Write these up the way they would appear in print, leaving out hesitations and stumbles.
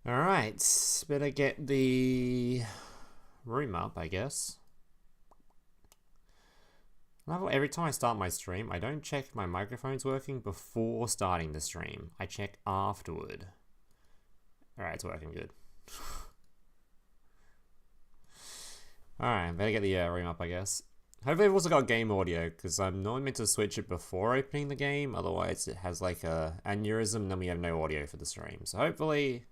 Alright, better get the room up, I guess. Every time I start my stream, I don't check if my microphone's working before starting the stream. I check afterward. Alright, it's working good. Alright, better get the room up, I guess. Hopefully I've also got game audio, because I'm not meant to switch it before opening the game, otherwise it has like a aneurysm and then we have no audio for the stream. So hopefully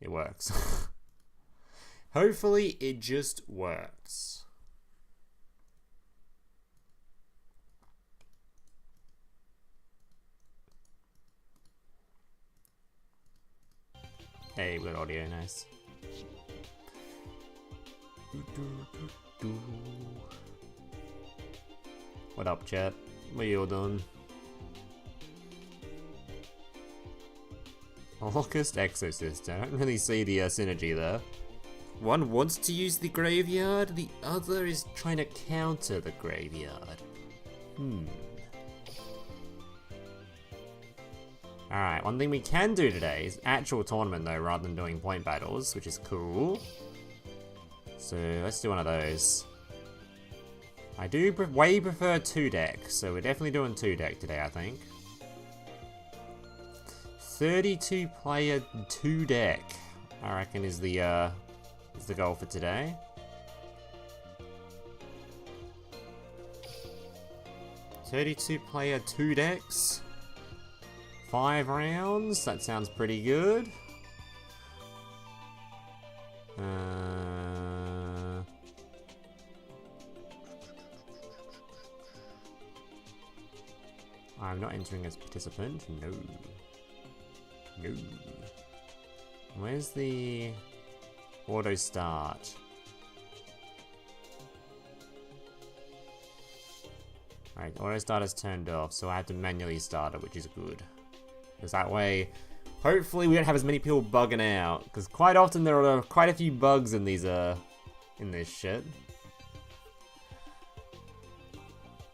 it works. Hopefully it just works. Hey, we got audio, nice. What up, chat? What are you all doing? Locust Exorcist. I don't really see the synergy there. One wants to use the graveyard, the other is trying to counter the graveyard. Alright, one thing we can do today is actual tournament though, rather than doing point battles, which is cool. So let's do one of those. I do way prefer 2-deck, so we're definitely doing 2-deck today, I think. 32 player 2-deck, I reckon is the goal for today. "32 player 2 decks, 5 rounds, that sounds pretty good. I'm not entering as participant, no. No. Where's the auto start? Alright, auto start is turned off, so I have to manually start it, which is good. Because that way, hopefully we don't have as many people bugging out. Because quite often there are quite a few bugs in these, in this shit.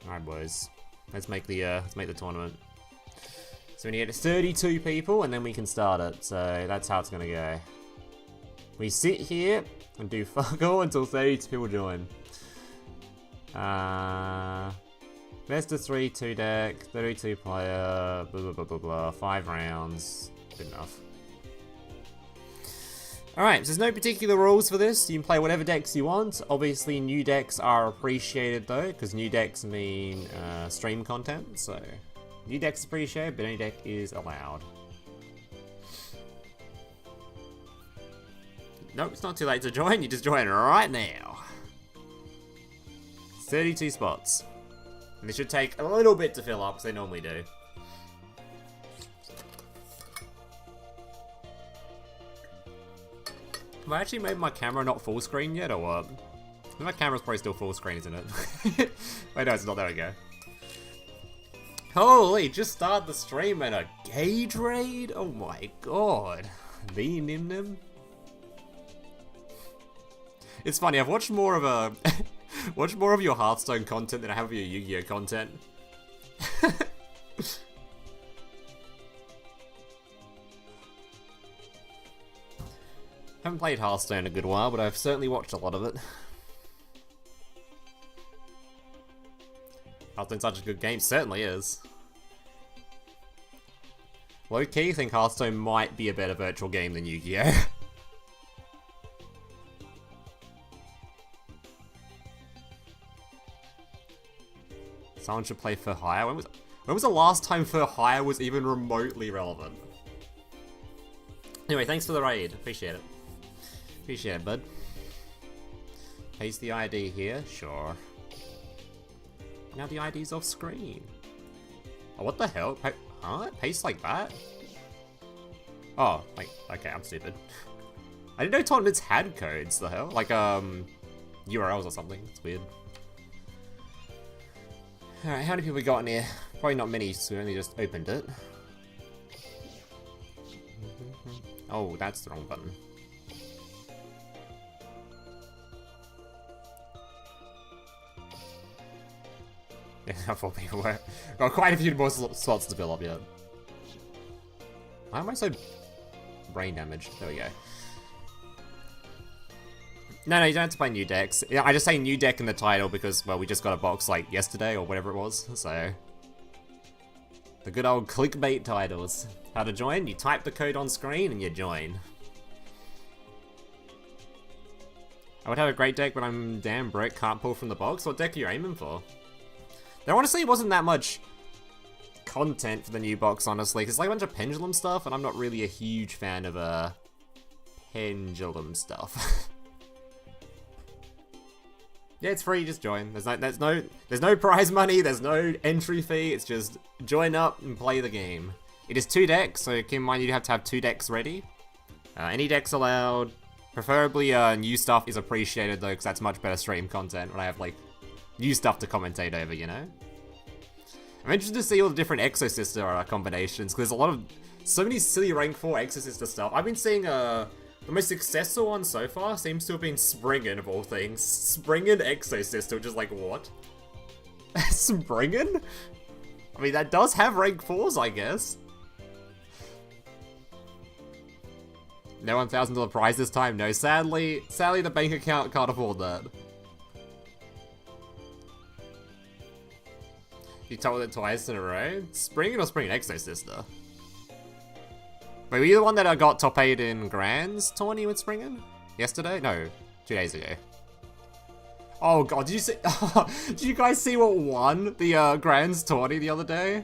Alright boys, let's make the tournament. So we need to get 32 people and then we can start it. So that's how it's gonna go. We sit here and do fuck all until 32 people join. Best of 3, 2-deck, 32 player, blah blah blah blah blah, 5 rounds, good enough. Alright, so there's no particular rules for this, you can play whatever decks you want. Obviously new decks are appreciated though, because new decks mean stream content, so new decks appreciated, but any deck is allowed. Nope, it's not too late to join, you just join right now. 32 spots. And they should take a little bit to fill up, because they normally do. Have I actually made my camera not full screen yet, or what? I think my camera's probably still full screen, isn't it? Wait, no, it's not. There we go. Holy, just started the stream and a gauge raid? Oh my god. The Nim. It's funny, I've watched more of your Hearthstone content than I have of your Yu-Gi-Oh content. Haven't played Hearthstone in a good while, but I've certainly watched a lot of it. Hearthstone's such a good game, certainly is. Low-key, I think Hearthstone might be a better virtual game than Yu-Gi-Oh! Someone should play For Hire. When was the last time For Hire was even remotely relevant? Anyway, thanks for the raid. Appreciate it. Appreciate it, bud. Paste the ID here? Sure. Now the ID's off screen. Oh, what the hell? Huh? Paste like that? Oh, like, okay, I'm stupid. I didn't know tournaments had codes, the hell? Like, URLs or something. It's weird. Alright, how many people we got in here? Probably not many, so we only just opened it. Oh, that's the wrong button. Yeah, 4 people were. Got quite a few more slots to fill up yet. Why am I so brain damage. There we go. No, you don't have to play new decks. Yeah, I just say new deck in the title because, well, we just got a box like yesterday or whatever it was, so. The good old clickbait titles. How to join? You type the code on screen and you join. I would have a great deck, but I'm damn broke, can't pull from the box. What deck are you aiming for? There honestly wasn't that much content for the new box, honestly. Because it's like a bunch of pendulum stuff, and I'm not really a huge fan of pendulum stuff. Yeah, it's free, just join. There's no prize money, there's no entry fee, it's just join up and play the game. It is 2 decks, so keep in mind you have to have 2 decks ready. Any decks allowed. Preferably new stuff is appreciated though, because that's much better stream content when I have like new stuff to commentate over, you know? I'm interested to see all the different Exosister combinations, because there's so many silly rank 4 Exosister stuff. I've been seeing the most successful one so far seems to have been Springen, of all things. Springen Exosister, which is like, what? Springen? I mean, that does have rank 4s, I guess. No $1,000 prize this time? No, sadly the bank account can't afford that. You told it twice in a row? Springen or Springen Exosister? Wait, were you the one that got top 8 in Grands tourney with Springen? Yesterday? No, 2 days ago. Oh god, did you see? Did you guys see what won the Grands tourney the other day?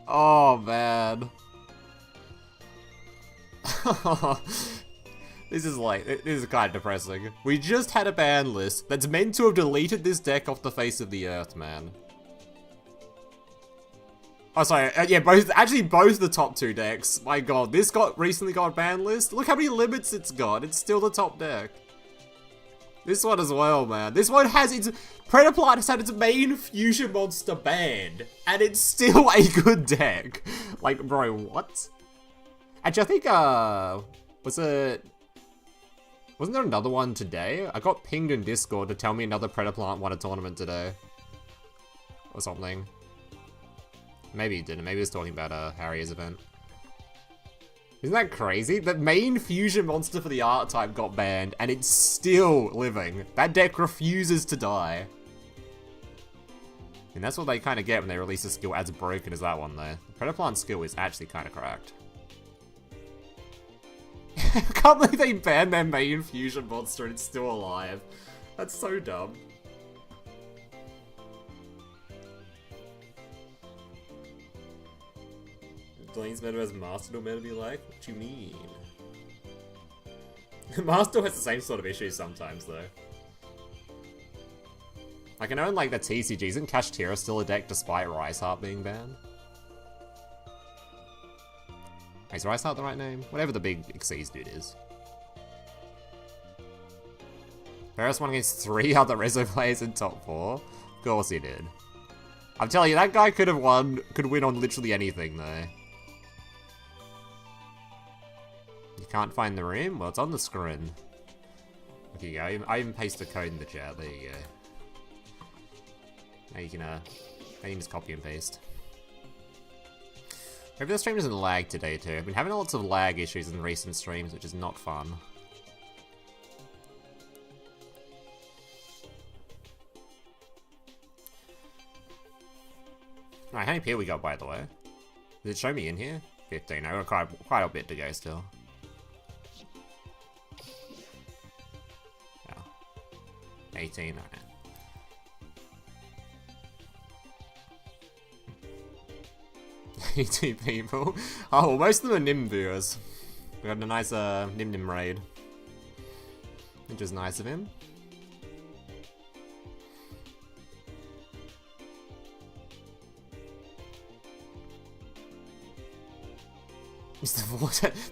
Oh man. This is kind of depressing. We just had a ban list that's meant to have deleted this deck off the face of the earth, man. Oh, sorry. Yeah, both the top 2 decks. My god, this recently got a ban list. Look how many limits it's got. It's still the top deck. This one as well, man. This one has its... Predaplant has had its main fusion monster banned, and it's still a good deck. Like, bro, what? Actually, I think, wasn't there another one today? I got pinged in Discord to tell me another Predaplant won a tournament today. Or something. Maybe he didn't. Maybe he was talking about Harry's event. Isn't that crazy? The main fusion monster for the art type got banned, and it's still living. That deck refuses to die. And that's what they kind of get when they release a skill as broken as that one, though. The Predaplant skill is actually kind of cracked. I can't believe they banned their main fusion monster and it's still alive. That's so dumb. Blaine's meta as Master meta be like? What you mean? Master has the same sort of issues sometimes, though. Like, I know in, like, the TCGs, isn't Kashtira still a deck despite Rise Heart being banned? Is Rise Heart the right name? Whatever the big Xyz dude is. Ferris won against 3 other Rezo players in top 4? Of course he did. I'm telling you, that guy could win on literally anything, though. You can't find the room? Well, it's on the screen. Okay, yeah, I even pasted a code in the chat. There you go. Now you can just copy and paste. Maybe the stream doesn't lag today too. I've been having lots of lag issues in recent streams, which is not fun. Alright, how many people we got, by the way? Does it show me in here? 15. I've got quite a bit to go still. Yeah. 18, alright. 82 people. Oh, well, most of them are Nim viewers. We got a nice Nim raid. Which is nice of him.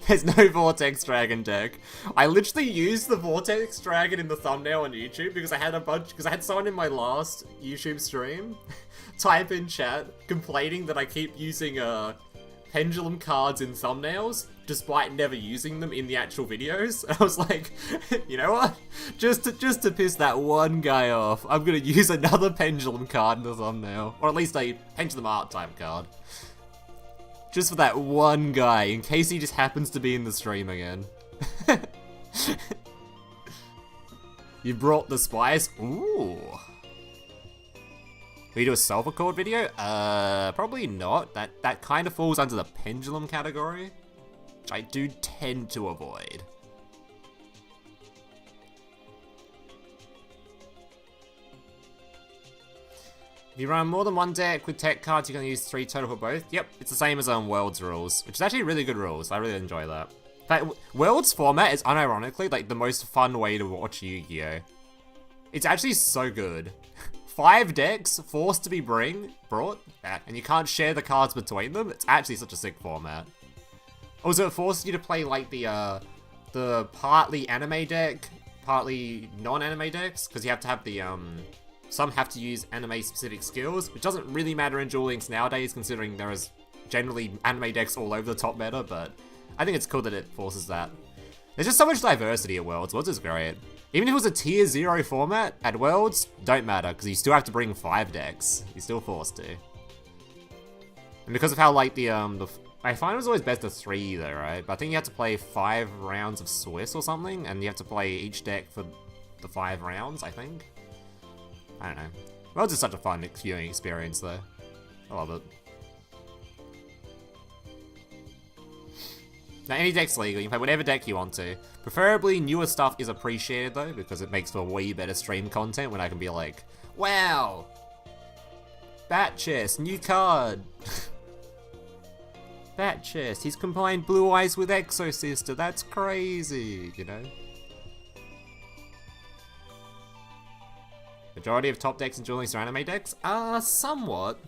There's no Vortex Dragon deck. I literally used the Vortex Dragon in the thumbnail on YouTube because I had someone in my last YouTube stream type in chat complaining that I keep using pendulum cards in thumbnails despite never using them in the actual videos. And I was like, you know what? Just to piss that one guy off, I'm gonna use another pendulum card in the thumbnail, or at least a pendulum art type card. Just for that one guy, in case he just happens to be in the stream again. You brought the spice? Ooh. Will you do a silver cord video? Probably not. That kind of falls under the pendulum category, which I do tend to avoid. If you run more than one deck with tech cards, you're going to use 3 total for both. Yep, it's the same as Worlds rules, which is actually really good rules. I really enjoy that. In fact, Worlds format is unironically like the most fun way to watch Yu-Gi-Oh! It's actually so good. 5 decks forced to be brought, and you can't share the cards between them. It's actually such a sick format. Also, it forces you to play like the partly anime deck, partly non-anime decks, because you have to have the some have to use anime-specific skills, which doesn't really matter in Duel Links nowadays, considering there is generally anime decks all over the top meta. But I think it's cool that it forces that. There's just so much diversity at Worlds. Worlds is great. Even if it was a tier 0 format at Worlds, don't matter, because you still have to bring 5 decks. You're still forced to. And because of how, like, I find it was always best of 3 though, right? But I think you have to play 5 rounds of Swiss or something, and you have to play each deck for the 5 rounds, I think. I don't know. Worlds is such a fun viewing experience though. I love it. Now, any deck's legal. You can play whatever deck you want to. Preferably, newer stuff is appreciated, though, because it makes for way better stream content when I can be like, wow! Bat Chest, new card! Bat Chest, he's combined Blue Eyes with Exo Sister, that's crazy, you know? Majority of top decks in Duel Links are anime decks? Somewhat.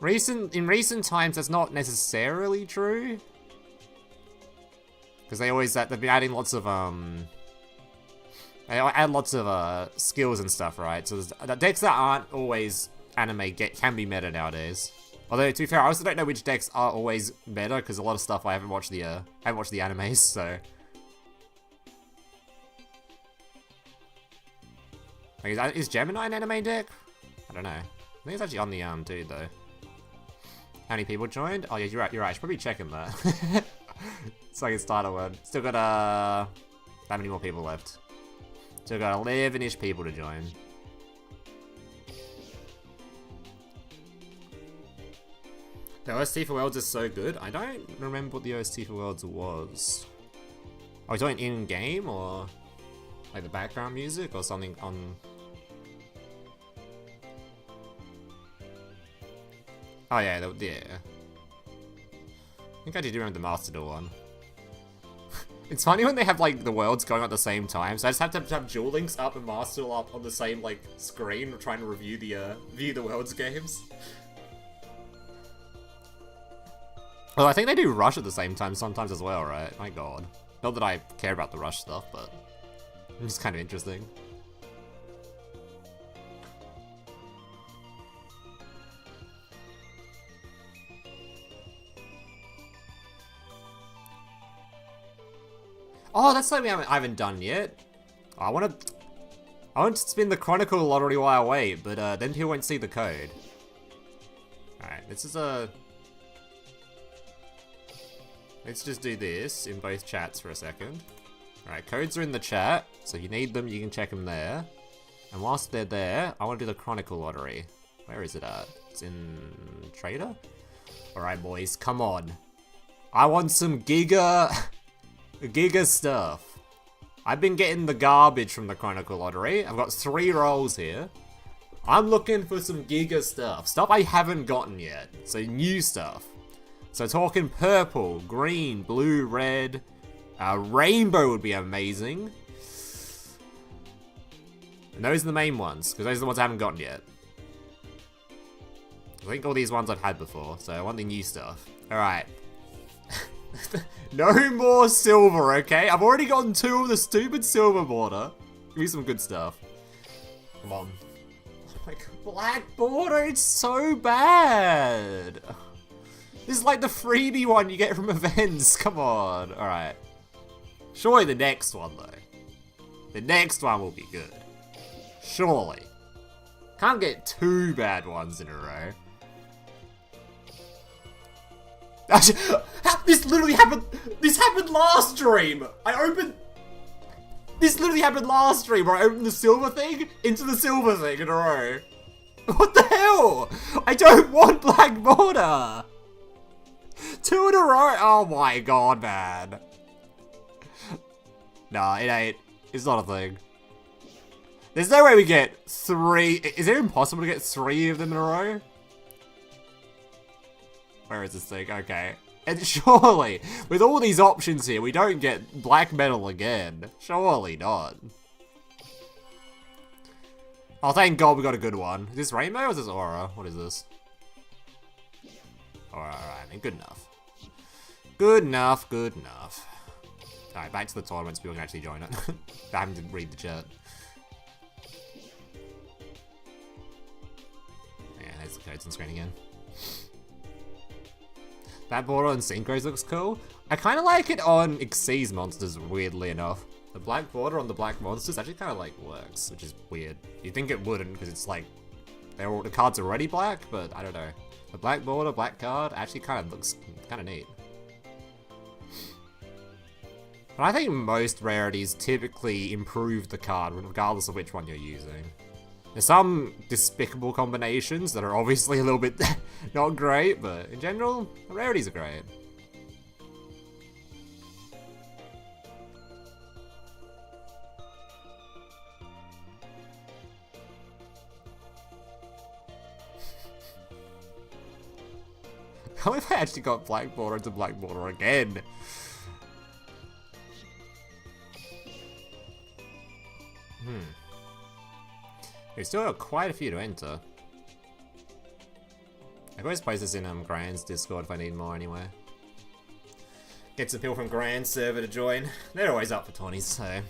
In recent times, that's not necessarily true. Because they've been adding lots of, they add lots of, skills and stuff, right? So the decks that aren't always anime can be meta nowadays. Although, to be fair, I also don't know which decks are always meta, because a lot of stuff I haven't watched the animes, so. Like, is Gemini an anime deck? I don't know. I think it's actually on the, dude, though. How many people joined? Oh yeah, you're right, I should probably check in that. So I can start a one. Still got, how many more people left? Still got 11-ish people to join. The OST for Worlds is so good. I don't remember what the OST for Worlds was. Oh, is it in-game, or like the background music, or something on... Oh yeah, yeah. I think I did remember the Master Duel one. It's funny when they have like the worlds going on at the same time, so I just have to have Duel Links up and Master Duel up on the same like screen, trying to review the worlds games. Well, I think they do Rush at the same time sometimes as well, right? My god. Not that I care about the Rush stuff, but it's just kind of interesting. Oh, that's something I haven't done yet. I want to spin the Chronicle lottery while I wait, but then people won't see the code. Alright, let's just do this in both chats for a second. Alright, codes are in the chat, so if you need them, you can check them there. And whilst they're there, I want to do the Chronicle lottery. Where is it at? It's in Trader? Alright, boys, come on. I want some Giga stuff. I've been getting the garbage from the Chronicle lottery. I've got 3 rolls here. I'm looking for some Giga stuff. Stuff I haven't gotten yet. So new stuff. So talking purple, green, blue, red. Rainbow would be amazing. And those are the main ones, because those are the ones I haven't gotten yet. I think all these ones I've had before, so I want the new stuff. Alright. No more silver, okay? I've already gotten 2 of the stupid silver border. Give me some good stuff. Come on. Oh my god, black border, it's so bad. This is like the freebie one you get from events. Come on. Alright. Surely the next one, though. The next one will be good. Surely. Can't get 2 bad ones in a row. This literally happened. This happened last stream. This literally happened last stream where I opened the silver thing into the silver thing in a row. What the hell? I don't want black border. 2 in a row. Oh my god, man. Nah, it ain't. It's not a thing. There's no way we get 3. Is it impossible to get 3 of them in a row? Where is this thing? Okay. And surely, with all these options here, we don't get black metal again. Surely not. Oh, thank god we got a good one. Is this rainbow or is this aura? What is this? Alright, I mean, good enough. Good enough, good enough. Alright, back to the tournaments, people can actually join it. I haven't read the chat. Yeah, there's the codes on screen again. That border on Synchros looks cool. I kind of like it on Xyz monsters, weirdly enough. The black border on the black monsters actually kind of like works, which is weird. You'd think it wouldn't, because it's like, the card's already black, but I don't know. The black border, black card, actually kind of looks kind of neat. But I think most rarities typically improve the card, regardless of which one you're using. There's some despicable combinations that are obviously a little bit not great, but in general, the rarities are great. How if I actually got black border into black border again? We still have quite a few to enter. I can always post this in Grand's Discord if I need more anyway. Get some people from Grand's server to join. They're always up for 20s, so if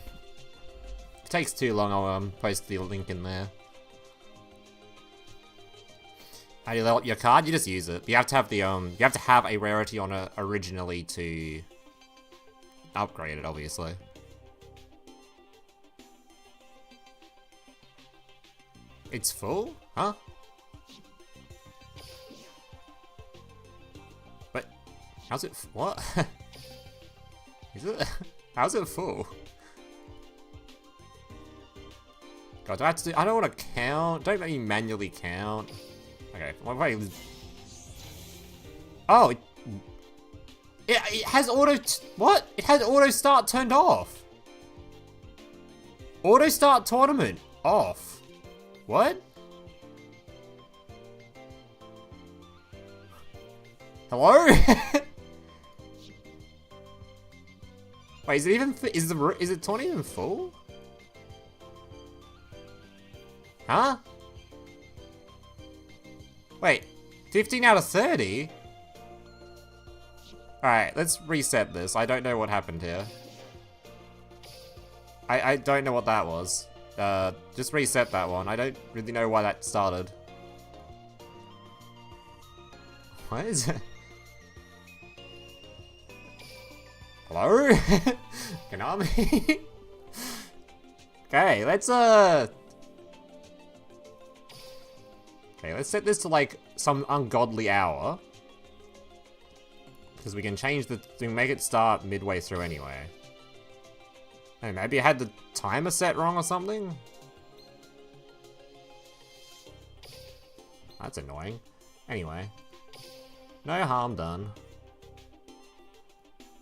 it takes too long, I'll post the link in there. How do you level up your card? You just use it. You have to have the you have to have a rarity on it originally to upgrade it, obviously. It's full? Huh? But how's it? What? Is it? How's it full? God, do I have to do? I don't want to count. Don't make me manually count. Okay. What if I? Oh, it has auto. What? It has auto start turned off. Auto start tournament off. What? Hello? Wait, is it even? Is it tournament even full? Huh? Wait, 15 out of 30? Alright, let's reset this. I don't know what happened here. I don't know what that was. Just reset that one. I don't really know why that started. What is it? Hello? Konami? Okay, let's okay, let's set this to like some ungodly hour. Because we can change the thing, make it start midway through anyway. Hey, maybe I had the timer set wrong or something? That's annoying. Anyway. No harm done.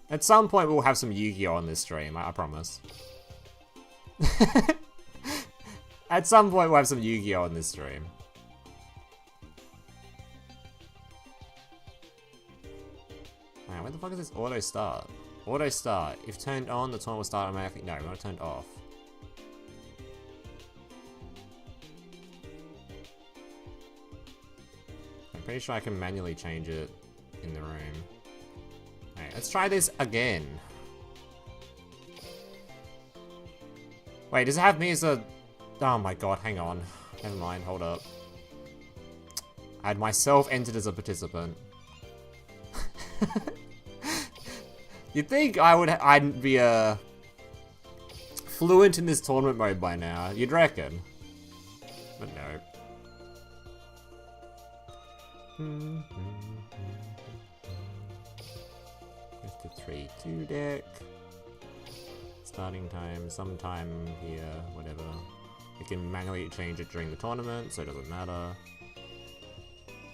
At some point we'll have some Yu-Gi-Oh! On this stream, I promise. At some point we'll have some Yu-Gi-Oh! On this stream. Alright, where the fuck is this auto start? Auto start. If turned on, the tournament will start automatically. No, we want it turned off. I'm pretty sure I can manually change it in the room. Alright, let's try this again. Wait, does it have me as a... Oh my god, hang on. Never mind, hold up. I had myself entered as a participant. You'd think I'd be fluent in this tournament mode by now. You'd reckon. But no. 3-2 deck. Starting time, sometime here, whatever. You can manually change it during the tournament, so it doesn't matter.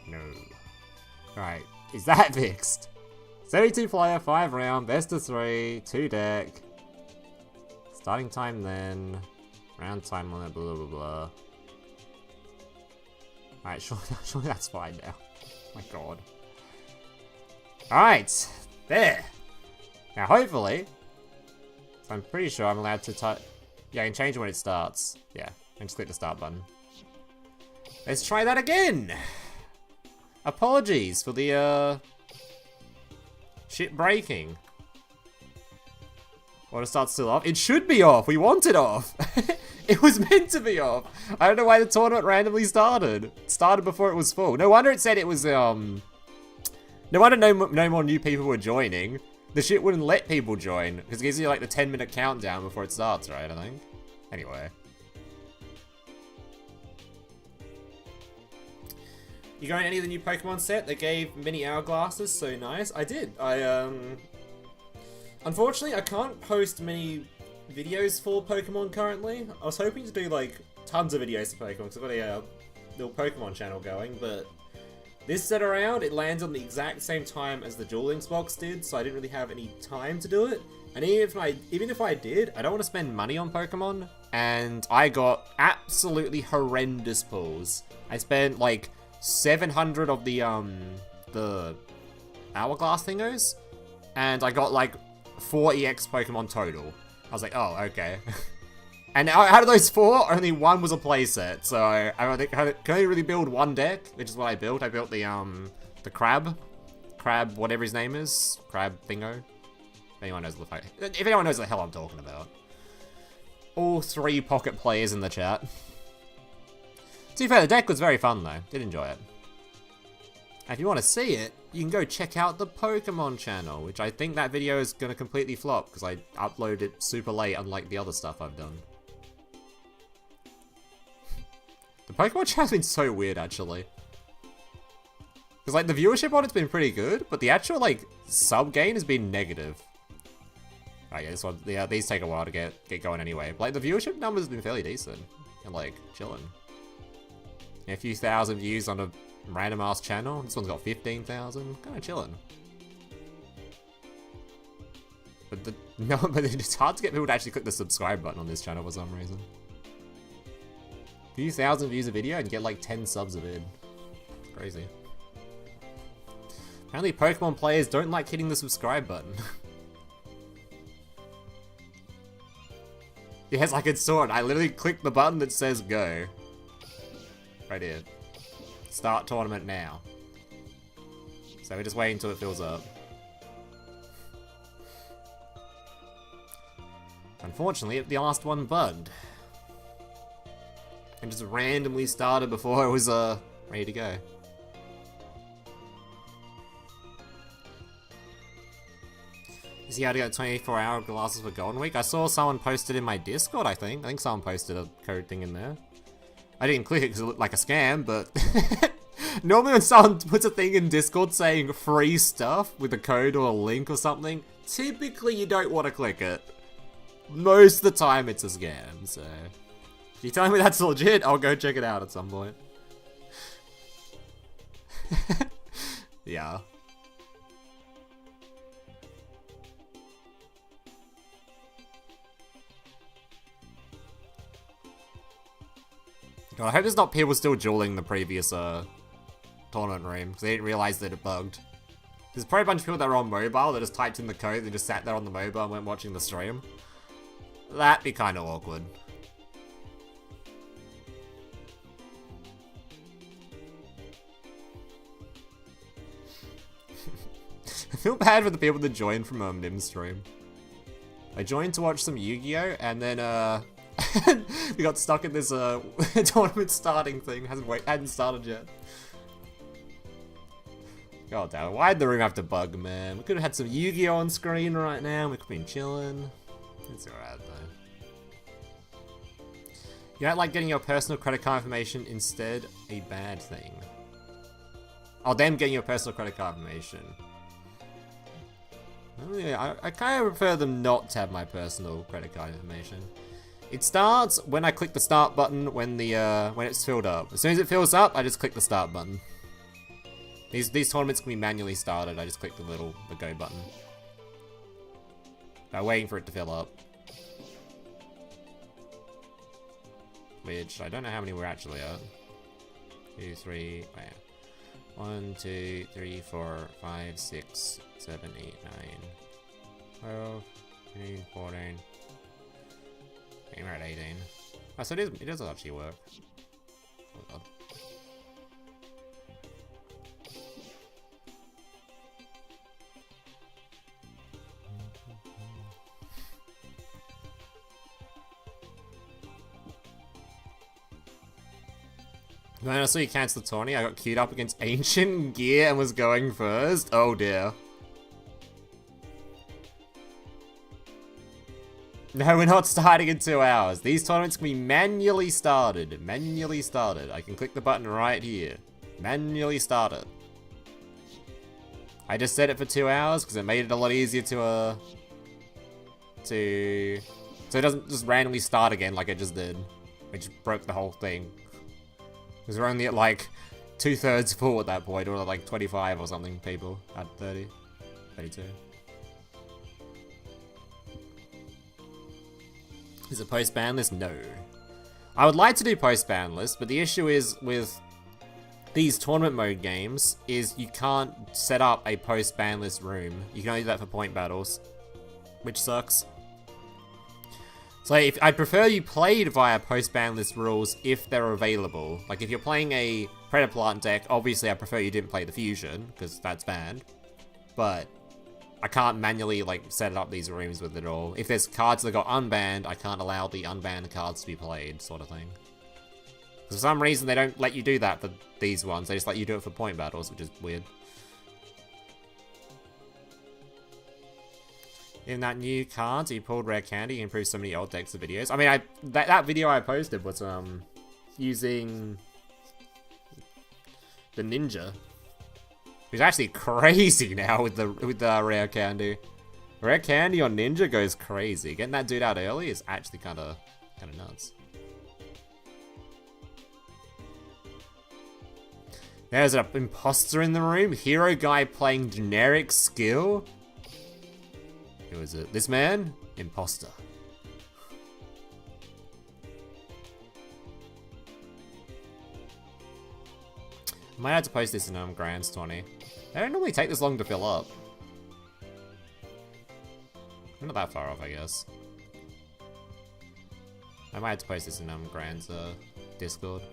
No. Alright, is that fixed? 72 player, 5 round, best of 3, 2 deck. Starting time then. Round time limit, blah blah blah. Alright, surely that's fine now. Oh my god. Alright, there. Now hopefully, I'm pretty sure I'm allowed to type. Yeah, I can change it when it starts. Yeah, and just click the start button. Let's try that again! Apologies for the, shit breaking. Or it starts still off. It should be off! We want it off! It was meant to be off! I don't know why the tournament randomly started. It started before it was full. No wonder it said it was, no wonder no more new people were joining. The shit wouldn't let people join, because it gives you like the 10-minute countdown before it starts, right, I think? Anyway. You going any of the new Pokemon set? They gave mini hourglasses, so nice. I did. Unfortunately, I can't post many videos for Pokemon currently. I was hoping to do like tons of videos for Pokemon, because I've got a little Pokemon channel going, but this set around, it lands on the exact same time as the Duel Links box did, so I didn't really have any time to do it. And even if I did, I don't want to spend money on Pokemon, and I got absolutely horrendous pulls. I spent like 700 of the hourglass thingos, and I got like 4 EX Pokemon total. I was like, oh, okay. And out of those 4, only 1 was a playset, so I think I can only really build 1 deck, which is what I built. I built the crab, whatever his name is, crab thingo. If anyone knows what the hell I'm talking about. All 3 pocket players in the chat. To be fair, the deck was very fun though. Did enjoy it. And if you want to see it, you can go check out the Pokemon channel, which I think that video is going to completely flop because I uploaded it super late, unlike the other stuff I've done. The Pokemon channel's been so weird, actually. Because, like, the viewership on it's been pretty good, but the actual, like, sub gain has been negative. Right, yeah, this one, yeah, these take a while to get going anyway. But, like, the viewership numbers have been fairly decent. And, like, chilling. Yeah, a few thousand views on a random ass channel. This one's got 15,000. Kind of chilling. But but it's hard to get people to actually click the subscribe button on this channel for some reason. A few thousand views a video and get like 10 subs a vid. It's crazy. Apparently Pokemon players don't like hitting the subscribe button. Yes, I can saw it. I literally clicked the button that says go. Right here. Start tournament now. So we're just waiting until it fills up. Unfortunately, the last one bugged. And just randomly started before I was ready to go. You see how to get 24-hour glasses for Golden Week? I saw someone posted in my Discord, I think. I think someone posted a code thing in there. I didn't click it because it looked like a scam, but... Normally when someone puts a thing in Discord saying free stuff with a code or a link or something, typically you don't want to click it. Most of the time it's a scam, so... If you tell me that's legit, I'll go check it out at some point. Yeah. God, I hope there's not people still dueling the previous tournament room, because they didn't realize that it bugged. There's probably a bunch of people that were on mobile that just typed in the code, they just sat there on the mobile and weren't watching the stream. That'd be kind of awkward. I feel bad for the people that joined from Nim's stream. I joined to watch some Yu-Gi-Oh! And then we got stuck in this tournament starting thing. Hadn't started yet. God damn it, why'd the room have to bug, man? We could have had some Yu-Gi-Oh! On screen right now. We could have been chilling. It's alright though. You don't like getting your personal credit card information instead a bad thing. Oh, them getting your personal credit card information. I kind of prefer them not to have my personal credit card information. It starts when I click the start button when it's filled up. As soon as it fills up, I just click the start button. These tournaments can be manually started. I just click the go button. I'm waiting for it to fill up. Which I don't know how many we're actually at. 2, 3, oh yeah. 1, 2, 3, 4, 5, 6, 7, 8, 9, 12, 13, 14. I think we're at 18. Oh, so it does actually work. Oh god. When I saw you cancel the tourney, I got queued up against Ancient Gear and was going first. Oh dear. No, we're not starting in 2 hours. These tournaments can be manually started. Manually started. I can click the button right here. Manually started. I just set it for 2 hours because it made it a lot easier so it doesn't just randomly start again like it just did. Which broke the whole thing. Because we're only at like 2/3 full at that point, or like 25 or something people at 30. 32. Is it post-ban list? No. I would like to do post-ban list, but the issue is with these tournament mode games is you can't set up a post-ban list room. You can only do that for point battles, which sucks. So I'd prefer you played via post-ban list rules if they're available. Like if you're playing a Predator Plant deck, obviously I prefer you didn't play the Fusion, because that's banned. But I can't manually like set up these rooms with it all. If there's cards that got unbanned, I can't allow the unbanned cards to be played, sort of thing. For some reason they don't let you do that for these ones, they just let you do it for point battles, which is weird. In that new cards, he pulled Rare Candy, he improved so many old decks of videos. I mean, that video I posted was using the Ninja. Who's actually crazy now with the Rare Candy. Rare Candy on Ninja goes crazy. Getting that dude out early is actually kinda nuts. There's an imposter in the room. Hero guy playing generic skill. Who is it? This man? Imposter. I might have to post this in Grand's 20. They don't normally take this long to fill up. I'm not that far off, I guess. I might have to post this in Grand's Discord.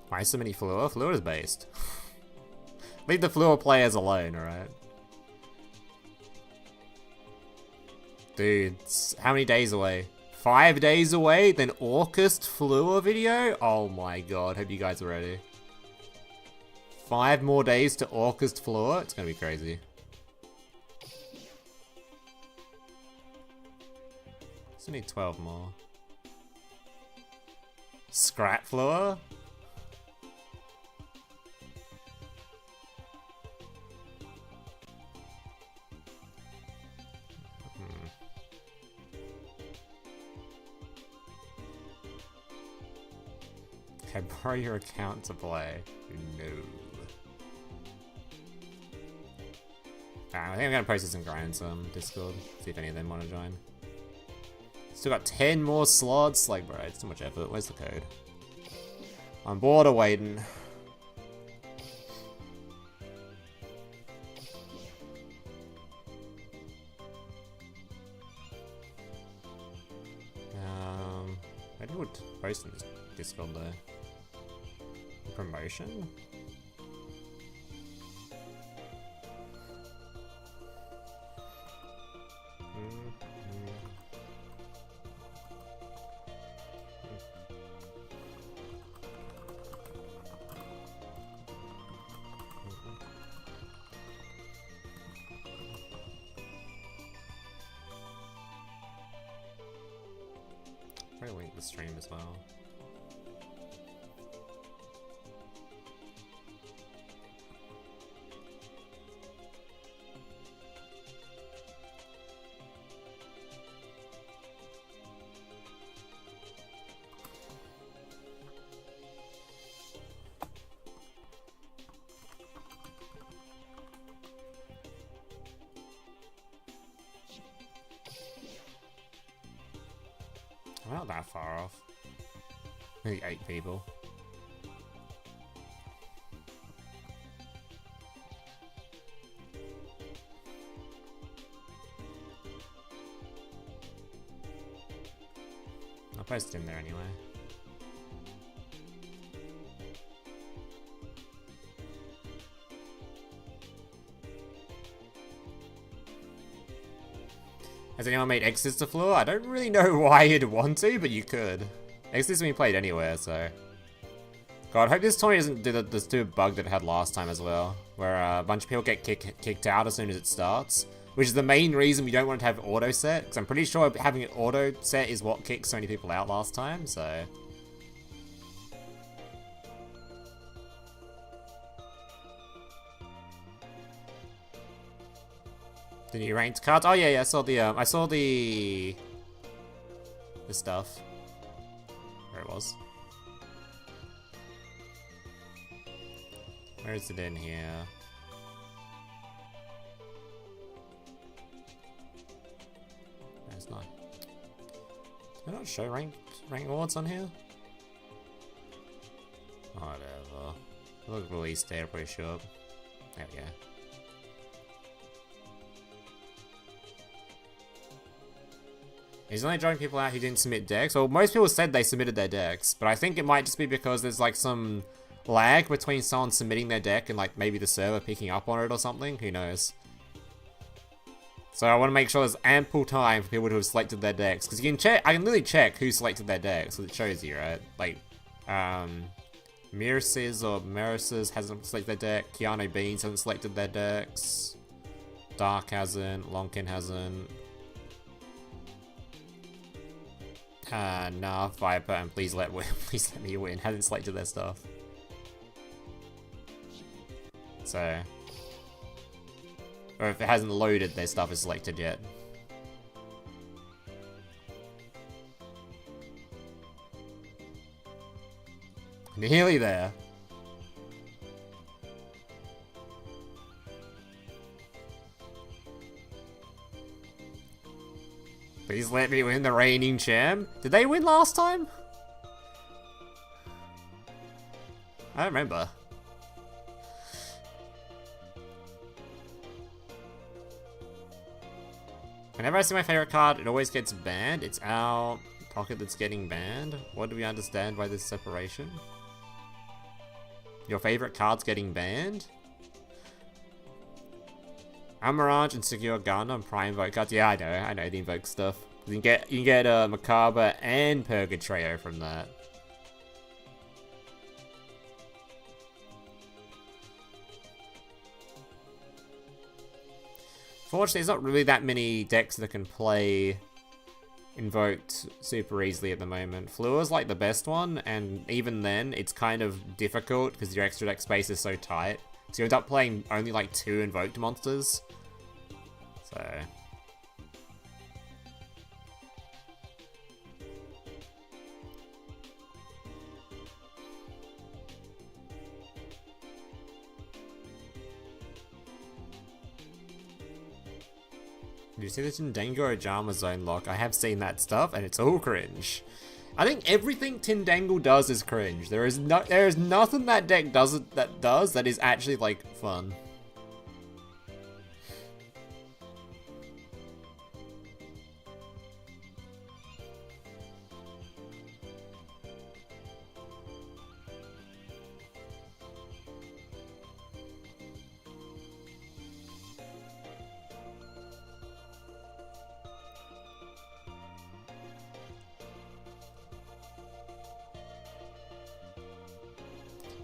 Why so many Fleur? Fleur is based. Leave the Fleur players alone, alright? Dude, how many days away? 5 days away? Then August Fleur video? Oh my god, hope you guys are ready. 5 more days to August Fleur? It's gonna be crazy. Still need 12 more. Scrap Fleur? Okay, borrow your account to play. No. I think I'm gonna post this in Grind's Discord. See if any of them want to join. Still got 10 more slots. Like, bro, it's too much effort. Where's the code? I'm bored of waiting. I think we'll post in this Discord there. Promotion? stream as well. We're not that far off. Maybe 8 people. I'll post it in there anyway. Has anyone made Exodus to floor? I don't really know why you'd want to, but you could. Exodus can be played anywhere, so... God, I hope this tourney doesn't do the stupid bug that it had last time as well, where a bunch of people get kicked out as soon as it starts, which is the main reason we don't want to have auto set, because I'm pretty sure having it auto set is what kicked so many people out last time, so... The new ranked cards. Oh yeah, I saw the stuff. Where it was. Where is it in here? It's not. Did I not show rank awards on here? Whatever. Look, release date, pretty sure. There we go. He's only drawing people out who didn't submit decks. Well, most people said they submitted their decks, but I think it might just be because there's like some lag between someone submitting their deck and like maybe the server picking up on it or something. Who knows? So I want to make sure there's ample time for people to have selected their decks, because you can check. I can literally check who selected their decks, so it shows you, right? Like, Mirises or Marises hasn't selected their deck. Keanu Beans hasn't selected their decks. Dark hasn't. Lonkin hasn't. Nah, Viper, and please let me win. Hasn't selected their stuff. So, or if it hasn't loaded, their stuff is selected yet. Nearly there. Please let me win the reigning champ. Did they win last time? I don't remember. Whenever I see my favorite card, it always gets banned. It's our pocket that's getting banned. What do we understand by this separation? Your favorite card's getting banned? Amarant and Secure Gun on Prime Invoke cards. Yeah, I know the Invoke stuff. You can get Macabre and Purgatrio from that. Fortunately, there's not really that many decks that can play Invoked super easily at the moment. Fluor's like the best one, and even then, it's kind of difficult because your extra deck space is so tight. So you end up playing only like 2 Invoked monsters. So... Did you see the Tindango Ojama zone lock? I have seen that stuff, and it's all cringe. I think everything Tindango does is cringe. There is nothing that deck does that is actually like fun.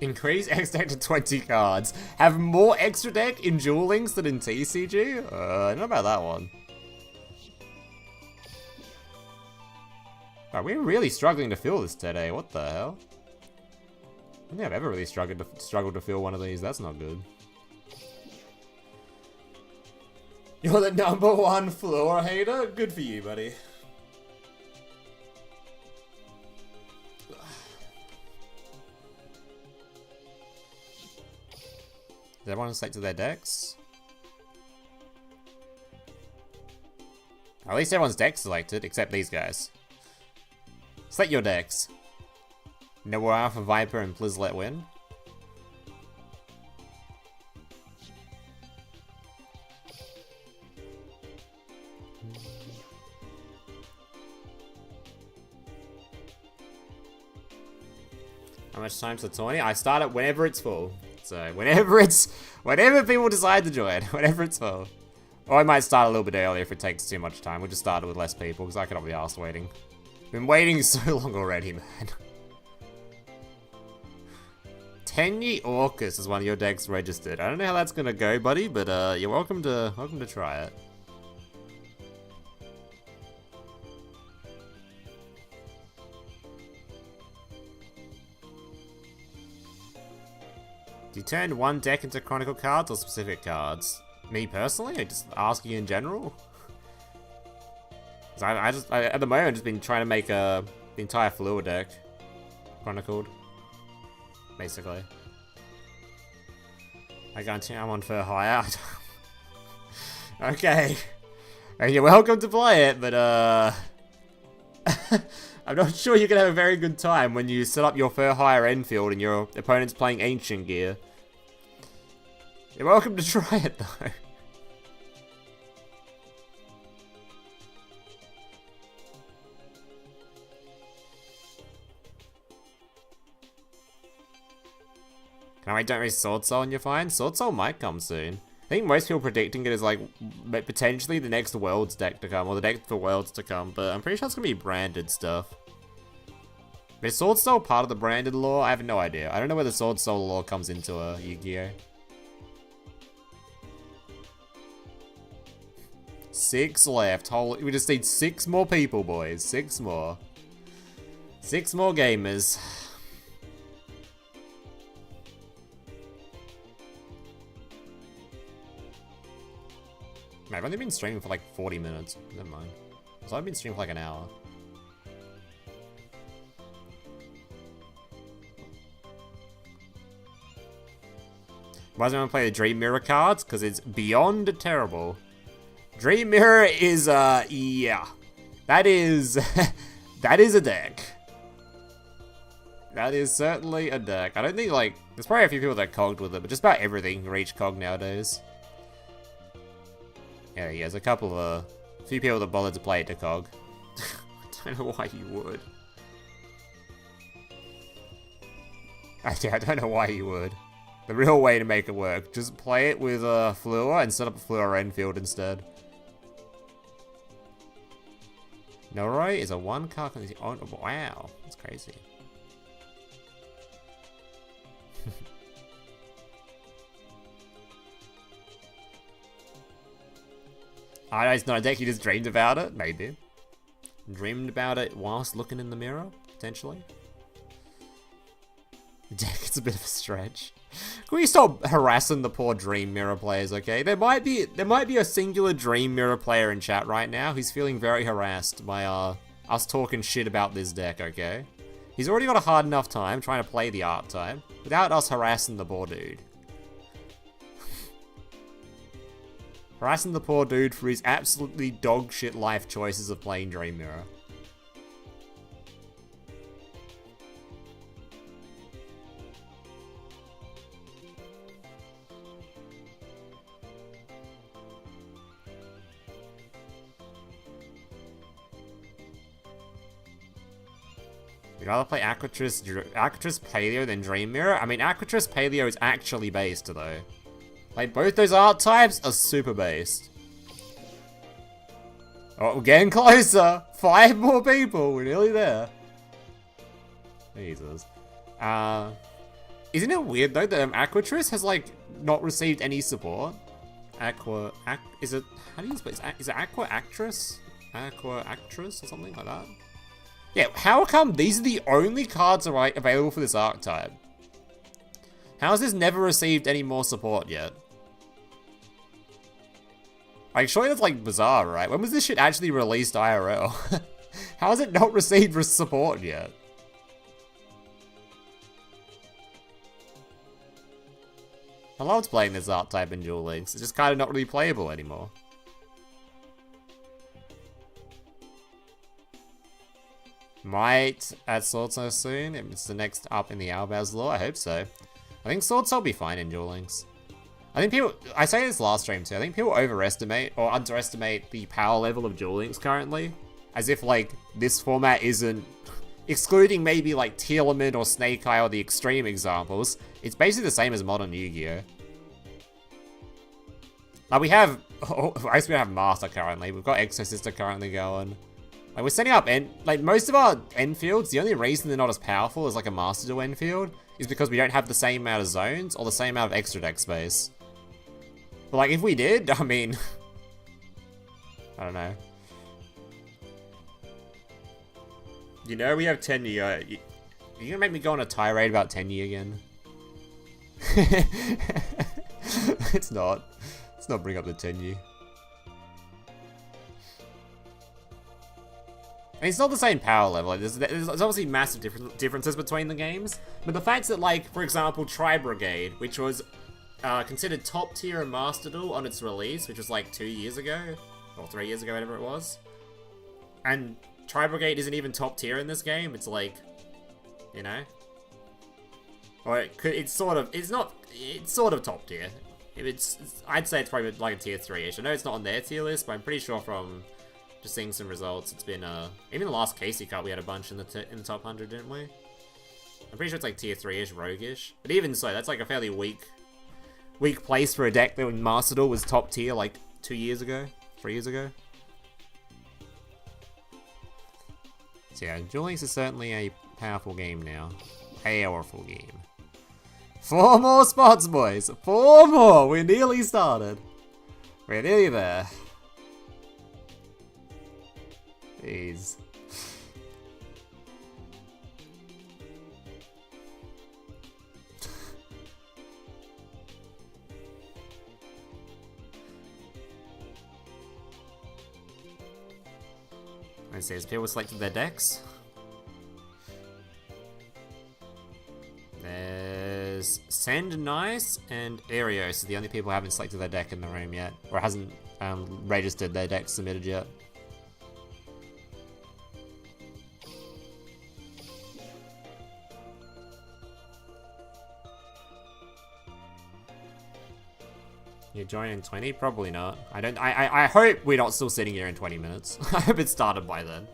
Increase X deck to 20 cards. Have more extra deck in Duel Links than in TCG? I don't know about that one. Wow, we're really struggling to fill this today. What the hell? I don't think I've ever really struggled to fill one of these. That's not good. You're the #1 floor hater? Good for you, buddy. Does everyone stick to their decks? At least everyone's deck selected, except these guys. Select your decks. No Alpha Viper and please let win. How much time's the tourney? I start it whenever it's full. So whenever people decide to join, whenever it's full. Or I might start a little bit earlier if it takes too much time. We'll just start it with less people because I cannot be arsed waiting. Been waiting so long already, man. Tenyi Orcus is one of your decks registered. I don't know how that's gonna go, buddy, but you're welcome to try it. Do you turn one deck into Chronicle cards or specific cards? Me personally, or just asking in general? I at the moment I've just been trying to make the entire Fluid deck chronicled, basically. I guarantee I'm on for hire. Okay, and you're welcome to play it, but I'm not sure you're gonna have a very good time when you set up your Fur Hire Enfield and your opponent's playing Ancient Gear. You're welcome to try it though. Can I don't raise Sword Soul and you're fine? Sword Soul might come soon. I think most people predicting it is like potentially the next Worlds deck to come, or the deck for Worlds to come, but I'm pretty sure it's gonna be branded stuff. But is Sword Soul part of the branded lore? I have no idea. I don't know where the Sword Soul lore comes into a Yu-Gi-Oh! 6 left. Holy, we just need 6 more people, boys. 6 more. 6 more gamers. Man, I've only been streaming for like 40 minutes. Never mind. So I've been streaming for like an hour. Why does anyone play the Dream Mirror cards? Because it's beyond terrible. Dream Mirror is, yeah. That is, that is a deck. That is certainly a deck. I don't think, like, there's probably a few people that cogged with it, but just about everything can reach cog nowadays. Yeah, he has a few people that bothered to play it to cog. I don't know why you would. I don't know why you would. The real way to make it work, just play it with Fleur and set up a Fleur Enfield instead. Noroi is a 1-card. Oh, wow, that's crazy. I know it's not a deck, you just dreamed about it, maybe. Dreamed about it whilst looking in the mirror, potentially. Deck, it's a bit of a stretch. Can we stop harassing the poor Dream Mirror players, okay? There might be a singular Dream Mirror player in chat right now who's feeling very harassed by us talking shit about this deck, okay? He's already got a hard enough time trying to play the art type without us harassing the poor dude. Harassing the poor dude for his absolutely dog shit life choices of playing Dream Mirror. You'd rather play Aquatrice Paleo than Dream Mirror? I mean, Aquatrice Paleo is actually based, though. Like, both those art types are super based. Oh, we're getting closer! 5 more people! We're nearly there. Jesus. Isn't it weird, though, that Aquatrice has, like, not received any support? Is it... How do you spell it? Is it Aqua Actress? Aqua Actress or something like that? Yeah, how come these are the only cards available for this archetype? How has this never received any more support yet? Like, surely that's, like, bizarre, right? When was this shit actually released IRL? How has it not received support yet? I loved playing this archetype in Duel Links. It's just kind of not really playable anymore. Might add Sword Soul soon. It's the next up in the Albaz lore. I hope so. I think Sword Soul will be fine in Duel Links. I think people, I say this last stream too, I think people overestimate or underestimate the power level of Duel Links currently. As if, like, this format isn't, excluding maybe, like, Tearlament or Snake Eye or the extreme examples, it's basically the same as modern Yu-Gi-Oh! Like, we have, I guess we don't have Master currently, we've got Exorcister currently going. Like, we're setting up, like, most of our end fields, the only reason they're not as powerful as, like, a Master Duel end field is because we don't have the same amount of zones or the same amount of extra deck space. But, like, if we did, I mean, I don't know. You know we have Tenyi. Are you gonna make me go on a tirade about Tenyi again? It's not. Let's not bring up the Tenyi. I mean, it's not the same power level. Like, there's obviously massive differences between the games. But the fact that, like, for example, Tri-Brigade, which was considered top tier in Master Duel on its release, which was like 2 years ago, or 3 years ago, whatever it was. And Tri-Brigade isn't even top tier in this game. It's like, you know, or it's sort of top tier. I'd say it's probably like a tier 3-ish. I know it's not on their tier list, but I'm pretty sure from just seeing some results, it's been even the last Casey cut we had a bunch in the top 100, didn't we? I'm pretty sure it's like tier 3-ish, roguish. But even so, that's like a fairly weak place for a deck that when Master Duel was top tier like 2 years ago, 3 years ago. So yeah, Duel Links is certainly a powerful game now. Powerful game. 4 more spots, boys! 4 more! We're nearly started. We're nearly there. Jeez. It says people selected their decks. There's Send Nice and Arios are the only people who haven't selected their deck in the room yet, or hasn't registered their deck submitted yet. You join in 20? Probably not. I hope we're not still sitting here in 20 minutes. I hope it started by then.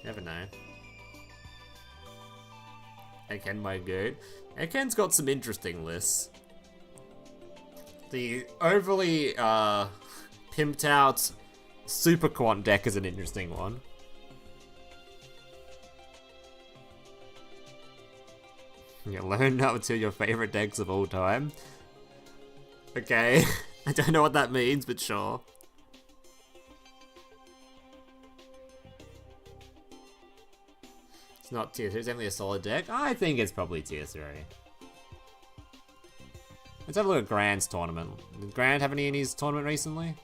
Never know. Eken might go. Eken's got some interesting lists. The overly pimped out Super Quant deck is an interesting one. You learn up to your favorite decks of all time. Okay, I don't know what that means, but sure. It's not tier 3, it's definitely a solid deck. I think it's probably tier 3. Let's have a look at Grand's tournament. Did Grand have any in his tournament recently?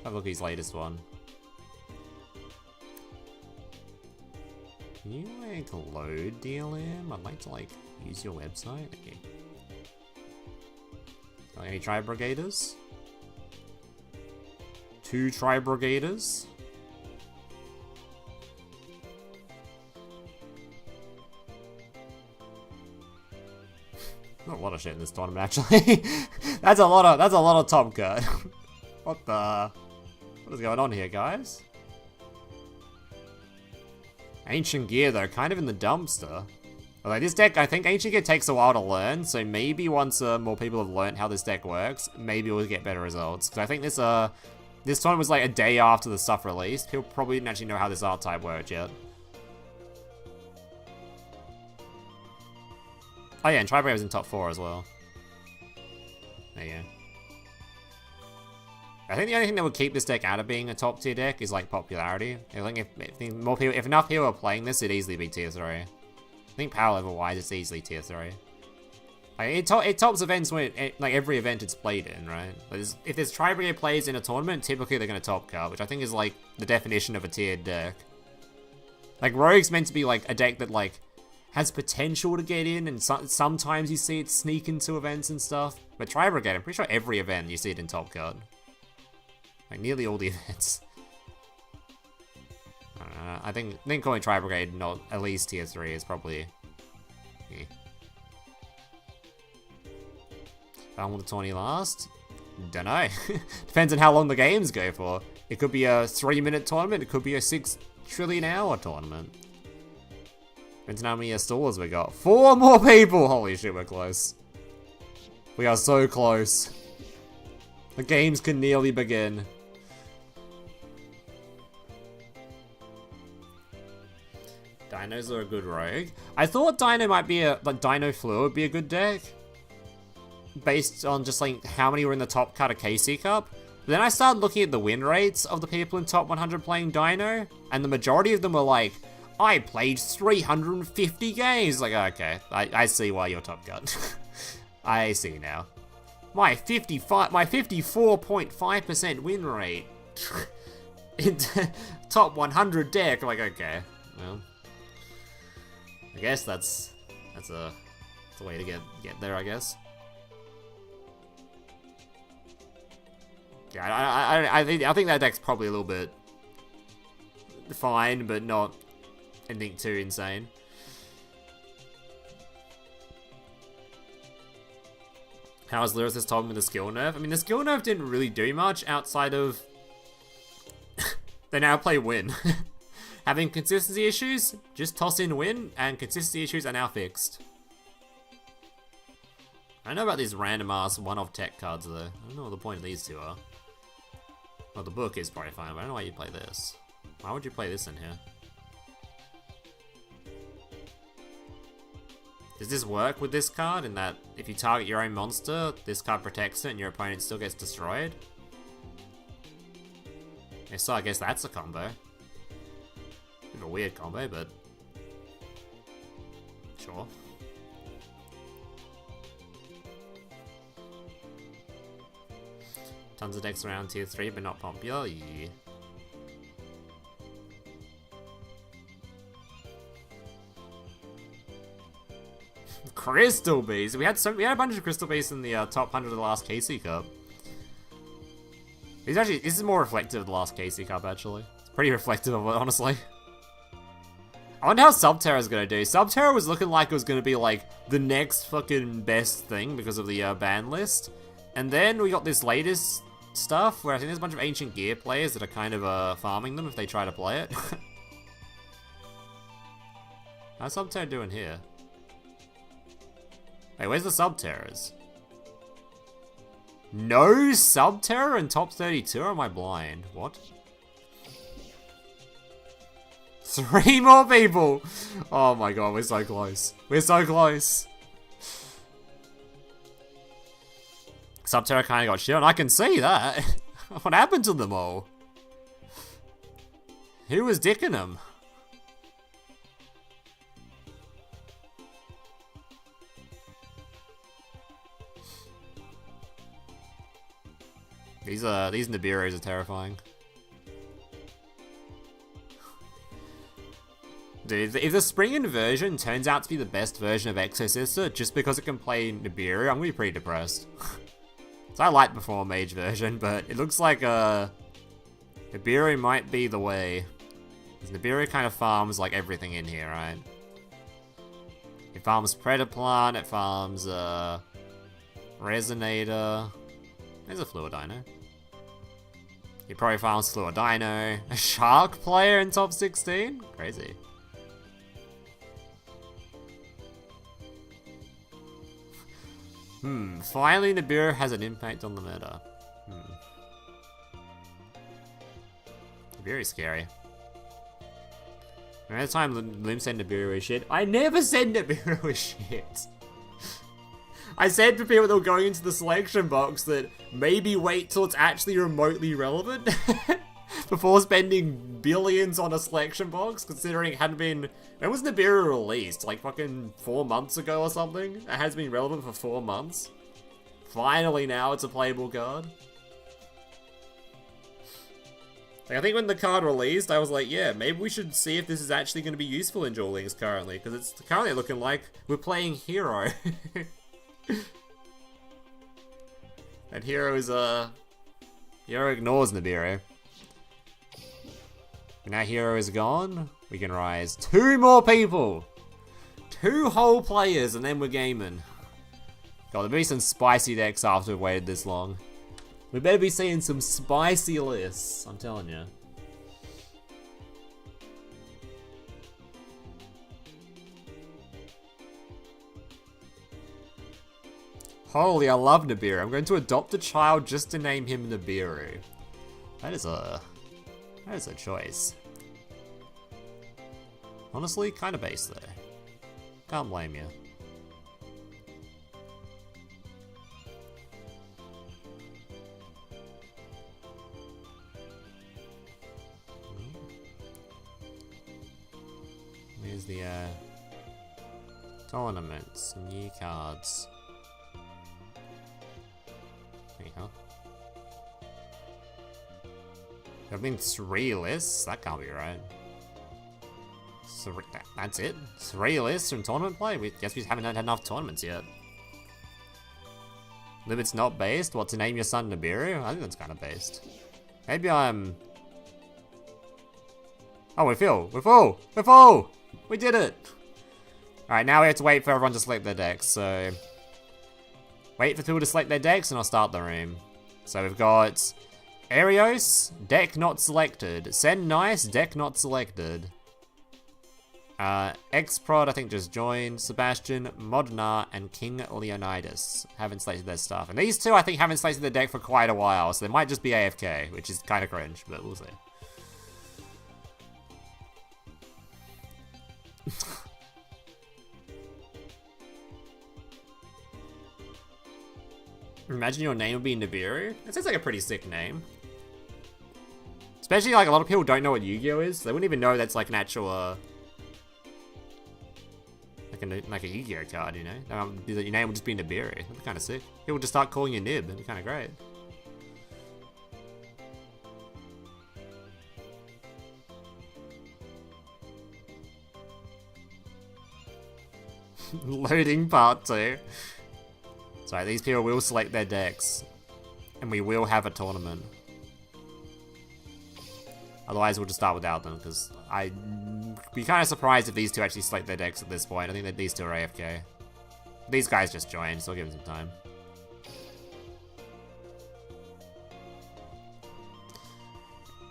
Have a look at his latest one. Can you, like, load DLM? I'd like to, like, use your website. Okay. Any Tri-Brigaders? 2 Tri-Brigaders? Not a lot of shit in this tournament, actually. That's a lot of top cut. What is going on here, guys? Ancient Gear, though, kind of in the dumpster. Although this deck, I think Ancient Gear takes a while to learn, so maybe once more people have learned how this deck works, maybe we'll get better results. Because I think this tournament was like a day after the stuff released. People probably didn't actually know how this archetype worked yet. Oh yeah, and Tri-Brigade was in top 4 as well. There you go. I think the only thing that would keep this deck out of being a top tier deck is like popularity. I think if more people, if enough people are playing this, it'd easily be tier 3. I think power level wise, it's easily tier 3. Like, it tops events when like every event it's played in, right? If there's Tri-Brigade players in a tournament, typically they're gonna top cut, which I think is like the definition of a tiered deck. Like Rogue's meant to be like a deck that like has potential to get in, and sometimes you see it sneak into events and stuff. But Tri-Brigade, I'm pretty sure every event you see it in top cut. Like nearly all the events. I don't know. I think calling Tri-Brigade not at least tier 3 is probably. Yeah. How long will the tourney last? Don't know. Depends on how long the games go for. It could be a 3-minute tournament. It could be a 6 trillion hour tournament. Depends on how many stallers we got. 4 more people! Holy shit, we're close. We are so close. The games can nearly begin. Dinos are a good rogue. I thought Dino might be like Dino Flu would be a good deck. Based on just like how many were in the top cut of KC Cup. But then I started looking at the win rates of the people in top 100 playing Dino, and the majority of them were like, I played 350 games. Like, okay, I see why you're top cut. I see now. My 54.5% win rate in top 100 deck. Like, okay, well, I guess that's a way to get there, I guess. Yeah, I think that deck's probably a little bit fine, but not anything too insane. How is Lyricist told with the skill nerf? I mean, the skill nerf didn't really do much outside of they now play win. Having consistency issues, just toss in win, and consistency issues are now fixed. I don't know about these random ass one-off tech cards though. I don't know what the point of these two are. Well, the book is probably fine, but I don't know why you'd play this. Why would you play this in here? Does this work with this card in that if you target your own monster, this card protects it and your opponent still gets destroyed? If so, I guess that's a combo. Bit of a weird combo, but sure. Tons of decks around tier 3, but not popular. Yeah. Crystal Beast. We had a bunch of Crystal Beasts in the top 100 of the last KC Cup. This is more reflective of the last KC Cup, actually. It's pretty reflective of it, honestly. I wonder how Subterra's gonna do. Subterra was looking like it was gonna be like the next fucking best thing because of the ban list. And then we got this latest stuff where I think there's a bunch of Ancient Gear players that are kind of farming them if they try to play it. How's Subterra doing here? Wait, where's the Subterras? No Subterra in top 32, or am I blind? What? 3 more people! Oh my god, we're so close. We're so close. Subterra kind of got shit on. I can see that. What happened to them all? Who was dicking them? These Nibiru's are terrifying. Dude, if the Spring Inversion turns out to be the best version of Exosister just because it can play Nibiru, I'm gonna be pretty depressed. So I like the Before Mage version, but it looks like Nibiru might be the way. Because Nibiru kind of farms like everything in here, right? It farms Predaplant, it farms Resonator. There's a Fluidino. He probably farms Fluidino. A Shark player in top 16? Crazy. Finally Nibiru has an impact on the meta. Very scary. Remember the time Lim said Nibiru is shit? I never said Nibiru is shit. I said to people that were going into the selection box that maybe wait till it's actually remotely relevant before spending billions on a selection box, considering it hadn't been... When was Nibiru released? Like fucking 4 months ago or something? It has been relevant for 4 months. Finally now it's a playable card. Like, I think when the card released, I was like, yeah, maybe we should see if this is actually going to be useful in Duel Links currently, because it's currently looking like we're playing Hero. And Hero is, Hero ignores Nibiru. Now Hero is gone, we can rise 2 more people! 2 whole players, and then we're gaming. God, there'll be some spicy decks after we've waited this long. We better be seeing some spicy lists, I'm telling you. Holy, I love Nibiru. I'm going to adopt a child just to name him Nibiru. That is a choice. Honestly, kind of base there. Can't blame you. Here's the tournaments, new cards. There you go. There have been 3 lists? That can't be right. So that's it? 3 lists from tournament play? We guess we haven't had enough tournaments yet. Limit's not based? What, to name your son Nibiru? I think that's kind of based. Maybe I'm... Oh, we're full! We're full! We're full! We did it! Alright, now we have to wait for everyone to select their decks, so... Wait for people to select their decks and I'll start the room. So we've got... Arios, deck not selected. Send Nice, deck not selected. Xprod, I think just joined. Sebastian, Modnar, and King Leonidas haven't selected their stuff. And these 2, I think, haven't selected their deck for quite a while, so they might just be AFK, which is kind of cringe, but we'll see. Imagine your name would be Nibiru. That sounds like a pretty sick name. Especially, like, a lot of people don't know what Yu-Gi-Oh is. They wouldn't even know that's, like, an actual, like a Yu-Gi-Oh card, you know? Your name would just be Nibiru. That'd be kind of sick. People would just start calling you Nib. That'd be kind of great. Loading part 2. Sorry, these people will select their decks. And we will have a tournament. Otherwise, we'll just start without them, because I'd be kind of surprised if these 2 actually select their decks at this point. I think that these 2 are AFK. These guys just joined, so I'll give them some time.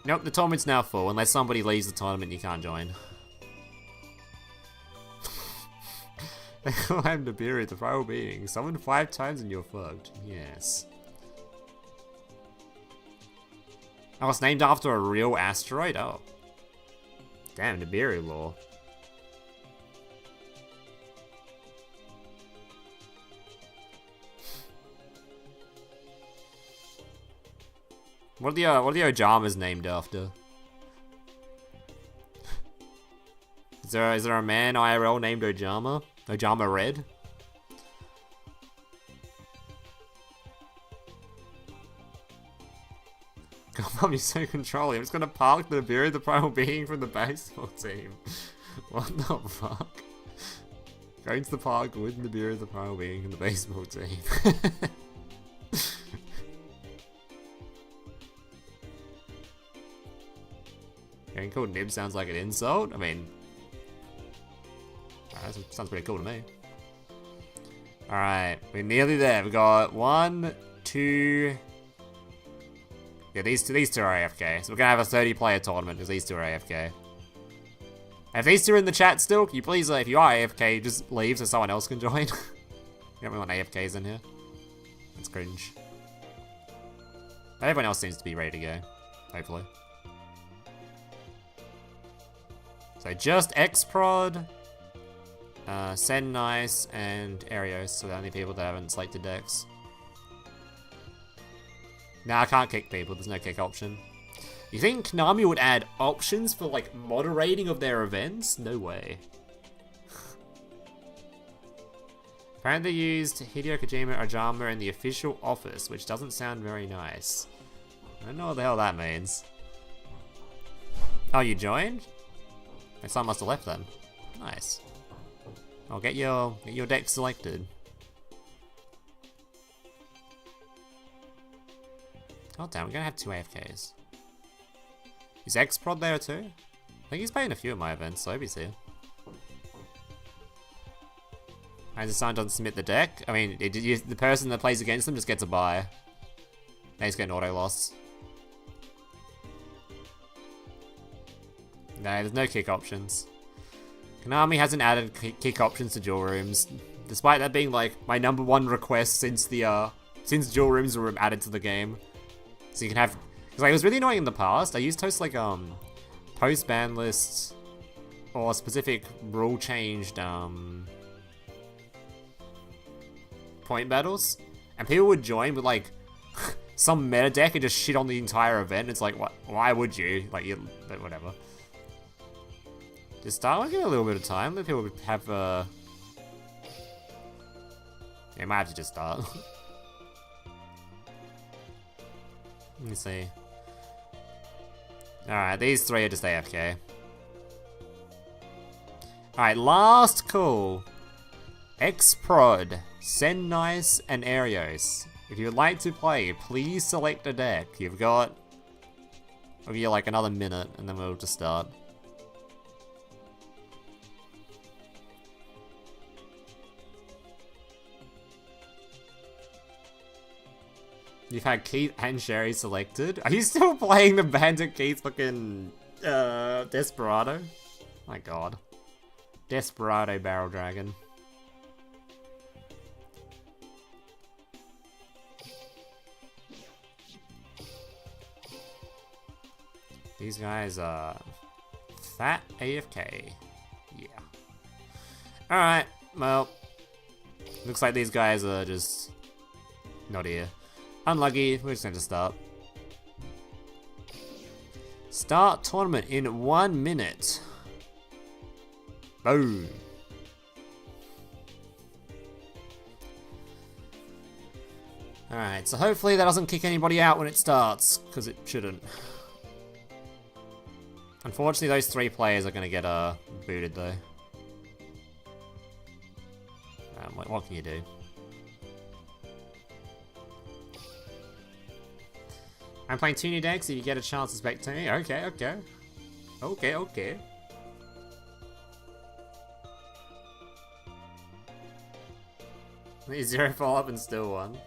Nope, the tournament's now full. Unless somebody leaves the tournament, you can't join. I'm Nibiru, the primal being. Summon 5 times and you're fucked. Yes. Oh, it's named after a real asteroid? Oh. Damn, Nibiru lore. What are the Ojamas named after? Is there a man IRL named Ojama? Ojama Red? God, Mom, you're so controlling. I'm just gonna park the Nibiru, the primal being from the baseball team. What the fuck? Going to the park with Nibiru, the primal being from the baseball team. Getting called Nib sounds like an insult? I mean... That sounds pretty cool to me. Alright, we're nearly there. We've got 1, 2... Yeah, these two are AFK. So we're gonna have a 30-player tournament because these 2 are AFK. And if these 2 are in the chat still, can you please, if you are AFK, just leave so someone else can join? We don't want AFKs in here. That's cringe. But everyone else seems to be ready to go. Hopefully. So just Xprod. Send Nice and Arios, so the only people that haven't selected decks. Nah, I can't kick people, there's no kick option. You think Konami would add options for, like, moderating of their events? No way. Apparently they used Hideo Kojima Ojama in the official office, which doesn't sound very nice. I don't know what the hell that means. Oh, you joined? Someone must have left then. Nice. I'll get your deck selected. Oh damn, we're gonna have 2 AFKs. Is X-Prod there too? I think he's playing a few of my events, so I hope he's here. And the someone doesn't submit the deck. I mean, the person that plays against them just gets a bye. Now he's getting auto loss. No, there's no kick options. Konami hasn't added kick options to duel rooms, despite that being like my #1 request since duel rooms were added to the game. So you can have, because like, it was really annoying in the past. I used to host like post ban lists or specific rule changed point battles, and people would join with like some meta deck and just shit on the entire event. It's like, what? Why would you? Like, whatever. Just start. I'll give it a little bit of time. Let people have yeah, I might have to just start. Let me see. Alright, these 3 are just AFK. Alright, last call. X-Prod, Send Nice, and Arios. If you would like to play, please select a deck. You've got... I'll give you like another minute, and then we'll just start. You've had Keith and Sherry selected. Are you still playing the Bandit Keith fucking Desperado? My god. Desperado Barrel Dragon. These guys are fat AFK. Yeah. Alright, well. Looks like these guys are just not here. Unlucky, we're just going to start. Start tournament in 1 minute. Boom. Alright, so hopefully that doesn't kick anybody out when it starts, because it shouldn't. Unfortunately, those 3 players are going to get booted though. What can you do? I'm playing 2 new decks if you get a chance to spectate. Okay. There's 0 follow-up and still 1.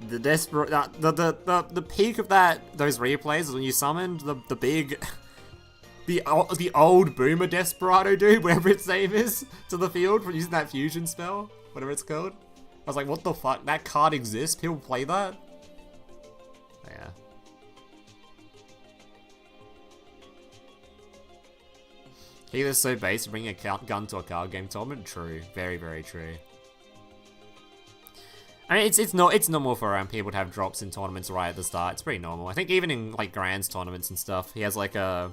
The desperate, the peak of those replays is when you summoned the big, the old boomer Desperado dude, whatever its name is, to the field for using that fusion spell, whatever it's called. I was like, what the fuck? That card exists? People play that? Yeah. Healer's so base, bringing a gun to a card game tournament. True, very, very true. I mean, it's normal for people to have drops in tournaments right at the start. It's pretty normal. I think even in like Grands tournaments and stuff, he has like a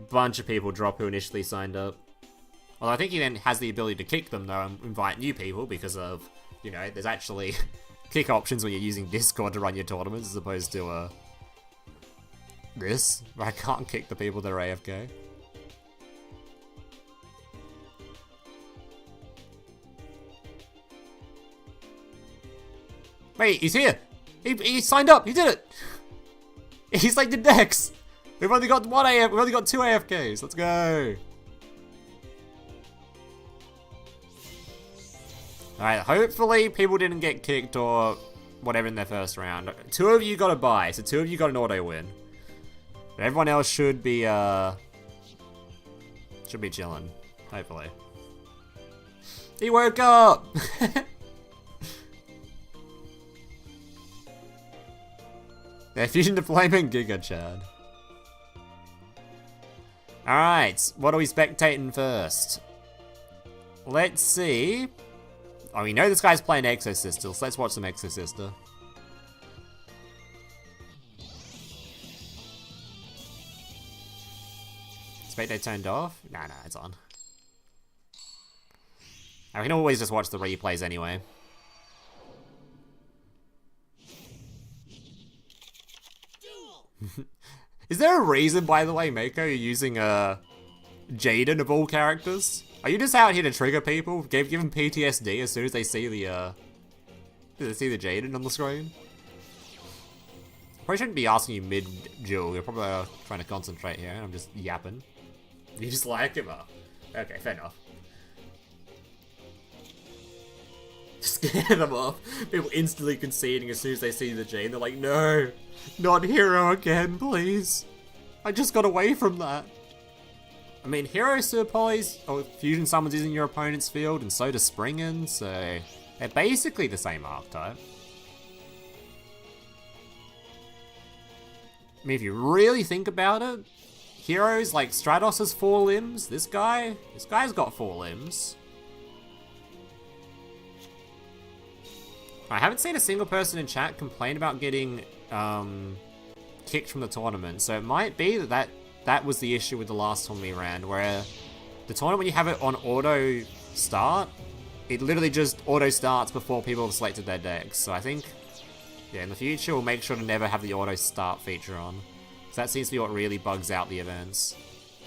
bunch of people drop who initially signed up. Although I think he then has the ability to kick them though and invite new people because of, you know, there's actually kick options when you're using Discord to run your tournaments as opposed to this, where I can't kick the people that are AFK. Wait, he's here! He signed up! He did it! He's like the decks! We've only got 2 AFKs, let's go! Alright, hopefully people didn't get kicked or whatever in their first round. 2 of you got a bye, so 2 of you got an auto win. But everyone else should be chilling, hopefully. He woke up! Yeah, fusion deployment Giga Chad. Alright, what are we spectating first? let's see. Oh, we know this guy's playing Exosister, so let's watch some Exosister. Spectating turned off? Nah, it's on. I can always just watch the replays anyway. Is there a reason, by the way, Mako, you're using Jaden of all characters? Are you just out here to trigger people? Give them PTSD as soon as they see the Jaden on the screen? Probably shouldn't be asking you mid-duel. You're probably trying to concentrate here, and I'm just yapping. You just like him up. Okay, fair enough. Scare them off. People instantly conceding as soon as they see the Jaden. They're like, no, not hero again, please. I just got away from that. I mean, hero Surpoys or fusion summons using your opponent's field, and so does Springen, so they're basically the same archetype. I mean, if you really think about it, heroes like Stratos has 4 limbs. This guy's got 4 limbs. I haven't seen a single person in chat complain about getting kicked from the tournament, so it might be that was the issue with the last one we ran, where the tournament, when you have it on auto start, it literally just auto starts before people have selected their decks. So I think, yeah, in the future we'll make sure to never have the auto start feature on. So that seems to be what really bugs out the events.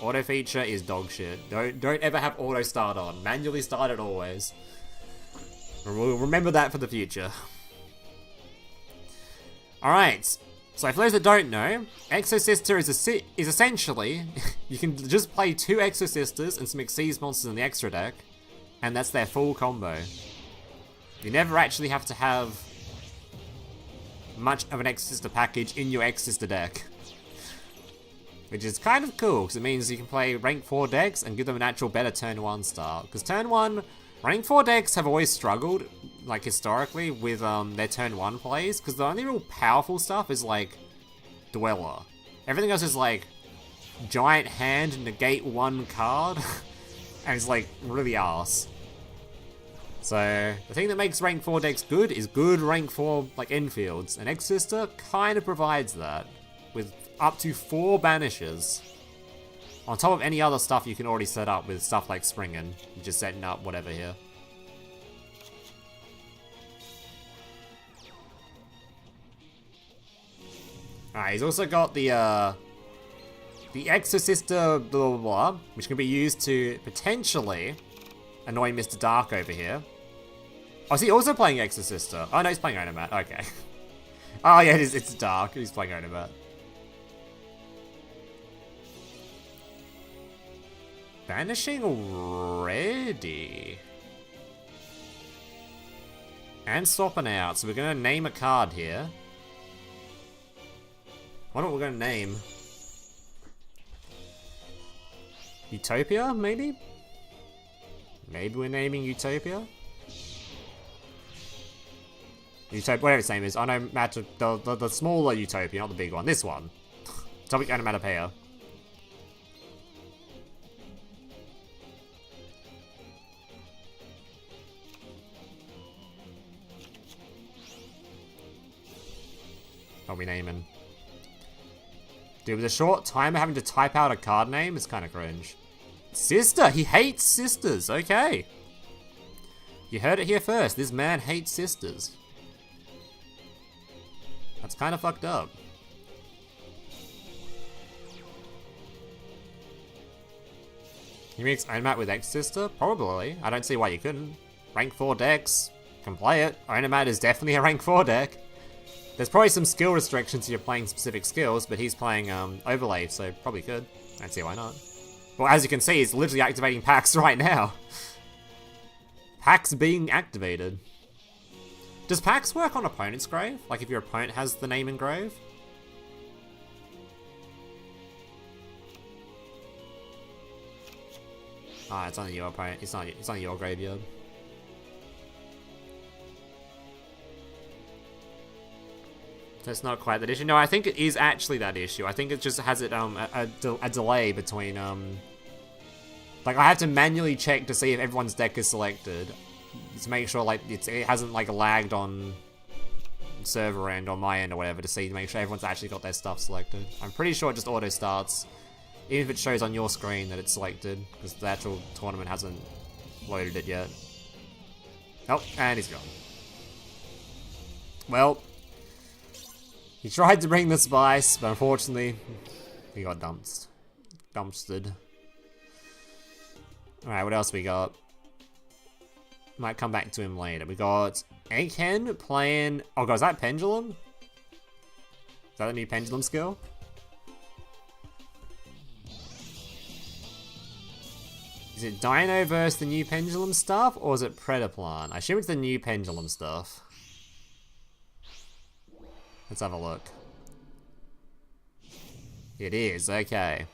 Auto feature is dog shit. Don't ever have auto start on. Manually start it always. We'll remember that for the future. Alright, so for those that don't know, Exosister is essentially, you can just play 2 Exosisters and some Xyz monsters in the extra deck, and that's their full combo. You never actually have to have much of an Exosister package in your Exosister deck. Which is kind of cool, because it means you can play rank 4 decks and give them an actual better turn 1 start. Because turn 1, rank 4 decks have always struggled, like historically, with their turn 1 plays, because the only real powerful stuff is like Dweller. Everything else is like giant hand, negate 1 card, and it's like really arse. So the thing that makes rank 4 decks good is good rank 4 like infields, and Exosister kind of provides that, with up to 4 banishes. On top of any other stuff you can already set up with stuff like Springen. You're just setting up whatever here. Alright, he's also got the Exosister blah blah blah, which can be used to potentially annoy Mr. Dark over here. Oh, is he also playing Exosister? Oh no, he's playing Onomat, okay. Oh yeah, it's Dark, he's playing Onomat. Banishing already. And swapping out, so we're gonna name a card here. What are we gonna name? Utopia, maybe? Maybe we're naming Utopia? Utopia, whatever its name is. Onomatopoeia, the smaller Utopia, not the big one. This one. Topic Onomatopoeia. What are we naming? Dude, with a short time of having to type out a card name, it's kind of cringe. Sister! He hates sisters! Okay. You heard it here first. This man hates sisters. That's kind of fucked up. You mix Onomat with X-Sister? Probably. I don't see why you couldn't. Rank 4 decks. Can play it. Onomat is definitely a rank 4 deck. There's probably some skill restrictions if you're playing specific skills, but he's playing Overlay, so probably could. I don't see why not. Well, as you can see, he's literally activating packs right now. Packs being activated. Does packs work on opponent's grave? Like if your opponent has the name engraved? Ah, it's on your opponent. It's on your graveyard. That's not quite that issue. No, I think it is actually that issue. I think it just has it a delay between Like, I have to manually check to see if everyone's deck is selected. To make sure, like, it hasn't, like, lagged on server end or my end or whatever to make sure everyone's actually got their stuff selected. I'm pretty sure it just auto starts, even if it shows on your screen that it's selected, because the actual tournament hasn't loaded it yet. Oh, and he's gone. Well, he tried to bring the spice, but unfortunately, he got dumpstered. Alright, what else we got? Might come back to him later. We got Egghen playing... Oh god, is that Pendulum? Is that the new Pendulum skill? Is it Dino versus the new Pendulum stuff, or is it Predaplan? I assume it's the new Pendulum stuff. Let's have a look. It is, okay.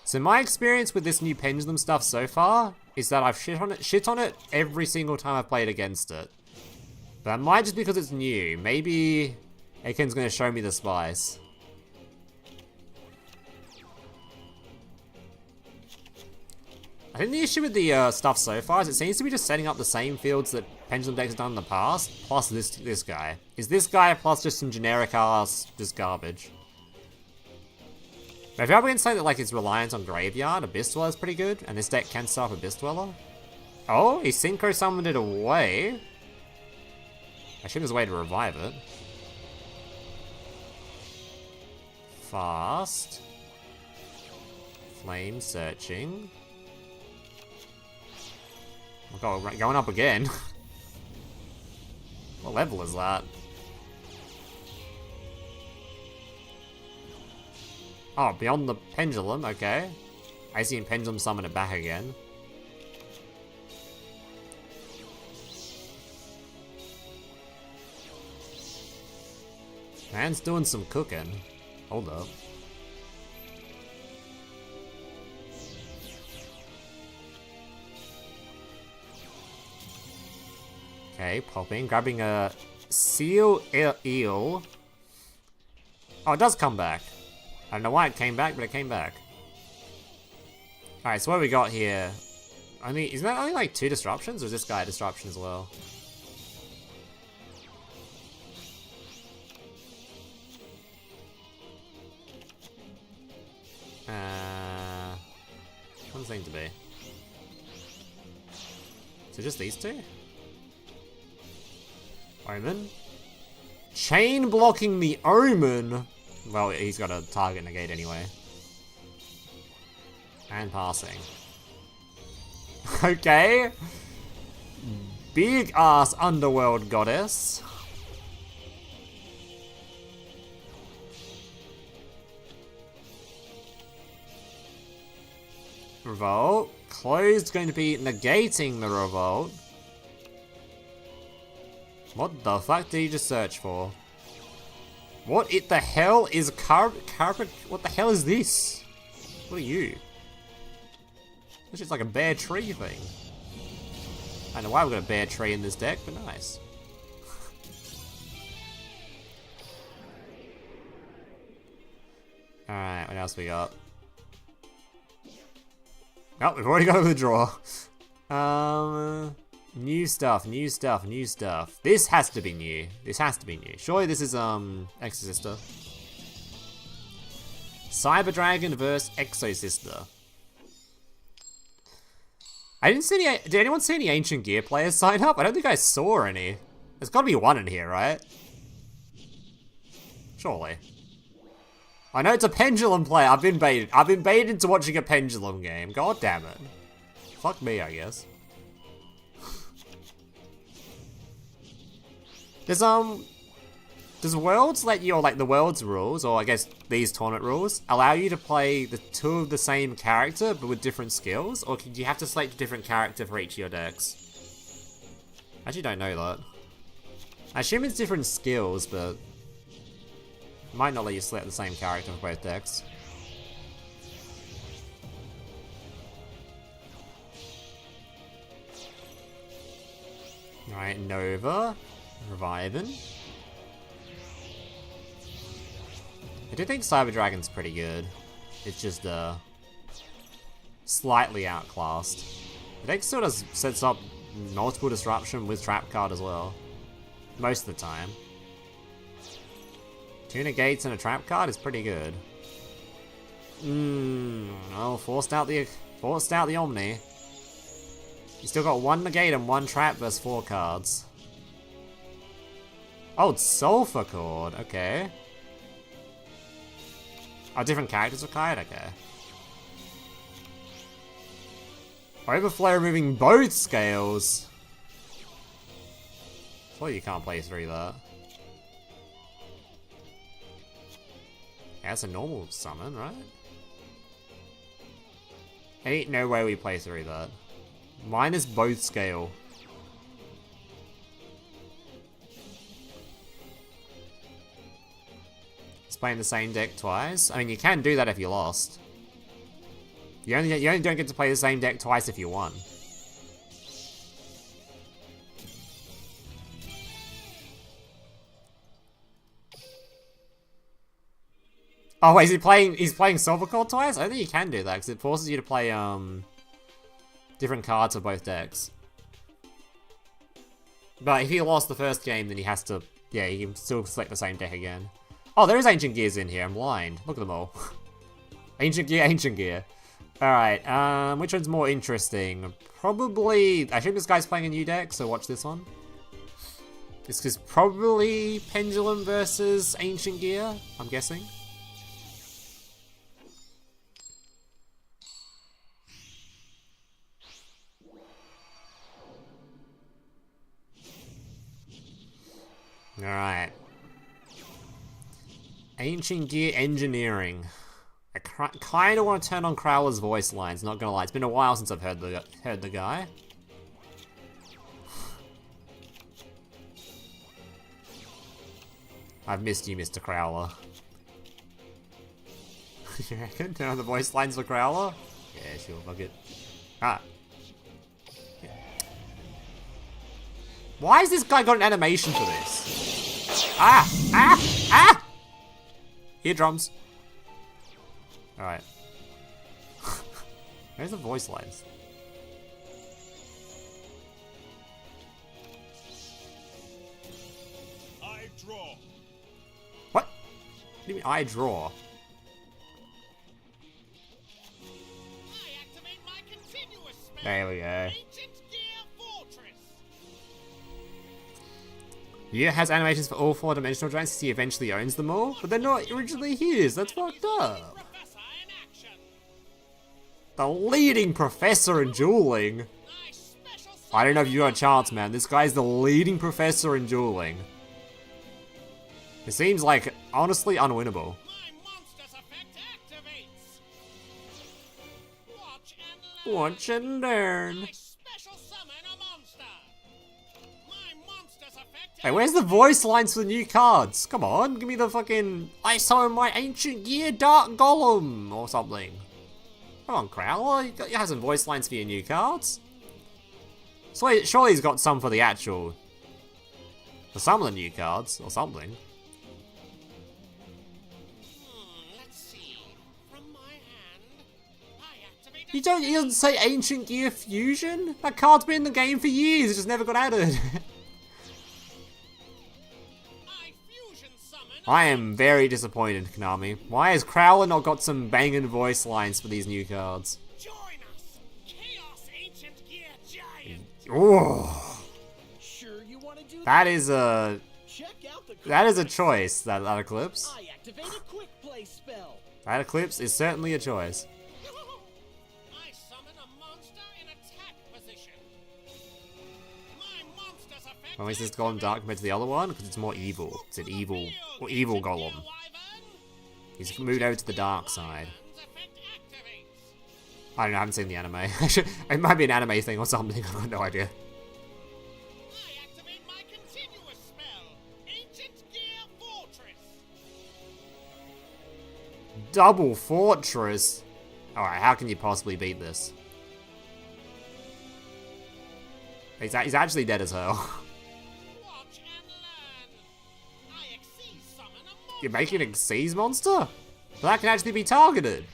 So my experience with this new Pendulum stuff so far is that I've shit on it every single time I've played against it. But that might just because it's new. Maybe Egghen's gonna show me the spice. I think the issue with the stuff so far is it seems to be just setting up the same fields that Pendulum decks have done in the past, plus this guy. Is this guy plus just some generic ass just garbage? But if you're up against something that like is reliant on Graveyard, Abyss Dweller is pretty good, and this deck can start Abyss Dweller. Oh, he Synchro summoned it away. I assume there's a way to revive it. Fast. Flame searching. Oh god, we're going up again. What level is that? Oh, beyond the Pendulum, okay. I see him Pendulum summon it back again. Man's doing some cooking. Hold up. Okay, popping, grabbing a Seal Eel. Oh, it does come back. I don't know why it came back, but it came back. Alright, so what we got here? Isn't that only like 2 disruptions, or is this guy a disruption as well? Doesn't seem to be. So just these two? Omen? Chain blocking the Omen? Well, he's got a target negate anyway. And passing. Okay. Big ass underworld goddess. Revolt. Closed going to be negating the revolt. What the fuck did you just search for? What the hell is carpet? What the hell is this? What are you? This is like a bare tree thing. I don't know why we've got a bare tree in this deck, but nice. Alright, what else we got? Oh, we've already got over the draw. New stuff, new stuff, new stuff. This has to be new. This has to be new. Surely this is, Exorcister. Cyber Dragon vs. Exorcister. I didn't see any. Did anyone see any Ancient Gear players sign up? I don't think I saw any. There's gotta be one in here, right? Surely. I know it's a Pendulum player. I've been baited. I've been baited into watching a Pendulum game. God damn it. Fuck me, I guess. Does Worlds let you, or like the Worlds rules, or I guess these tournament rules, allow you to play the 2 of the same character but with different skills? Or do you have to select a different character for each of your decks? I actually don't know that. I assume it's different skills, but it might not let you select the same character for both decks. Alright, Nova. Reviving. I do think Cyber Dragon's pretty good. It's just, slightly outclassed. The deck still does sets up multiple disruption with trap card as well. Most of the time. 2 negates and a trap card is pretty good. Oh, forced out the Omni. You still got 1 negate and 1 trap versus 4 cards. Oh, it's Sulfur Cord, okay. Oh, different characters required? Okay. Overflow removing both scales. Well, you can't play through that. Yeah, that's a normal summon, right? Ain't no way we play through that. Minus both scale. It's playing the same deck twice. I mean, you can do that if you lost. You only don't get to play the same deck twice if you won. Oh wait, he's playing Silver Cord twice? I don't think you can do that, because it forces you to play, different cards for both decks. But if he lost the first game, then he has to, yeah, he can still select the same deck again. Oh, there is Ancient Gears in here, I'm blind. Look at them all. Ancient Gear, Ancient Gear. Alright, which one's more interesting? Probably, I think this guy's playing a new deck, so watch this one. This is probably Pendulum versus Ancient Gear, I'm guessing. Alright. Ancient Gear Engineering. I kind of want to turn on Crowler's voice lines, not gonna lie. It's been a while since I've heard the guy. I've missed you, Mr. Crowler. You reckon? Turn on the voice lines for Crowler? Yeah, sure, fuck it. Ah. Yeah. Why has this guy got an animation for this? Ah! Ah! Ah! Eardrums. Alright. Where's the voice lines? I draw. What? What do you mean I draw? I activate my continuous spell. There we go. Ancient Gear Fortress. Yeah, has animations for all 4-dimensional giants because he eventually owns them all, but they're not originally his. That's fucked up. Professor in action. The leading professor in dueling. My special I don't know if you got a chance, man. This guy's the leading professor in dueling. It seems like, honestly, unwinnable. My monster's effect activates. Watch and Watch and learn. learn. I special summon a monster. My monster's effect. Hey, where's the voice lines for the new cards? Come on, give me the fucking... I summon my Ancient Gear Dark Golem, or something. Come on, Crowler, you have some voice lines for your new cards. So, surely he's got some for the actual... For some of the new cards, or something. Let's see. From my hand, I activate. He doesn't say Ancient Gear Fusion? That card's been in the game for years, it just never got added. I fusion summon. I am very disappointed, Konami. Why has Crowler not got some banging voice lines for these new cards? Join us, Chaos Ancient Gear Giant. Oh, Sure you want to do that is a Check out the choice. That Eclipse. I activate a quick play spell. That Eclipse is certainly a choice. I summon a monster in attack position. My monster's effect. Why is this Golem dark compared to the other one? Because it's more evil. It's an evil Golem. He's moved over to the dark side. I don't know, I haven't seen the anime. It might be an anime thing or something, I have no idea. I activate my continuous spell, Ancient Gear Fortress. Double Fortress? Alright, how can you possibly beat this? He's actually dead as hell. Watch and learn. I exceed summon a monster. You're making an Xyz monster? But that can actually be targeted.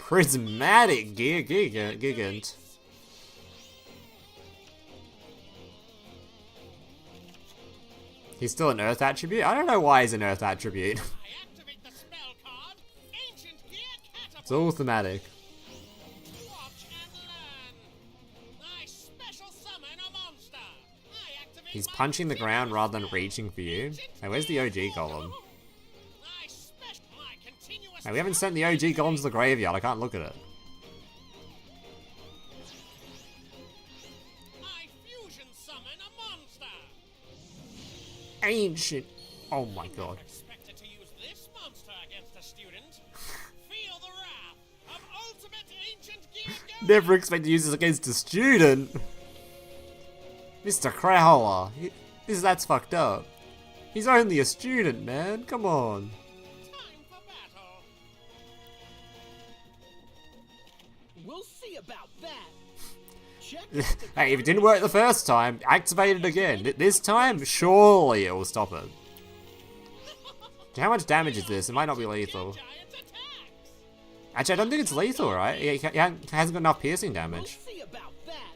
Prismatic Gigant. He's still an Earth attribute? I don't know why he's an Earth attribute. I activate the spell card, Ancient Gear Catapult. It's all thematic. Watch and learn. I special summon a monster. I activate He's my punching the ground continuous rather than spell, reaching for you. Ancient Hey, where's the Gear OG Portal. golem? I special my continuous Hey, we haven't sent the OG golem to the graveyard. I can't look at it. I fusion summon a monster. Ancient. Oh my god. Expected to use this monster against a student. Feel the wrath of ultimate ancient gear go. Never expect to use this against a student. Mr. Crowler. That's fucked up. He's only a student, man. Come on. Time for battle. We'll see about that. Check out the Hey, if it didn't work the first time, activate it again. This time, surely it will stop it. How much damage is this? It might not be lethal. Giant attacks. Actually, I don't think it's lethal, right? He hasn't got enough piercing We'll damage. see about that.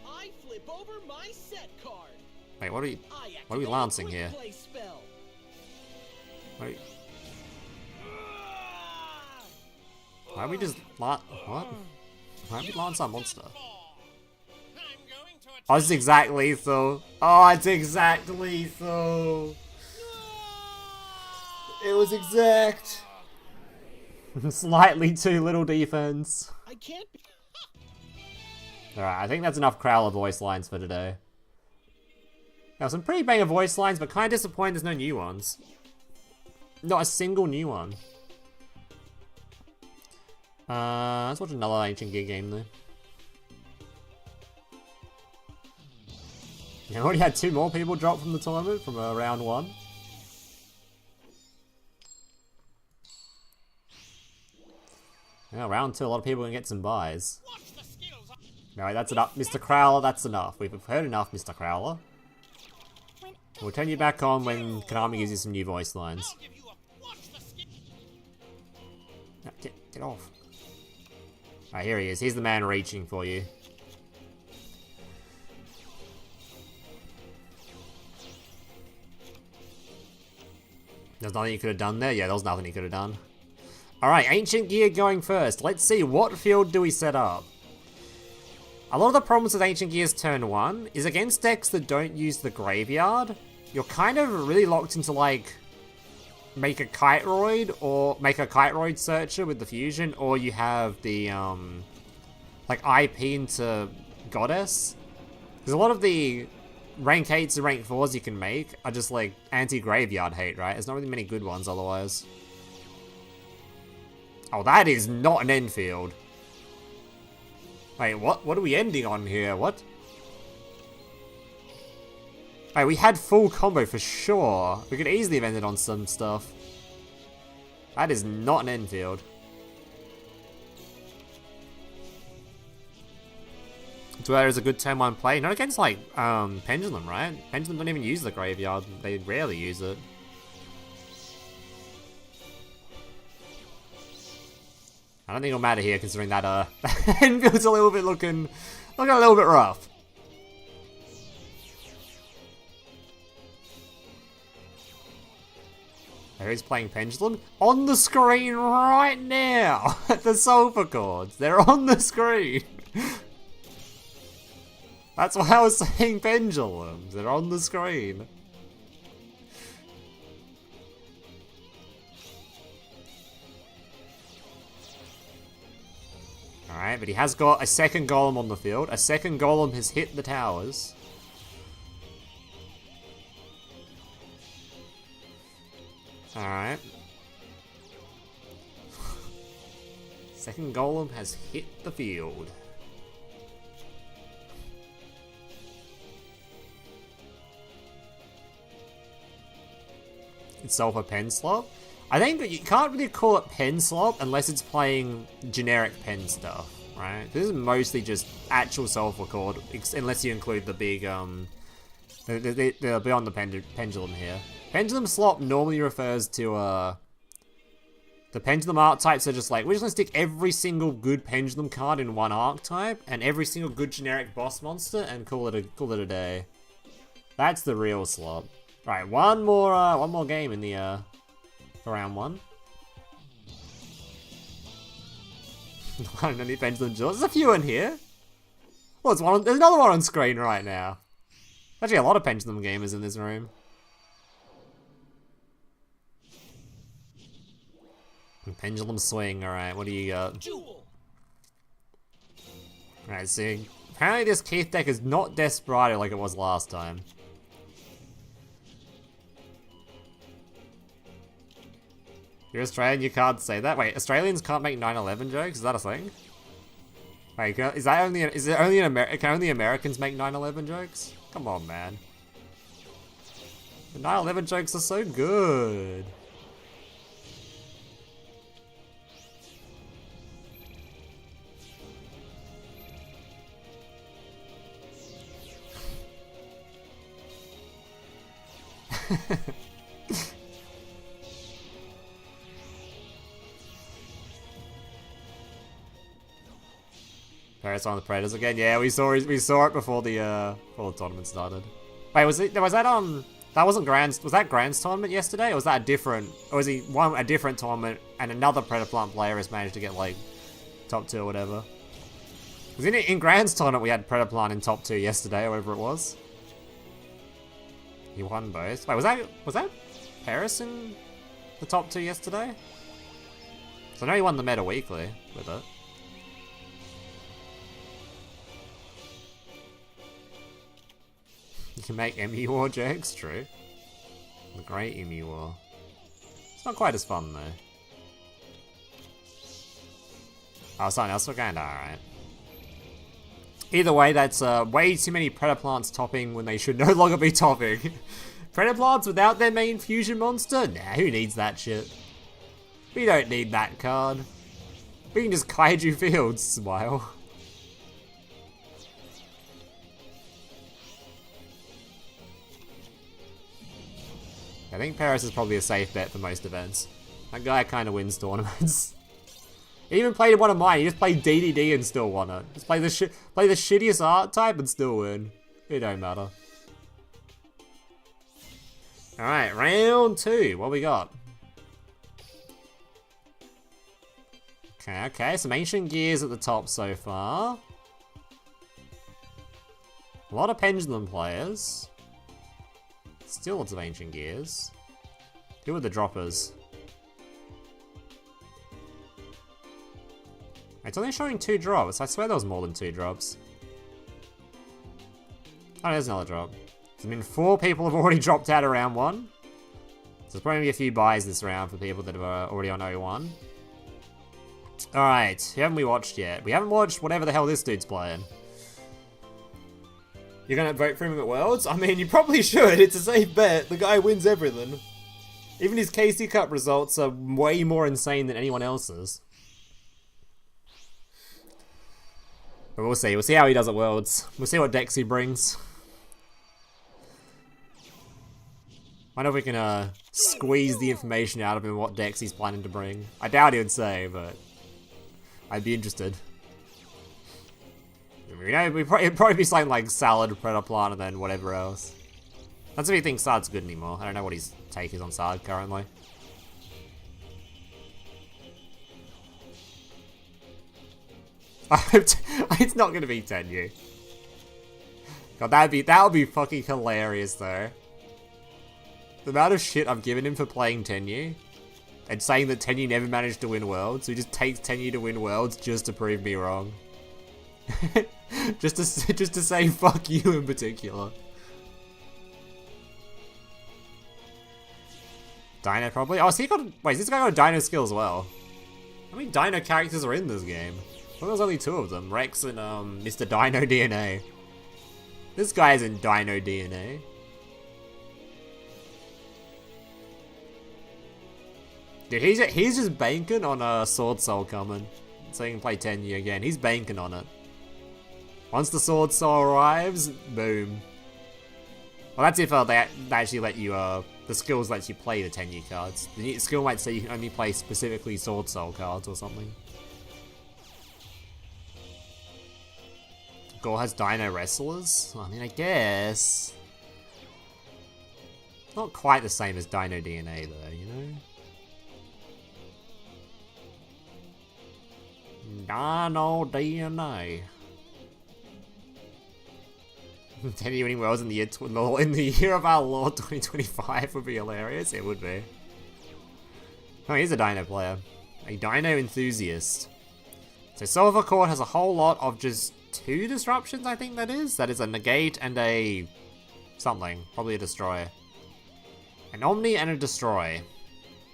I flip over my set card. Wait, what are we I What are we activate a lancing quick here? play spell. Why are we just what? Why are we lance our monster? I'm going to Oh, it's exact lethal. Oh, it's exact lethal. It was exact. Slightly too little defense. I can't be. Alright, I think that's enough Crowler voice lines for today. Now, some pretty banger voice lines, but kind of disappointed there's no new ones. Not a single new one. Let's watch another Ancient Gear game though. I already had 2 more people drop from the tournament from round 1. Yeah, round 2, a lot of people can get some buys. watch the skills. Alright, that's enough. Mr. Crowler, that's enough. We've heard enough, Mr. Crowler. We'll turn you back on when Konami gives you some new voice lines. I'll give you a watch the skill. No, get off. Alright, here he is. He's the man reaching for you. There's nothing you could have done there? Yeah, there was nothing you could have done. Alright, Ancient Gear going first. Let's see, what field do we set up? A lot of the problems with Ancient Gear's turn 1 is against decks that don't use the graveyard. You're kind of really locked into, like, make a Kiteroid, or make a Kiteroid Searcher with the fusion, or you have the, like, IP into Goddess. Because a lot of the rank 8s and rank 4s you can make are just, like, anti-graveyard hate, right? There's not really many good ones otherwise. Oh, that is not an end field. Wait, what? What are we ending on here? What? Wait, we had full combo for sure. We could easily have ended on some stuff. That is not an end field. Duel is a good turn 1 play. Not against, like, Pendulum, right? Pendulum don't even use the graveyard. They rarely use it. I don't think it'll matter here, considering that end field's a little bit looking a little bit rough. There he's playing Pendulum on the screen right now. The Sulphur Chords, they're on the screen. That's why I was saying Pendulums. They're on the screen. Alright, but he has got a second golem on the field. A second golem has hit the towers. Alright. Second golem has hit the field. Itself a pen slot. I think you can't really call it pen slot unless it's playing generic pen stuff, right? This is mostly just actual self-record, unless you include the big, the beyond the pendulum here. Pendulum slot normally refers to, The pendulum archetypes are just like, we're just gonna stick every single good pendulum card in one archetype and every single good generic boss monster and call it a day. That's the real slop. Right, one more game in the for round 1. Any pendulum jewels. There's a few in here. Well, there's another one on screen right now. Actually, a lot of pendulum gamers in this room. Pendulum swing, alright, what do you got? Duel. Alright, so apparently this Keith deck is not Desperado like it was last time. You're Australian, you can't say that. Wait, Australians can't make 9/11 jokes? Is that a thing? Wait, is it only in America? Can only Americans make 9/11 jokes? Come on, man. The 9/11 jokes are so good. Paris on the Predators again. Yeah, we saw it before the tournament started. Wait, was that that wasn't Grand's, was that Grand's tournament yesterday, or was that a different, or was he won a different tournament and another Predaplant player has managed to get like top 2 or whatever? Because in Grand's tournament we had Predaplant in top 2 yesterday, or whatever it was. He won both. Wait, was that Paris in the top 2 yesterday? So I know he won the Meta Weekly with it. You can make Emmy War jokes, true. The great Emmy War. It's not quite as fun though. Oh, something else we're going to, alright. Either way, that's way too many Predaplants topping when they should no longer be topping. Predaplants without their main fusion monster? Nah, who needs that shit? We don't need that card. We can just Kaiju Fields, smile. I think Paris is probably a safe bet for most events. That guy kind of wins tournaments. He even played one of mine. He just played DDD and still won it. Just play the shittiest art type and still win. It don't matter. All right, round 2. What we got? Okay. Some Ancient Gears at the top so far. A lot of Pendulum players. Still lots of Ancient Gears. Who are the droppers? It's only showing 2 drops. I swear there was more than 2 drops. Oh, there's another drop. I mean, 4 people have already dropped out of round 1. So there's probably a few buys this round for people that are already on 0-1. Alright, who haven't we watched yet? We haven't watched whatever the hell this dude's playing. You're gonna vote for him at Worlds? I mean, you probably should. It's a safe bet. The guy wins everything. Even his KC Cup results are way more insane than anyone else's. But we'll see. We'll see how he does at Worlds. We'll see what decks he brings. Wonder if we can squeeze the information out of him what decks he's planning to bring. I doubt he would say, but I'd be interested. You know, it'd probably be something like Salad, Predaplant, and then whatever else. That's if he thinks Sard's good anymore. I don't know what his take is on Sard currently. It's not gonna be Tenyu. God, that would be fucking hilarious though. The amount of shit I've given him for playing Tenyu and saying that Tenyu never managed to win Worlds, so he just takes Tenyu to win Worlds just to prove me wrong. just to say fuck you in particular. Dino probably. Oh, so he got. Wait, is this guy got a Dino skill as well? How many Dino characters are in this game? I thought there was only 2 of them, Rex and Mr. Dino DNA. This guy is in Dino DNA. Dude, he's just banking on Sword Soul coming, so he can play Tenyu again. He's banking on it. Once the Sword Soul arrives, boom. Well, that's if they actually let you the the skills lets you play the 10-year cards. The skill might say you can only play specifically Sword Soul cards or something. Gore has Dino Wrestlers? I mean, I guess. Not quite the same as Dino DNA though, you know? Dino DNA. 10 winning worlds in the year of our Lord 2025 would be hilarious. It would be. Oh, he's a Dino player. A Dino enthusiast. So Silver Court has a whole lot of just 2 disruptions, I think that is. That is a negate and a something. Probably a destroy. An Omni and a destroy.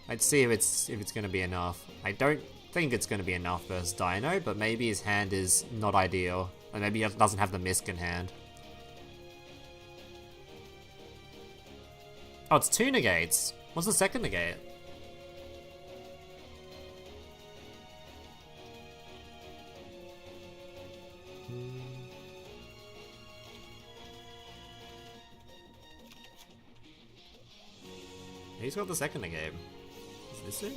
Let's see if it's gonna be enough. I don't think it's gonna be enough versus Dino, but maybe his hand is not ideal. Or maybe he doesn't have the Misk in hand. Oh, it's 2 negates. What's the second negate? He's got the second negate. Is this it?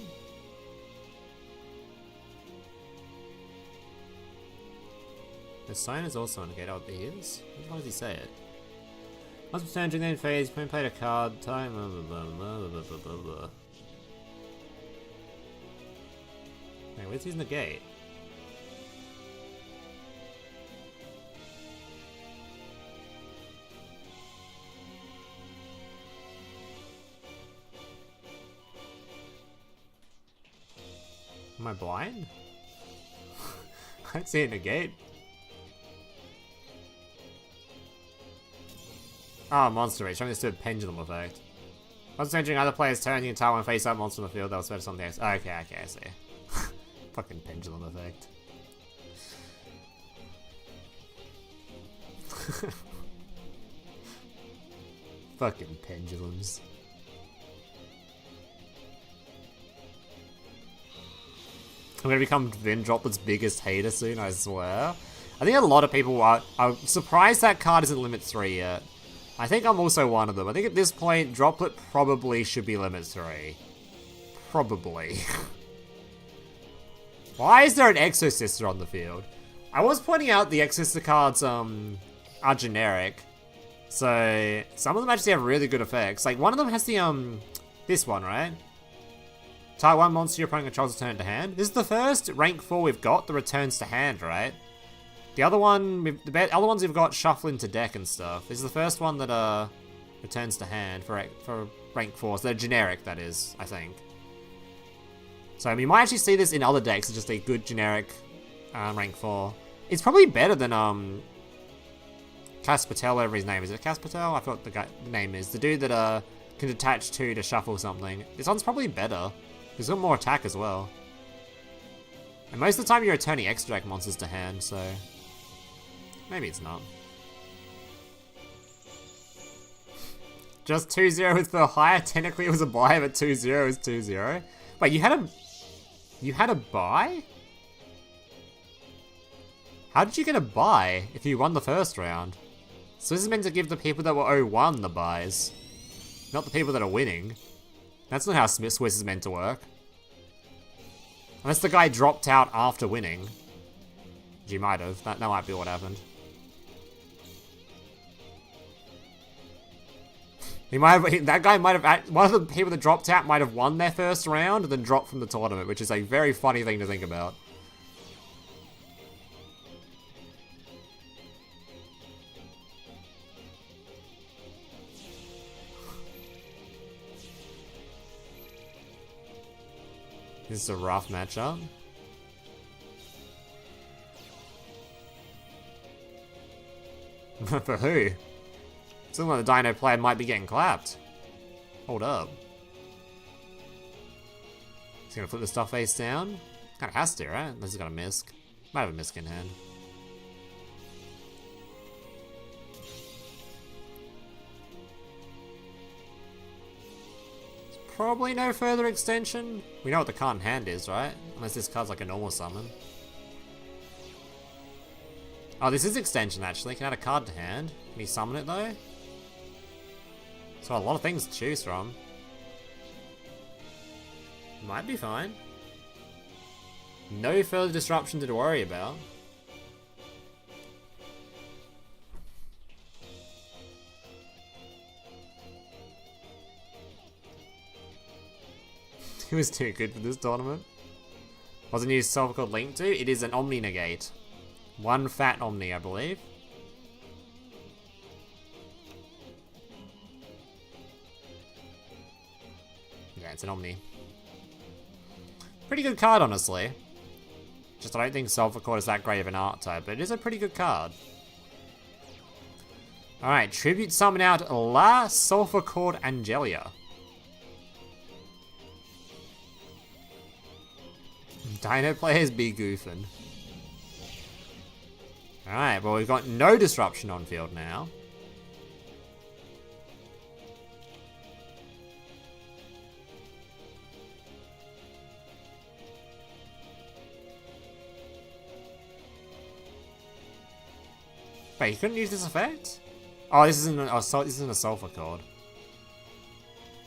The sign is also a negate. Oh, he is? Why does he say it? Once returned during the end phase, when played a card, time, blah, blah, blah, blah, blah, blah. Wait, where's his negate? Am I blind? I don't see a negate. Ah, monster rage. Showing this to a pendulum effect. Once entering other players' turn, you can tell when face up monster on the field, they'll spend something else. Okay, I see. Fucking pendulum effect. Fucking pendulums. I'm gonna become Vin Droplet's biggest hater soon, I swear. I think a lot of people are surprised that card isn't limit 3 yet. I think I'm also one of them. I think at this point, Droplet probably should be limit 3. Probably. Why is there an Exosister on the field? I was pointing out the Exosister cards are generic. So, some of them actually have really good effects. Like, one of them has the, this one, right? Type 1 monster your opponent controls return to hand. This is the first rank 4 we've got that returns to hand, right? The other one, the other ones we've got shuffle into deck and stuff. This is the first one that returns to hand for rank 4. So they're generic, that is, I think. So I mean, you might actually see this in other decks as just a good generic rank 4. It's probably better than Cas Patel, whatever his name is. Is it Cas Patel? I forgot the name is. The dude that can detach 2 to shuffle something. This one's probably better. He's got more attack as well. And most of the time you're returning extra deck monsters to hand, so maybe it's not. Just 2-0 with the higher. Technically it was a buy, but 2-0 is 2-0. Wait, you had a buy? How did you get a buy if you won the first round? So this is meant to give the people that were 0-1 the buys, not the people that are winning. That's not how Swiss is meant to work. Unless the guy dropped out after winning. Which he might have. That might be what happened. That guy might have, one of the people that dropped out might have won their first round and then dropped from the tournament, which is a very funny thing to think about. This is a rough matchup. For who? Someone like the Dino player might be getting clapped. Hold up. He's gonna flip the stuff face down? Kinda has to, right? Unless he's got a Misk. Might have a Misk in hand. Probably no further extension. We know what the card in hand is, right? Unless this card's like a normal summon. Oh, this is extension actually. Can add a card to hand. Can he summon it though? So a lot of things to choose from. Might be fine. No further disruption to worry about. He was too good for this tournament. What's a new self called linked to? It is an Omni Negate. One fat Omni, I believe. Yeah, it's an Omni. Pretty good card, honestly. Just I don't think Sulphur Cord is that great of an art type, but it is a pretty good card. Alright, Tribute Summon out La Sulphur Cord Angelia. Dino players be goofing. Alright, well we've got no disruption on field now. Wait, you couldn't use this effect? Oh, this isn't a Sulphur Cord.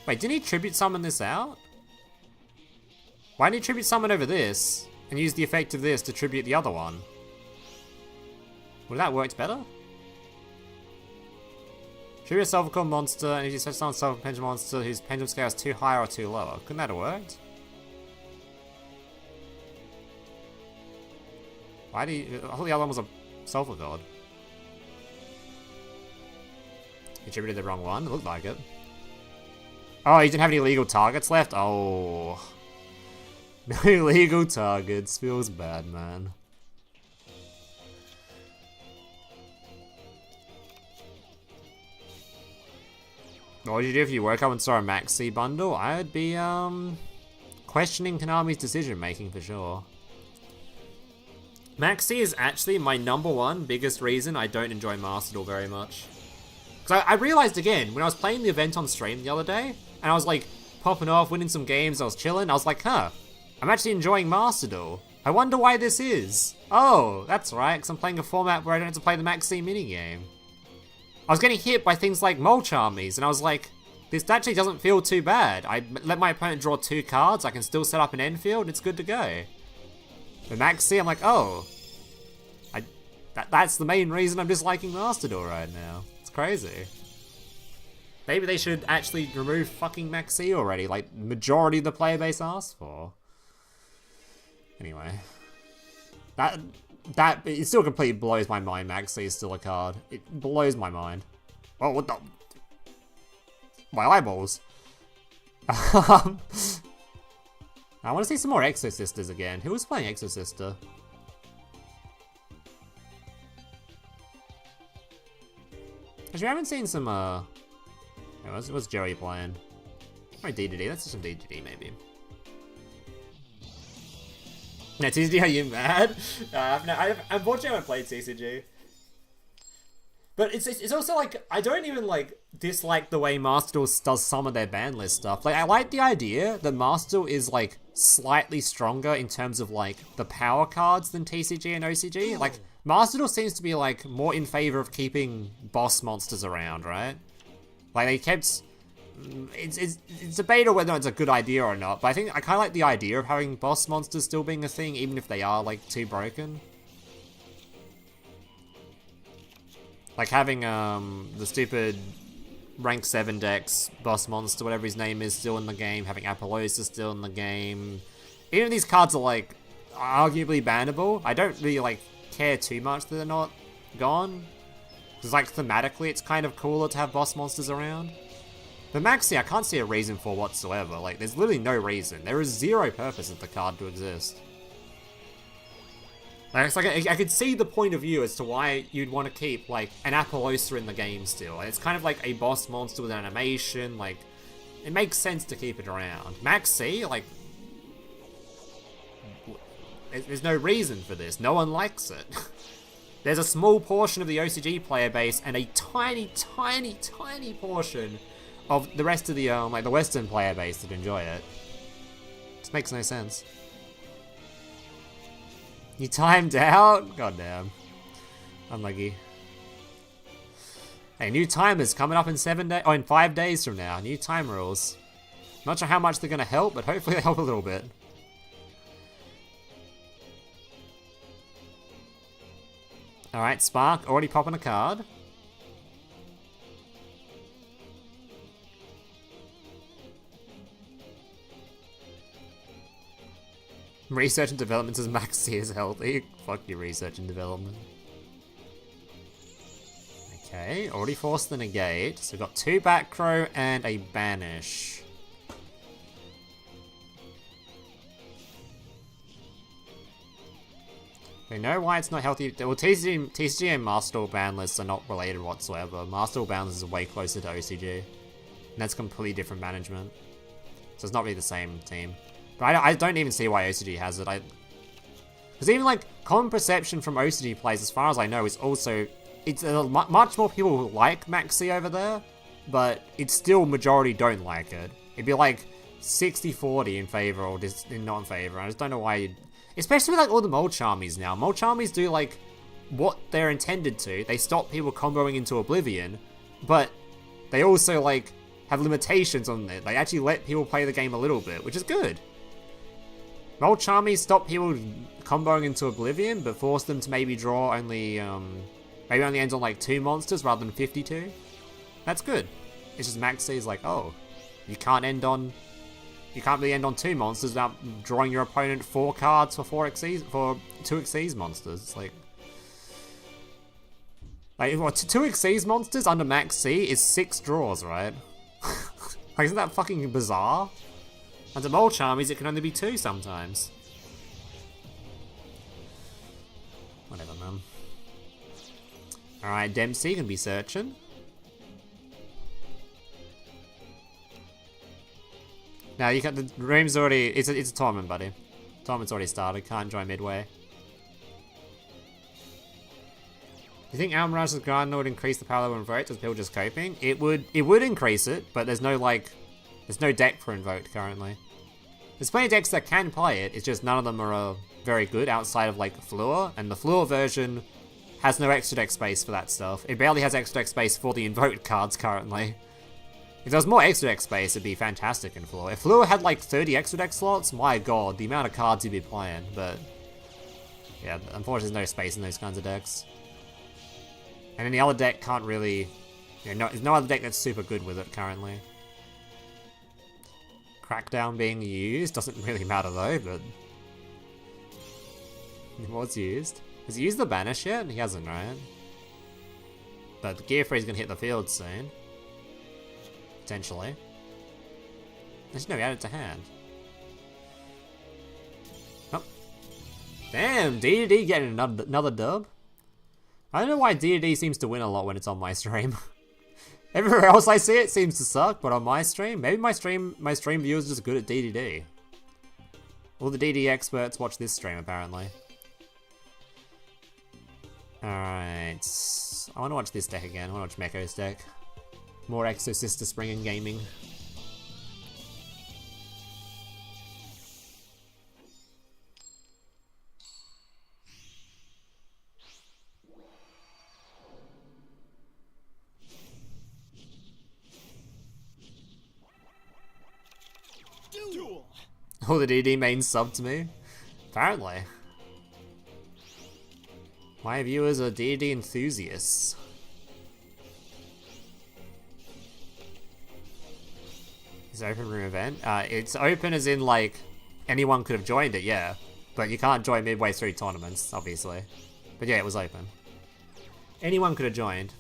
Wait, didn't he Tribute Summon this out? Why didn't he Tribute Summon over this and use the effect of this to tribute the other one? Would that worked better? Tribute a Sulphur Cord monster and if you such summon a Sulphur Pendulum monster whose pendulum scale is too high or too lower. Couldn't that have worked? Why do you... I thought the other one was a Sulphur Cord. You attributed the wrong one, it looked like it. Oh, you didn't have any legal targets left? Oh. No legal targets, feels bad, man. What would you do if you woke up and saw a Maxi bundle? I would be, questioning Konami's decision making for sure. Maxi is actually my #1 biggest reason I don't enjoy Master Duel very much. Because I realized again, when I was playing the event on stream the other day, and I was like, popping off, winning some games, I was chilling, I was like, huh, I'm actually enjoying Master Duel. I wonder why this is. Oh, that's right, because I'm playing a format where I don't have to play the Maxi minigame. I was getting hit by things like Mulch Armies, and I was like, this actually doesn't feel too bad. I let my opponent draw 2 cards, I can still set up an end field, it's good to go. The Maxi, I'm like, oh. That's the main reason I'm disliking Master Duel right now. It's crazy. Maybe they should actually remove fucking Maxi already, like majority of the player base asked for. Anyway. It still completely blows my mind Maxi is still a card. It blows my mind. Oh, what the? My eyeballs. I want to see some more Exosisters again. Who was playing Exosister? Actually, I haven't seen some, what's Joey playing? Or DDD, let's do some DDD maybe. No, TCG, are you mad? No, unfortunately I haven't played TCG. But it's also like, I don't even like dislike the way Master Duel does some of their ban list stuff. Like, I like the idea that Master Duel is like slightly stronger in terms of like the power cards than TCG and OCG. Like, Master Duel seems to be like more in favor of keeping boss monsters around, right? Like they kept, it's debatable whether it's a good idea or not, but I think I kind of like the idea of having boss monsters still being a thing, even if they are like too broken. Like having the stupid rank 7 decks boss monster, whatever his name is, still in the game, having Apollosis still in the game. Even if these cards are like arguably bannable, I don't really like care too much that they're not gone. Because like thematically it's kind of cooler to have boss monsters around. But Maxi I can't see a reason for whatsoever. Like there's literally no reason. There is zero purpose of the card to exist. Like, it's like I could see the point of view as to why you'd want to keep like an Apollosa in the game still. It's kind of like a boss monster with an animation. Like it makes sense to keep it around. Maxi, like there's no reason for this. No one likes it. There's a small portion of the OCG player base and a tiny, tiny, tiny portion of the rest of the like the Western player base that enjoy it. This makes no sense. You timed out? Goddamn. Unlucky. Hey, new timers coming up in 7 days. Oh, in 5 days from now. New time rules. Not sure how much they're gonna help, but hopefully they help a little bit. Alright, Spark already popping a card. Research and development says Max C is healthy. Fuck your research and development. Okay, already forced the negate. So we've got 2 back row and a banish. We know why it's not healthy. Well, TCG and Master Duel ban lists are not related whatsoever. Master Duel ban lists is way closer to OCG. And that's completely different management. So it's not really the same team. But I don't even see why OCG has it. Because even like common perception from OCG players, as far as I know, is also it's much more people who like Maxi over there, but it's still majority don't like it. It'd be like 60-40 in favor or just not in favor. I just don't know why you'd... Especially with like all the Mold Charmies now. Mold Charmies do like what they're intended to. They stop people comboing into Oblivion, but they also like have limitations on it. They actually let people play the game a little bit, which is good. Mold Charmies stop people comboing into Oblivion, but force them to maybe draw only, maybe only ends on like 2 monsters rather than 52. That's good. It's just Maxi is like, oh, you can't really end on 2 monsters without drawing your opponent 4 cards for 2 Xyz monsters. It's like what, 2 Xyz monsters under Max C is 6 draws, right? Like, isn't that fucking bizarre? Under Mold Charmies, it can only be 2 sometimes. Whatever, man. Alright, Dempsey can be searching. Now you got the room's already. It's a tournament, buddy. Tournament's already started. Can't join midway. Do you think Almiraj's Gardener would increase the power level invoked as people just coping? It would increase it, but there's no deck for invoked currently. There's plenty of decks that can play it. It's just none of them are very good outside of like Fleur, and the Fleur version has no extra deck space for that stuff. It barely has extra deck space for the invoked cards currently. If there was more extra deck space, it'd be fantastic in Fleur. If Fleur had like 30 extra deck slots, my god, the amount of cards you'd be playing. But yeah, unfortunately there's no space in those kinds of decks. And any other deck can't really... there's no other deck that's super good with it currently. Crackdown being used doesn't really matter though, but... It was used. Has he used the banish yet? He hasn't, right? But the Gear Free's gonna hit the field soon. Potentially. Actually, no, he added it to hand. Oh. Damn, DDD getting another dub. I don't know why DDD seems to win a lot when it's on my stream. Everywhere else I see it seems to suck, but on my stream, maybe my stream viewers are just good at DDD. All the DD experts watch this stream, apparently. Alright. I want to watch this deck again. I want to watch Meko's deck. More Exo-Sister Spring in gaming. Duel. Oh, the DD mains subbed to me? Apparently. My viewers are DD enthusiasts. Is it open room event? It's open as in, like, anyone could have joined it, yeah. But you can't join midway through tournaments, obviously. But yeah, it was open. Anyone could have joined.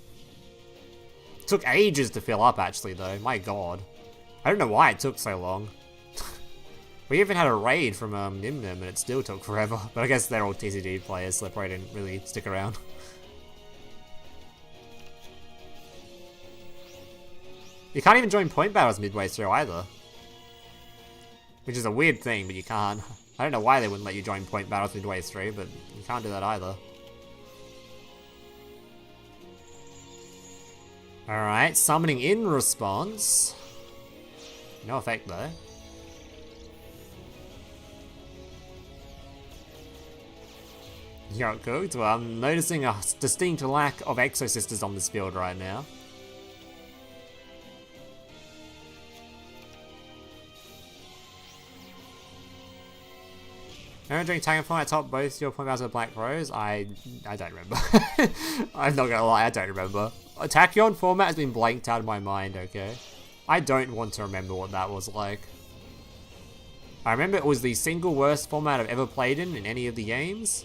It took ages to fill up, actually, though. My god. I don't know why it took so long. We even had a raid from Nim Nim, and it still took forever. But I guess they're all TCG players, so they probably didn't really stick around. You can't even join point battles midway through either. Which is a weird thing, but you can't. I don't know why they wouldn't let you join point battles midway through, but you can't do that either. Alright, summoning in response. No effect though. You got cooked? Well, I'm noticing a distinct lack of Exo-Sisters on this field right now. Remember during Tachyon format, I topped both your point values with Black Rose? I don't remember. I'm not gonna lie, I don't remember. Tachyon format has been blanked out of my mind, okay? I don't want to remember what that was like. I remember it was the single worst format I've ever played in any of the games.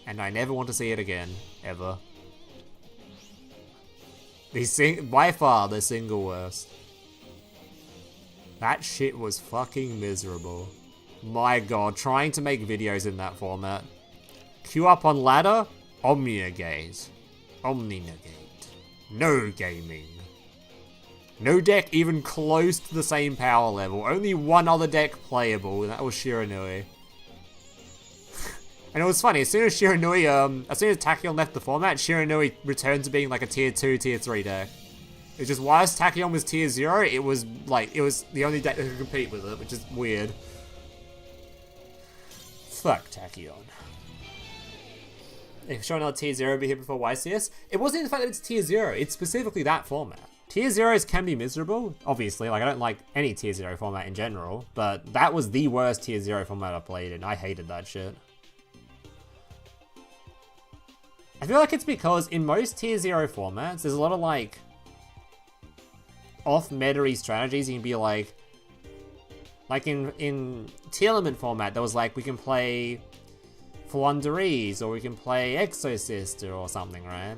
And I never want to see it again, ever. By far the single worst. That shit was fucking miserable. My god, trying to make videos in that format. Queue up on ladder, Omni-negate. Omni-negate. No gaming. No deck even close to the same power level. Only one other deck playable, and that was Shiranui. And it was funny, as soon as Shiranui, as soon as Tachyon left the format, Shiranui returned to being like a tier 2, tier 3 deck. It's just, whilst Tachyon was tier 0, it was like, it was the only deck that could compete with it, which is weird. Fuck Tachyon. If showing another tier 0 be here before YCS, it wasn't the fact that it's tier 0, it's specifically that format. Tier 0s can be miserable, obviously, like I don't like any tier 0 format in general, but that was the worst tier 0 format I played in. I hated that shit. I feel like it's because in most tier 0 formats, there's a lot of like off-meta-y strategies. You can be like in tier element format, there was like, we can play Flunderees, or we can play Exosister or something, right?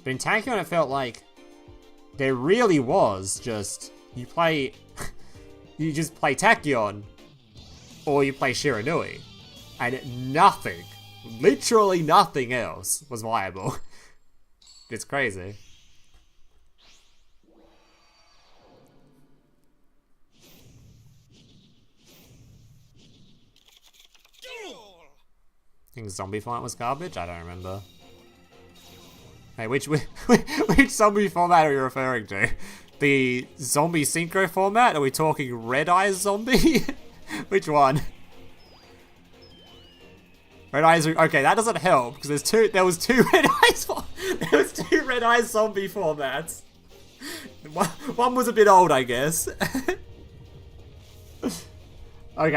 But in Tachyon, it felt like there really was just, you just play Tachyon, or you play Shiranui, and nothing, literally nothing else was viable. It's crazy. Duel! I think Zombie Fight was garbage? I don't remember. Hey, which zombie format are you referring to? The zombie synchro format? Are we talking Red Eyes Zombie? Which one? Red Eyes, okay, that doesn't help, because there was two Red Eyes zombie formats. One was a bit old, I guess. Okay,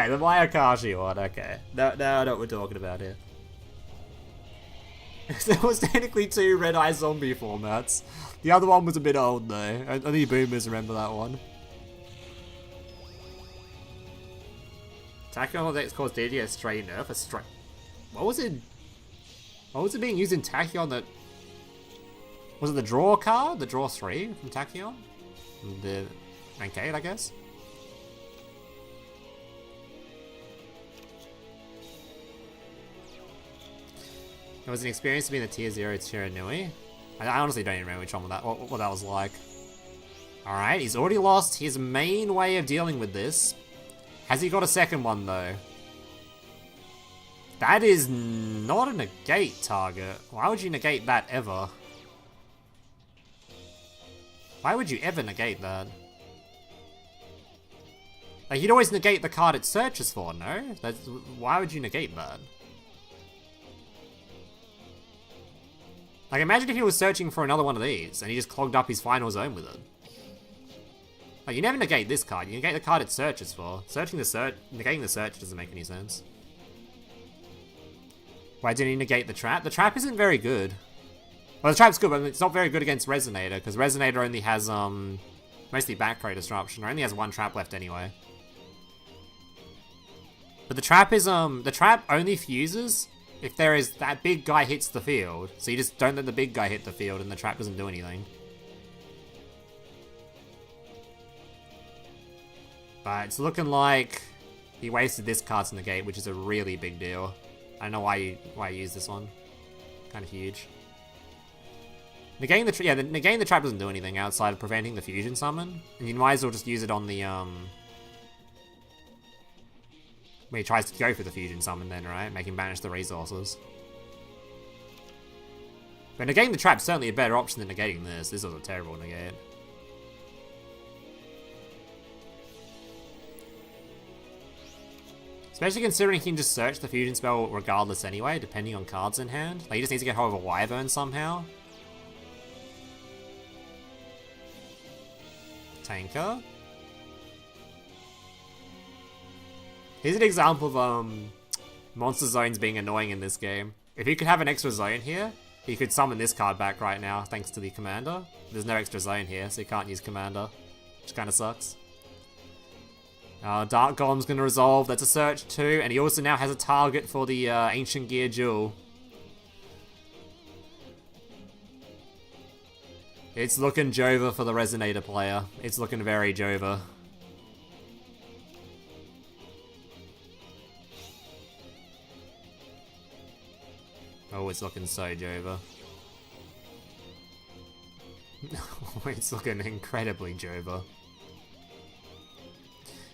the Mayakashi one, okay. Now I know what we're talking about here. There was technically two Red Eye Zombie formats. The other one was a bit old though. Only boomers remember that one. Tachyon decks caused DD a straight nerf. What was it? What was it being used in Tachyon that... Was it the draw card? The draw 3 from Tachyon? The rank 8, I guess? It was an experience to be in the tier 0 Shiranui. I honestly don't even remember which one what that was like. Alright, he's already lost his main way of dealing with this. Has he got a second one though? That is not a negate target. Why would you negate that ever? Why would you ever negate that? Like, you'd always negate the card it searches for, no? Why would you negate that? Like, imagine if he was searching for another one of these, and he just clogged up his final zone with it. Like, you never negate this card, you negate the card it searches for. Negating the search doesn't make any sense. Why didn't he negate the trap? The trap isn't very good. Well, the trap's good, but it's not very good against Resonator, because Resonator only has, mostly back row disruption, or only has one trap left anyway. But the trap is, the trap only fuses if that big guy hits the field. So you just don't let the big guy hit the field and the trap doesn't do anything. But it's looking like he wasted this card to negate, which is a really big deal. I don't know why you use this one. Kind of huge. Negating the trap doesn't do anything outside of preventing the fusion summon. And you might as well just use it on the, when he tries to go for the fusion summon then, right? Make him banish the resources. But negating the trap's certainly a better option than negating this. This was a terrible negate. Especially considering he can just search the fusion spell regardless anyway, depending on cards in hand. Like, he just needs to get hold of a Wyvern somehow. Tanker. Here's an example of, Monster Zone's being annoying in this game. If you could have an extra zone here, you could summon this card back right now, thanks to the Commander. There's no extra zone here, so you can't use Commander, which kind of sucks. Dark Golem's going to resolve. That's a search too, and he also now has a target for the Ancient Gear Duel. It's looking Jova for the Resonator player. It's looking very Jova. Oh, it's looking so Jova. It's looking incredibly Jova.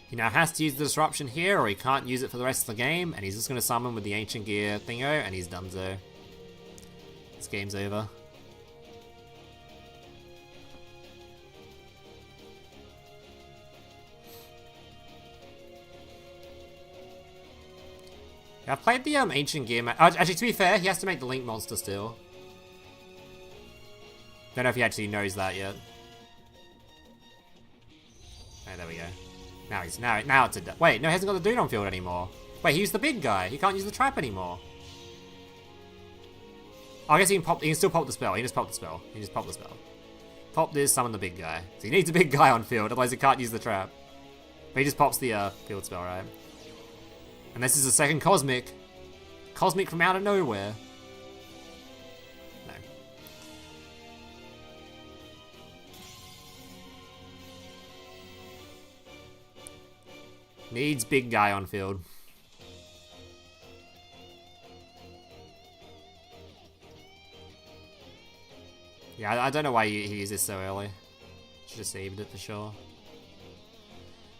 He now has to use the Disruption here, or he can't use it for the rest of the game, and he's just going to summon with the Ancient Gear thingo, and he's donezo. This game's over. Yeah, I've played the Ancient Gear actually, to be fair, he has to make the Link monster still. Don't know if he actually knows that yet. Oh, there we go. Now it's a... Wait, no, he hasn't got the dude on field anymore. Wait, he used the big guy. He can't use the trap anymore. Oh, I guess he can still pop the spell. He just popped the spell. Pop this, summon the big guy. So he needs a big guy on field, otherwise he can't use the trap. But he just pops the field spell, right? And this is a second Cosmic. Cosmic from out of nowhere. No. Needs big guy on field. Yeah, I don't know why he used this so early. Should have saved it for sure.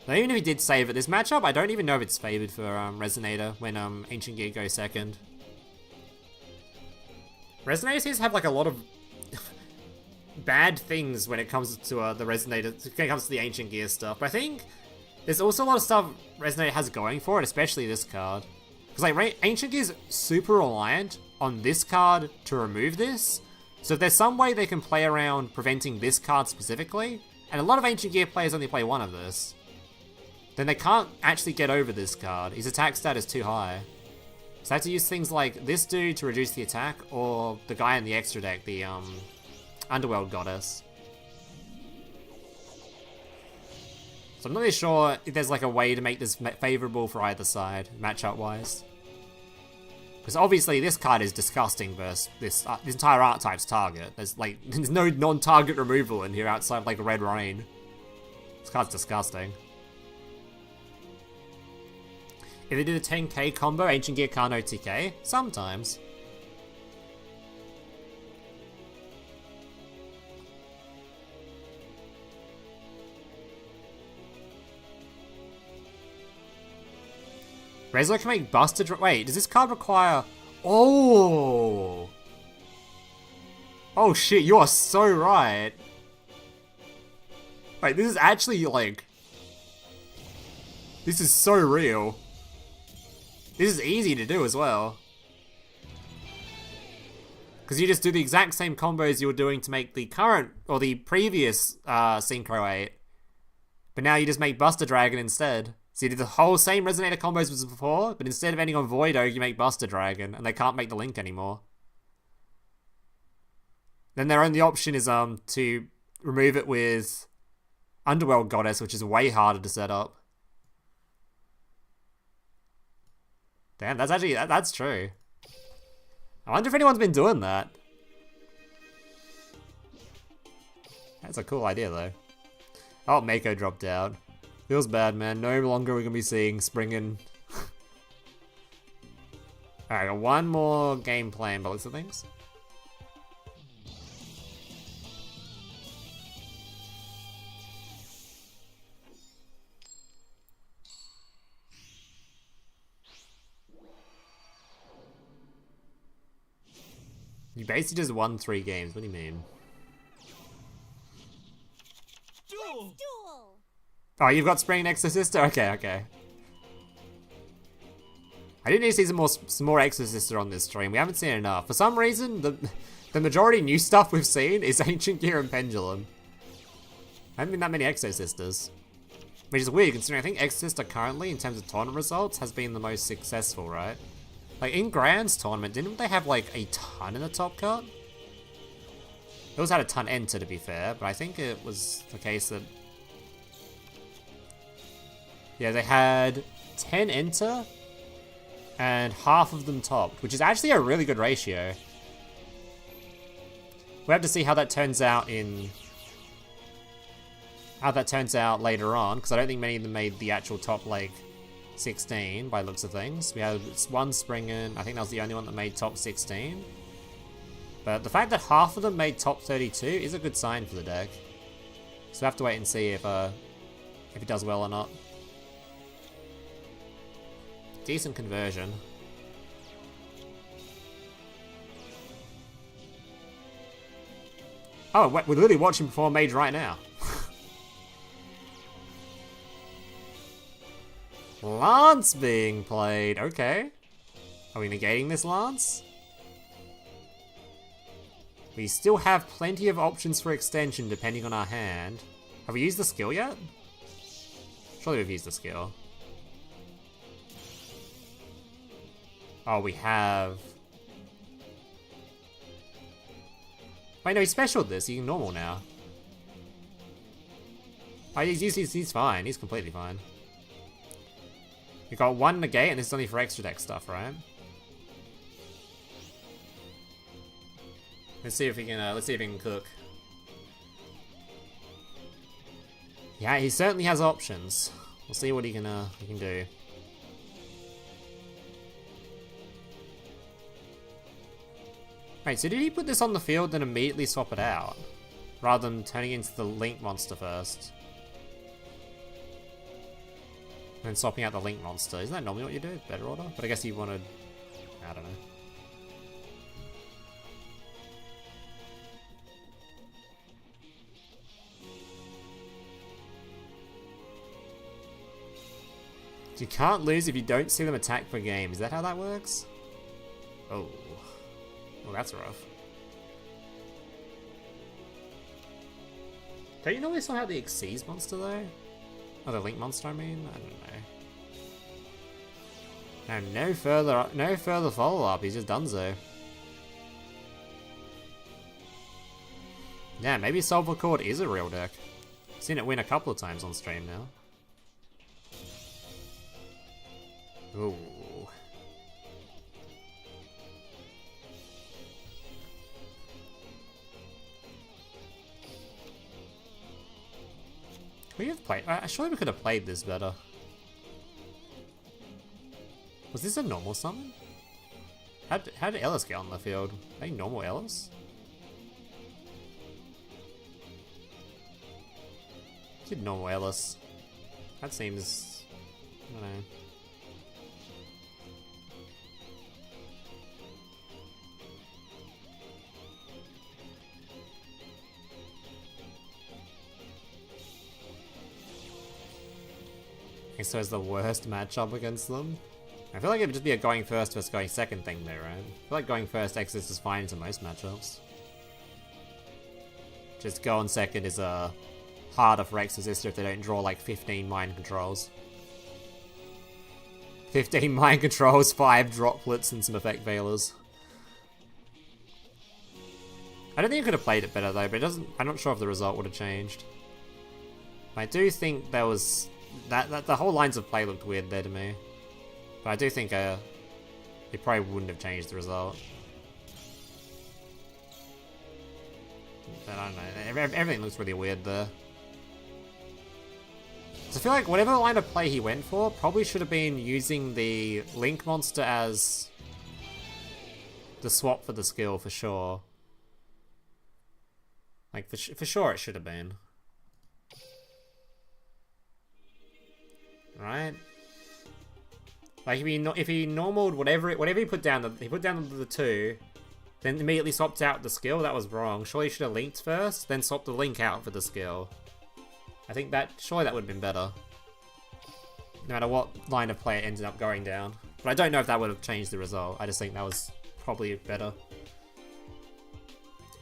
But even if he did save it, this matchup, I don't even know if it's favored for Resonator when Ancient Gear goes second. Resonators here have like a lot of bad things when it comes to the Resonator, when it comes to the Ancient Gear stuff. But I think there's also a lot of stuff Resonator has going for it, especially this card. Because like Ancient Gear's super reliant on this card to remove this. So if there's some way they can play around preventing this card specifically, and a lot of Ancient Gear players only play one of this, then they can't actually get over this card. His attack stat is too high. So I have to use things like this dude to reduce the attack, or the guy in the extra deck, the Underworld Goddess. So I'm not really sure if there's like a way to make this favorable for either side, matchup-wise. Because obviously this card is disgusting versus this entire archetype's target. There's no non-target removal in here outside of like Red Rain. This card's disgusting. If they did a 10k combo, Ancient Gear can't OTK? Sometimes. Rezo can make Buster... Wait, does this card require... Oh! Oh shit, you are so right. Wait, this is actually like... This is so real. This is easy to do as well. Because you just do the exact same combos you were doing to make the current, or the previous Synchro 8. But now you just make Buster Dragon instead. So you did the whole same Resonator combos as before, but instead of ending on Voido, you make Buster Dragon, and they can't make the link anymore. Then their only option is to remove it with Underworld Goddess, which is way harder to set up. Damn, that's actually, that's true. I wonder if anyone's been doing that. That's a cool idea, though. Oh, Mako dropped out. Feels bad, man. No longer we're going to be seeing Springen. Alright, got one more game plan by the looks of things. You basically just won 3 games. What do you mean? Duel! Oh, you've got Spring Exorcister? Okay, okay. I did need to see some more Exorcister on this stream. We haven't seen enough. For some reason, the majority new stuff we've seen is Ancient Gear and Pendulum. Haven't been that many Exorcisters. Which is weird, considering I think Exorcister currently, in terms of tournament results, has been the most successful, right? Like, in Grand's tournament, didn't they have, like, a ton in the top cut? They also had a ton enter, to be fair, but I think it was the case that... Yeah, they had 10 enter, and half of them topped, which is actually a really good ratio. We have to see how that turns out in... How that turns out later on, because I don't think many of them made the actual top, like, 16, by the looks of things. We had one Springen, I think that was the only one that made top 16. But the fact that half of them made top 32 is a good sign for the deck. So we have to wait and see if it does well or not. Decent conversion. Oh, we're literally watching before Mage right now. Lance being played. Okay. Are we negating this Lance? We still have plenty of options for extension depending on our hand. Have we used the skill yet? Surely we've used the skill. Oh, we have. Wait, no, he specialed this. He's normal now. Oh, he's fine. He's completely fine. We got one negate, and this is only for extra deck stuff, right? Let's see if we can cook. Yeah, he certainly has options. We'll see what he can do. Wait, so did he put this on the field then immediately swap it out? Rather than turning into the Link monster first? And then swapping out the Link monster. Isn't that normally what you do? Better order? But I guess he wanted... I don't know. You can't lose if you don't see them attack per game. Is that how that works? Oh. Well, that's rough. Don't you normally sort out the Xyz monster though? Oh, the Link monster, I mean? I don't know. No further follow-up, he's just done so. Yeah, maybe Solver Chord is a real deck. I've seen it win a couple of times on stream now. Ooh. We have played. Surely we could have played this better. Was this a normal summon? How did Ellis get on the field? Are you normal Ellis? Did normal Ellis? That seems. I don't know. So it's the worst matchup against them. I feel like it would just be a going first versus going second thing there, right? I feel like going first exists is fine to most matchups. Just going second is harder for Exorcister if they don't draw like 15 mind controls. 15 mind controls, 5 droplets, and some effect veilers. I don't think I could have played it better though, but it doesn't. I'm not sure if the result would have changed. I do think there was. That the whole lines of play looked weird there to me. But I do think it probably wouldn't have changed the result. But I don't know, everything looks really weird there. So I feel like whatever line of play he went for probably should have been using the Link monster as the swap for the skill for sure. Like for sure it should have been. Right? Like if he normaled whatever he put down, he put down the 2, then immediately swapped out the skill. That was wrong. Surely he should have linked first, then swapped the Link out for the skill. I think surely that would have been better. No matter what line of play it ended up going down. But I don't know if that would have changed the result. I just think that was probably better.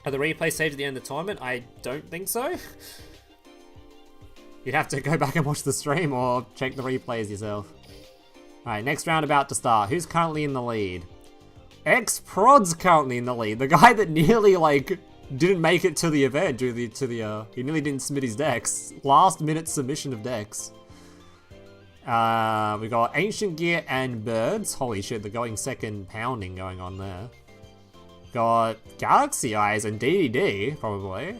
Are the replay saved at the end of the tournament? I don't think so. You'd have to go back and watch the stream or check the replays yourself. Alright, next round about to start. Who's currently in the lead? X-Prod's currently in the lead. The guy that nearly, like, didn't make it to the event he nearly didn't submit his decks. Last minute submission of decks. We got Ancient Gear and Birds. Holy shit, they're going second pounding going on there. Got Galaxy Eyes and DDD, probably.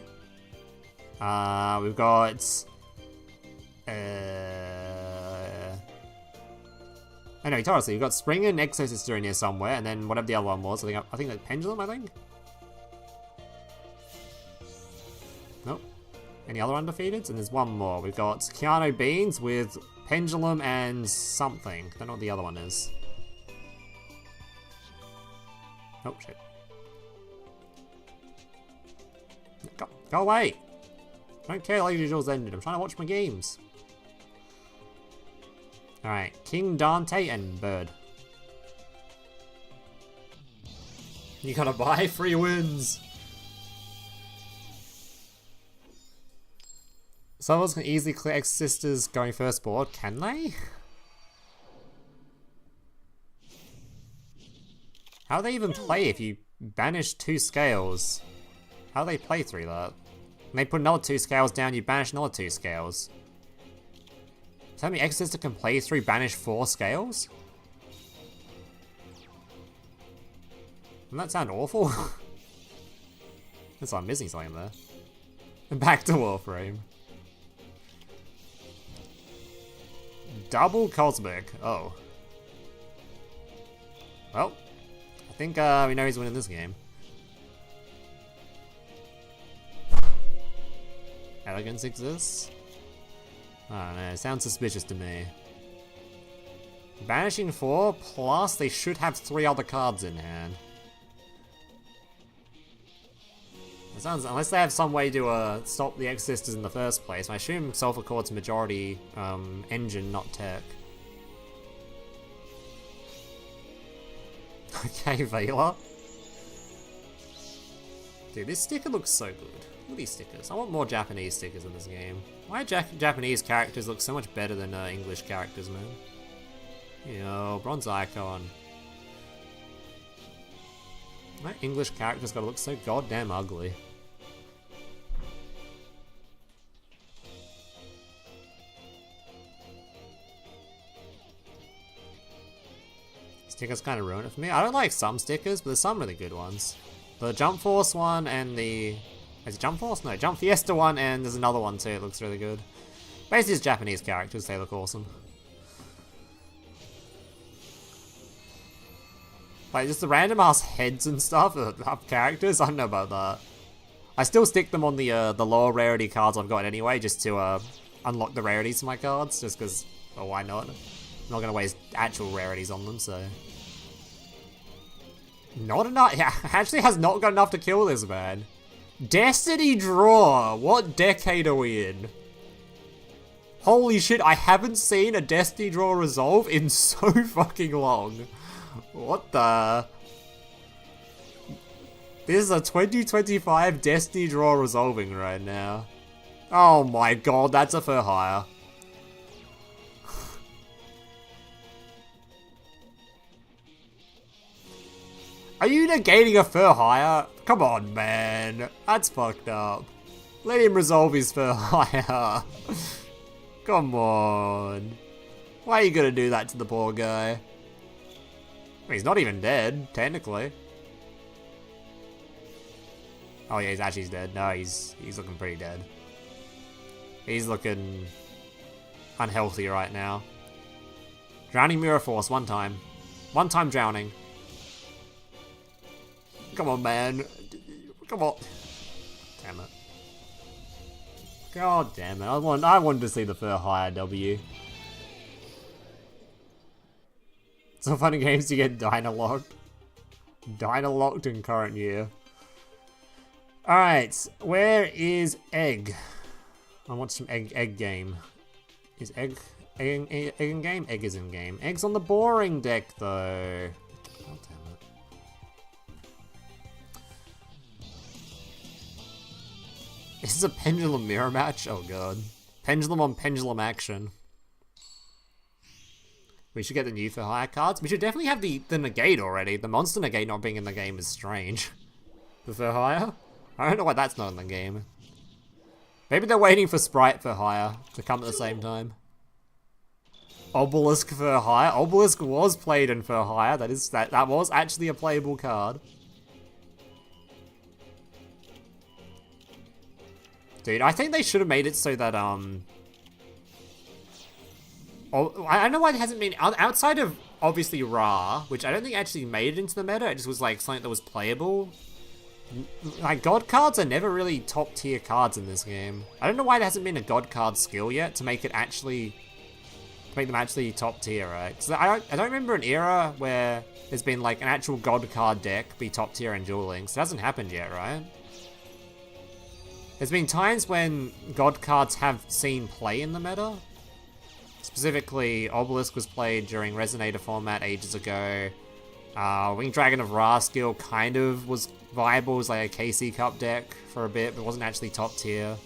We've got... Oh no, Taurus, you've got Spring and Exo-Sister in here somewhere, and then whatever the other one was. I think that's Pendulum, I think? Nope. Any other undefeateds? And there's one more. We've got Keanu Beans with Pendulum and something. Don't know what the other one is. Oh, shit. Go away! I don't care, Lady Jules ended. I'm trying to watch my games. Alright, King Dante and Bird. You gotta buy free wins! Some of us can easily clear X-Sisters going first board, can they? How do they even play if you banish 2 scales? How do they play through that? And they put another 2 scales down, you banish another 2 scales. Tell me X-Sister can play through banish 4 scales? Doesn't that sound awful? Looks like I'm missing something there. And back to Warframe. Double Cosmic. Oh. Well, I think we know he's winning this game. Elegance exists? I don't know, it sounds suspicious to me. Banishing 4, plus they should have 3 other cards in hand. It sounds, unless they have some way to stop the X-Sisters in the first place. I assume Sulphur Court's majority engine, not tech. Okay, Vela. Dude, this sticker looks so good. Look at these stickers. I want more Japanese stickers in this game. Why Japanese characters look so much better than English characters, man? Yo, Bronze Icon. My English characters gotta look so goddamn ugly. Stickers kind of ruin it for me. I don't like some stickers, but there's some really good ones. The Jump Force one and the... Is it Jump Force? No, Jump Fiesta one, and there's another one too, it looks really good. Basically it's Japanese characters, they look awesome. Like, just the random ass heads and stuff of characters, I don't know about that. I still stick them on the lower rarity cards I've got anyway, just to unlock the rarities for my cards, just because, oh, why not? I'm not going to waste actual rarities on them, so... Not enough, yeah, actually has not got enough to kill this man. Destiny Draw! What decade are we in? Holy shit, I haven't seen a Destiny Draw resolve in so fucking long. What the... This is a 2025 Destiny Draw resolving right now. Oh my god, that's a for hire. Are you negating a fur hire? Come on, man. That's fucked up. Let him resolve his fur hire. Come on. Why are you gonna do that to the poor guy? I mean, he's not even dead, technically. Oh yeah, he's actually dead. No, he's looking pretty dead. He's looking unhealthy right now. Drowning Mirror Force, one time. One time drowning. Come on, man. Come on. Damn it. God damn it. I wanted to see the fur higher W. So funny games to get Dynalocked. Dynalocked in current year. Alright, where is Egg? I want some egg game. Is Egg in game? Egg is in game. Egg's on the boring deck though. God damn it. Is this a pendulum mirror match? Oh god. Pendulum on pendulum action. We should get the new for hire cards. We should definitely have the negate already. The monster negate not being in the game is strange. The for hire? I don't know why that's not in the game. Maybe they're waiting for Sprite for hire to come at the same time. Obelisk for hire. Obelisk was played in for hire. That was actually a playable card. Dude, I think they should have made it so that Oh, I don't know why it hasn't been outside of obviously Ra, which I don't think actually made it into the meta. It just was like something that was playable. Like God cards are never really top tier cards in this game. I don't know why there hasn't been a God card skill yet to make them actually top tier, right? Because I don't remember an era where there's been like an actual God card deck be top tier in Duel Links. It hasn't happened yet, right? There's been times when God cards have seen play in the meta. Specifically, Obelisk was played during Resonator format ages ago. Winged Dragon of Ra skill kind of was viable as like a KC Cup deck for a bit, but wasn't actually top tier.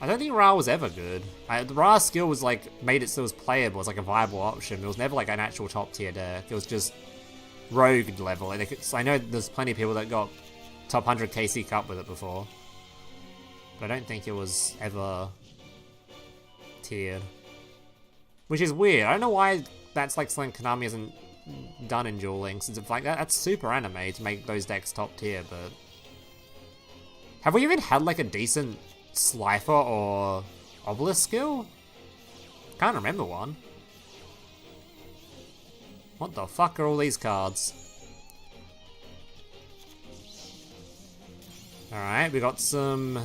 I don't think Ra was ever good. The Ra skill was like, made it so it was playable, it was like a viable option. It was never like an actual top tier deck. It was just rogue level. So I know there's plenty of people that got top 100 KC Cup with it before. But I don't think it was ever tiered. Which is weird. I don't know why that's like something Konami hasn't done in Duel Links. It's like that's super anime to make those decks top tier, but have we even had like a decent Slifer or Obelisk skill? Can't remember one. What the fuck are all these cards? Alright, we got some...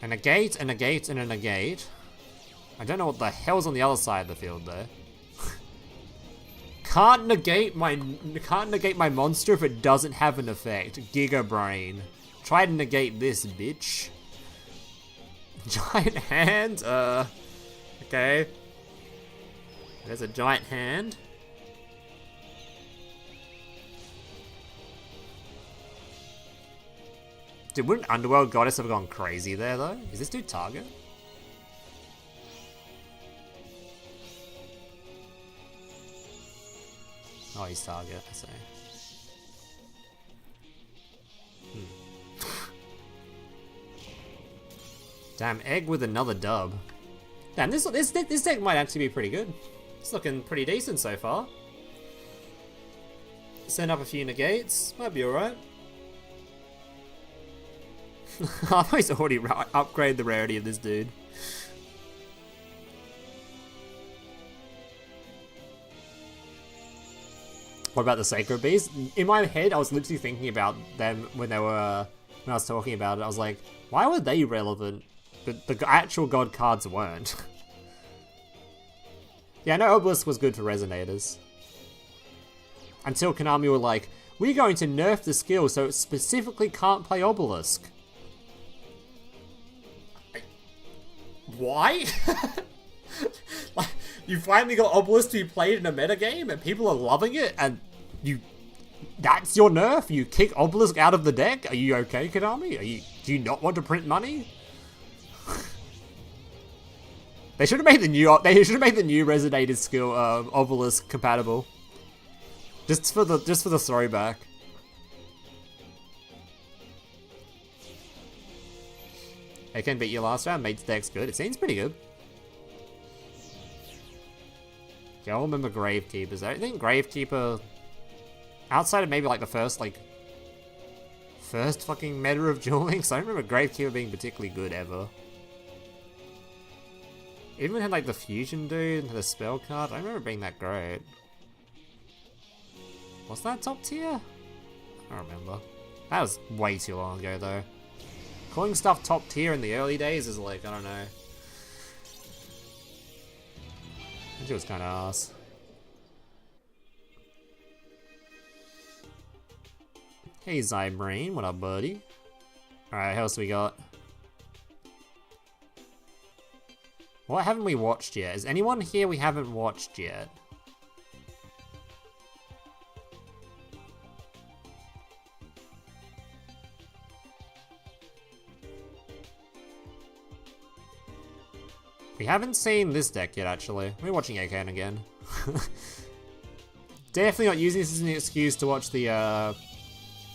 a negate, and a negate. I don't know what the hell's on the other side of the field there. Can't negate my monster if it doesn't have an effect. Giga Brain. Try to negate this, bitch. Giant hand? Okay. There's a giant hand. Dude, wouldn't Underworld Goddess have gone crazy there, though? Is this dude target? Oh, he's target, I say. Damn, Egg with another dub. Damn, this deck might actually be pretty good. It's looking pretty decent so far. Send up a few negates, might be alright. I thought he's already upgraded the rarity of this dude. What about the Sacred Beast? In my head, I was literally thinking about them when I was talking about it. I was like, why were they relevant? But the actual God cards weren't. Yeah, I know Obelisk was good for Resonators. Until Konami were like, we're going to nerf the skill so it specifically can't play Obelisk. Why? Like, you finally got Obelisk to be played in a metagame and people are loving it and that's your nerf? You kick Obelisk out of the deck? Are you okay, Konami? Do you not want to print money? They should have made the new Resonator skill Obelisk compatible. Just for the throwback. I can beat you last round, mate's deck's good. It seems pretty good. Okay, I'll remember Gravekeepers. I think Gravekeeper, outside of maybe like the first fucking meta of Duel Links, I don't remember Gravekeeper being particularly good ever. Even had like the fusion dude and the spell card, I don't remember being that great. Was that top tier? I don't remember. That was way too long ago though. Calling stuff top tier in the early days is like, I don't know. It was kind of ass. Hey Zybrain, what up buddy? Alright, what else we got? What haven't we watched yet? Is anyone here we haven't watched yet? We haven't seen this deck yet, actually. We're watching Akan again. Definitely not using this as an excuse to watch the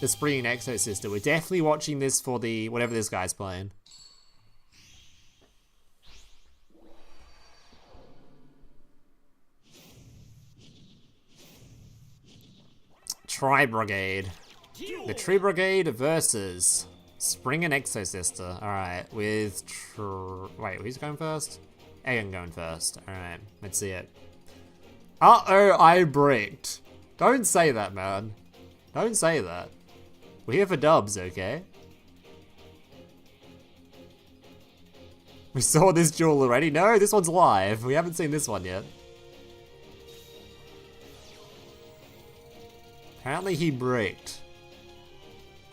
Springing Exo Sister. We're definitely watching this for the whatever this guy's playing. Tri Brigade. The Tree Brigade versus Spring and Exo Sister. Alright, with wait, who's going first? Agan going first. Alright, let's see it. Uh-oh, I bricked. Don't say that, man. Don't say that. We're here for dubs, okay? We saw this duel already? No, this one's live. We haven't seen this one yet. Apparently he bricked.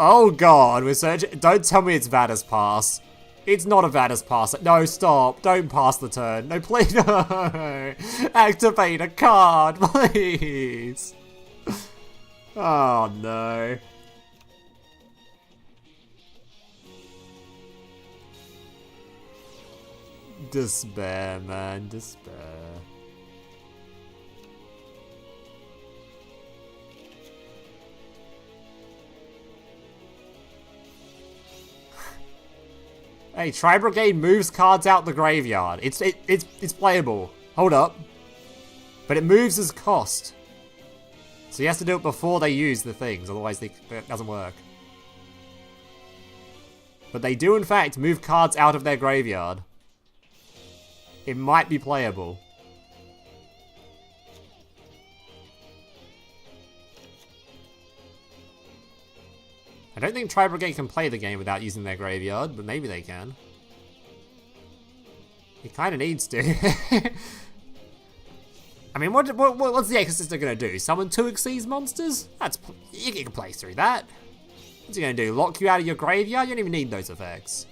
Oh god, we're searching. Don't tell me it's Vadis Pass. It's not a Vadis Pass. No, stop. Don't pass the turn. No, please, no. Activate a card, please. Oh no. Despair, man, despair. Hey, Tri Brigade moves cards out the graveyard. It's playable. Hold up. But it moves as cost. So he has to do it before they use the things, otherwise it doesn't work. But they do in fact move cards out of their graveyard. It might be playable. I don't think Tri Brigade can play the game without using their graveyard, but maybe they can. It kind of needs to. I mean, what's the Exorcist gonna do? Summon 2 Xyz monsters? You can play through that. What's he gonna do? Lock you out of your graveyard? You don't even need those effects.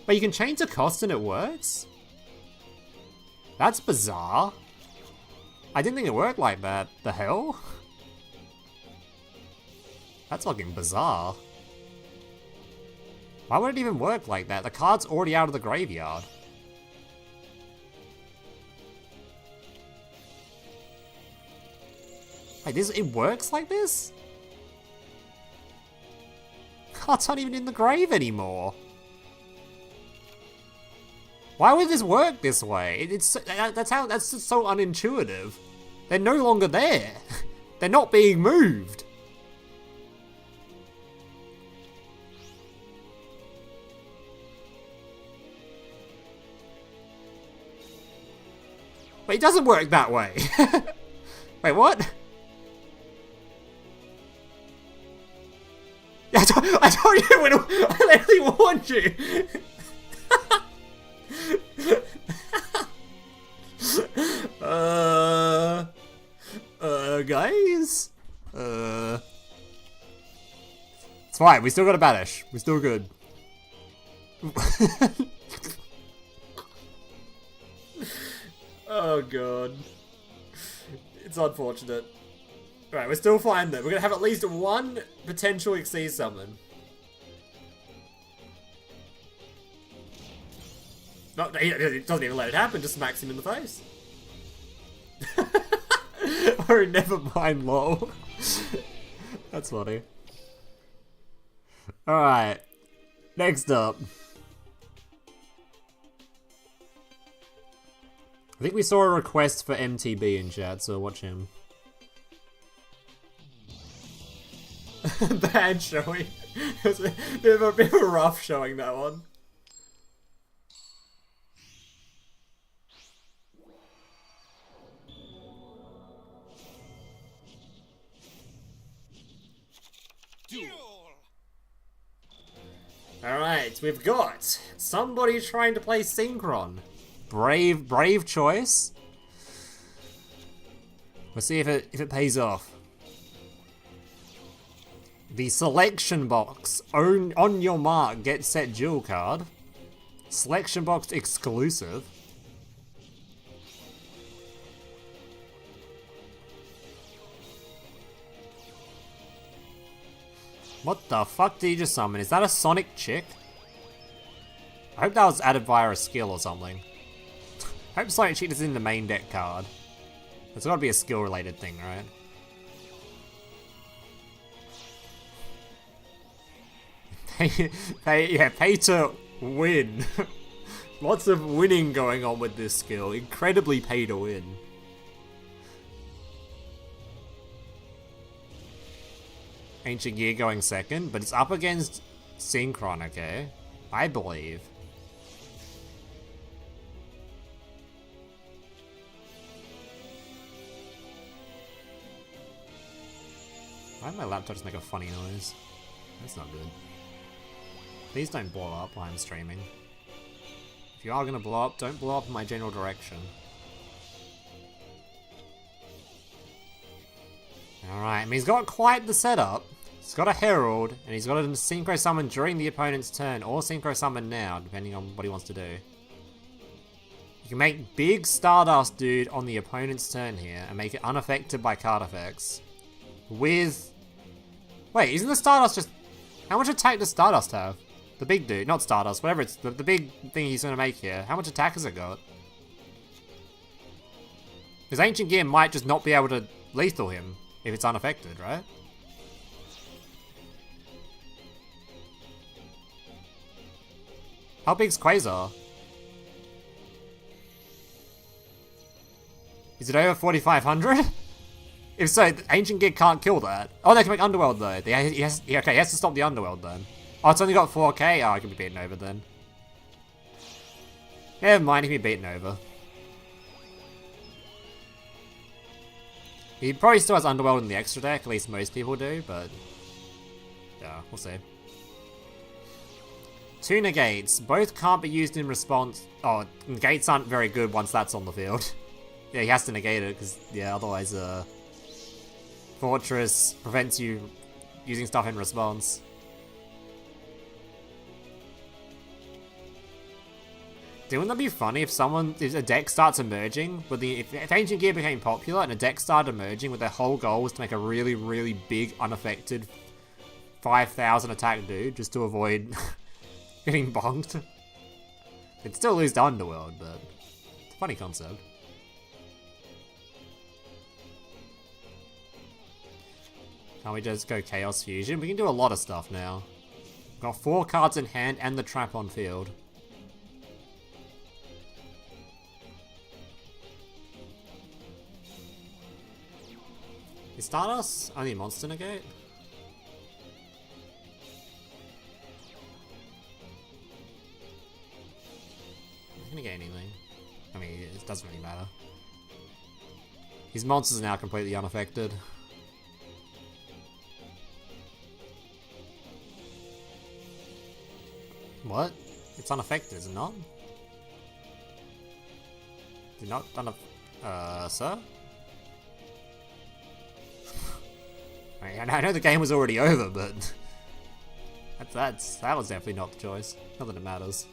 But you can change the cost and it works? That's bizarre. I didn't think it worked like that. The hell? That's fucking bizarre. Why would it even work like that? The card's already out of the graveyard. Wait, it works like this? Cards aren't even in the grave anymore. Why would this work this way? That's just so unintuitive. They're no longer there. They're not being moved. Wait, it doesn't work that way. Wait, what? I told you when I literally warned you. Guys? It's fine, we still got a banish. We're still good. Oh god. It's unfortunate. Right, we're still fine though. We're gonna have at least one potential Xyz summon. No, it doesn't even let it happen, just smacks him in the face. Oh, never mind, lol. That's funny. Alright. Next up. I think we saw a request for MTB in chat, so watch him. Bad showing. It was a bit of a rough showing, that one. Alright, we've got somebody trying to play Synchron. Brave choice. We'll see if it pays off. The selection box. On your mark, get set duel card. Selection box exclusive. What the fuck did you just summon? Is that a Sonic chick? I hope that was added via a skill or something. I hope Sonic chick is in the main deck card. It's gotta be a skill related thing, right? Pay to win. Lots of winning going on with this skill. Incredibly pay to win. Ancient Gear going second, but it's up against Chronicle, I believe. Why did my laptop just make a funny noise? That's not good. Please don't blow up while I'm streaming. If you are gonna blow up, don't blow up in my general direction. Alright, I mean, he's got quite the setup. He's got a Herald, and he's got a Synchro Summon during the opponent's turn, or Synchro Summon now, depending on what he wants to do. You can make big Stardust Dude on the opponent's turn here, and make it unaffected by card effects. With... Wait, isn't the Stardust just... How much attack does Stardust have? The big dude, not Stardust, whatever it's... The big thing he's gonna make here. How much attack has it got? His Ancient Gear might just not be able to lethal him if it's unaffected, right? How big's Quasar? Is it over 4,500? If so, the Ancient Gear can't kill that. Oh, they can make Underworld though. He has to stop the Underworld then. Oh, it's only got 4k? Oh, I can be beaten over then. Never mind, he can be beaten over. He probably still has Underworld in the extra deck, at least most people do, but... Yeah, we'll see. 2 negates. Both can't be used in response... Oh, negates aren't very good once that's on the field. Yeah, he has to negate it, because, yeah, otherwise, Fortress prevents you using stuff in response. Wouldn't that be funny if a deck starts emerging, but if Ancient Gear became popular and a deck started emerging with their whole goal was to make a really, really big, unaffected 5,000 attack dude just to avoid getting bonked? It'd still lose to Underworld, but it's a funny concept. Can't we just go Chaos Fusion? We can do a lot of stuff now. We've got 4 cards in hand and the trap on field. Is Stardust only Monster Negate? Not gonna get anything. I mean, it doesn't really matter. His monsters are now completely unaffected. What? It's unaffected, is it not? Is it not sir? I know the game was already over, but that was definitely not the choice. Not that it matters.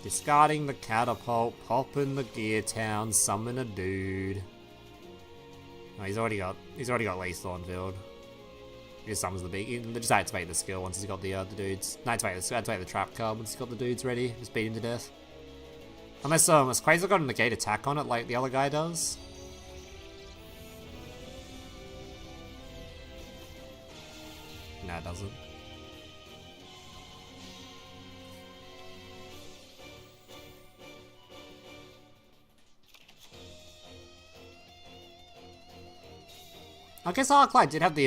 Discarding the catapult, popping the gear town, summon a dude. Oh, he's already got lethal on field. He just summons the big. He just activate the skill once he's got the dudes. No, activate the trap card once he's got the dudes ready. Just beat him to death. Unless has Quasar got a negate attack on it like the other guy does? No, it doesn't. I guess Arclight did have the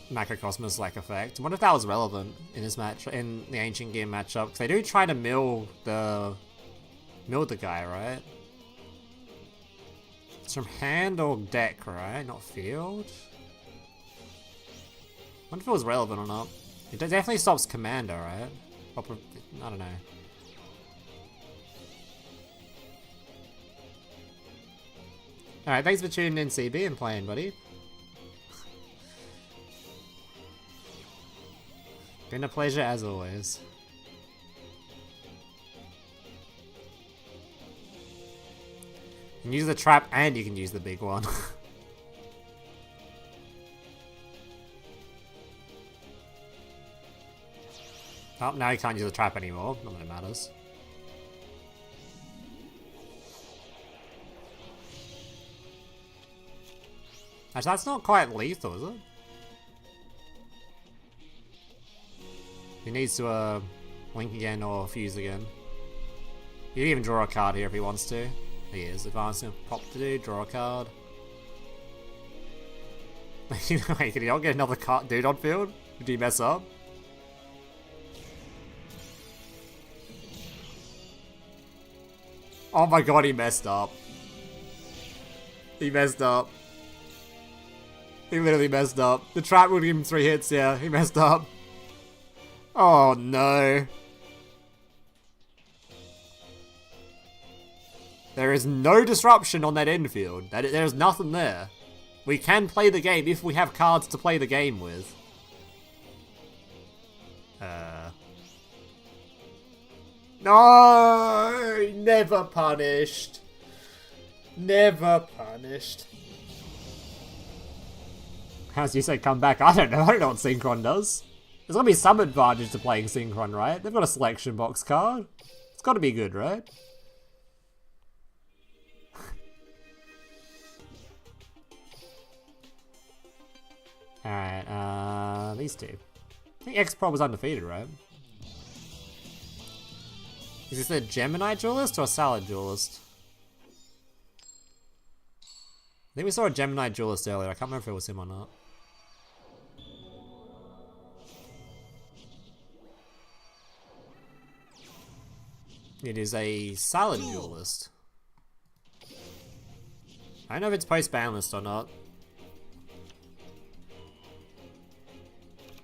Macrocosmos-like effect. I wonder if that was relevant in this match, in the Ancient Gear matchup, because they do try to mill the guy, right? It's from hand or deck, right? Not field? I wonder if it was relevant or not. It definitely stops Commander, right? I don't know. Alright, thanks for tuning in, CB, and playing, buddy. Been a pleasure as always. can use the trap and you can use the big one. Oh, now you can't use the trap anymore. Not that it matters. Actually, that's not quite lethal, is it? He needs to blink again or fuse again. He can even draw a card here if he wants to. He is advancing. Pop to do, draw a card. Wait, can he not get another card dude on field? Did he mess up? Oh my god, he messed up. He messed up. He literally messed up. The trap would give him 3 hits, yeah. He messed up. Oh no. There is no disruption on that infield. There's nothing there. We can play the game if we have cards to play the game with. No! Never punished. Never punished. As you say, come back. I don't know what Synchron does. There's gotta be some advantage to playing Synchron, right? They've got a selection box card. It's gotta be good, right? Alright, these two. I think X-Prob was undefeated, right? Is this a Gemini duelist or a Salad duelist? I think we saw a Gemini duelist earlier. I can't remember if it was him or not. It is a Salad duelist. I don't know if it's post-ban list or not.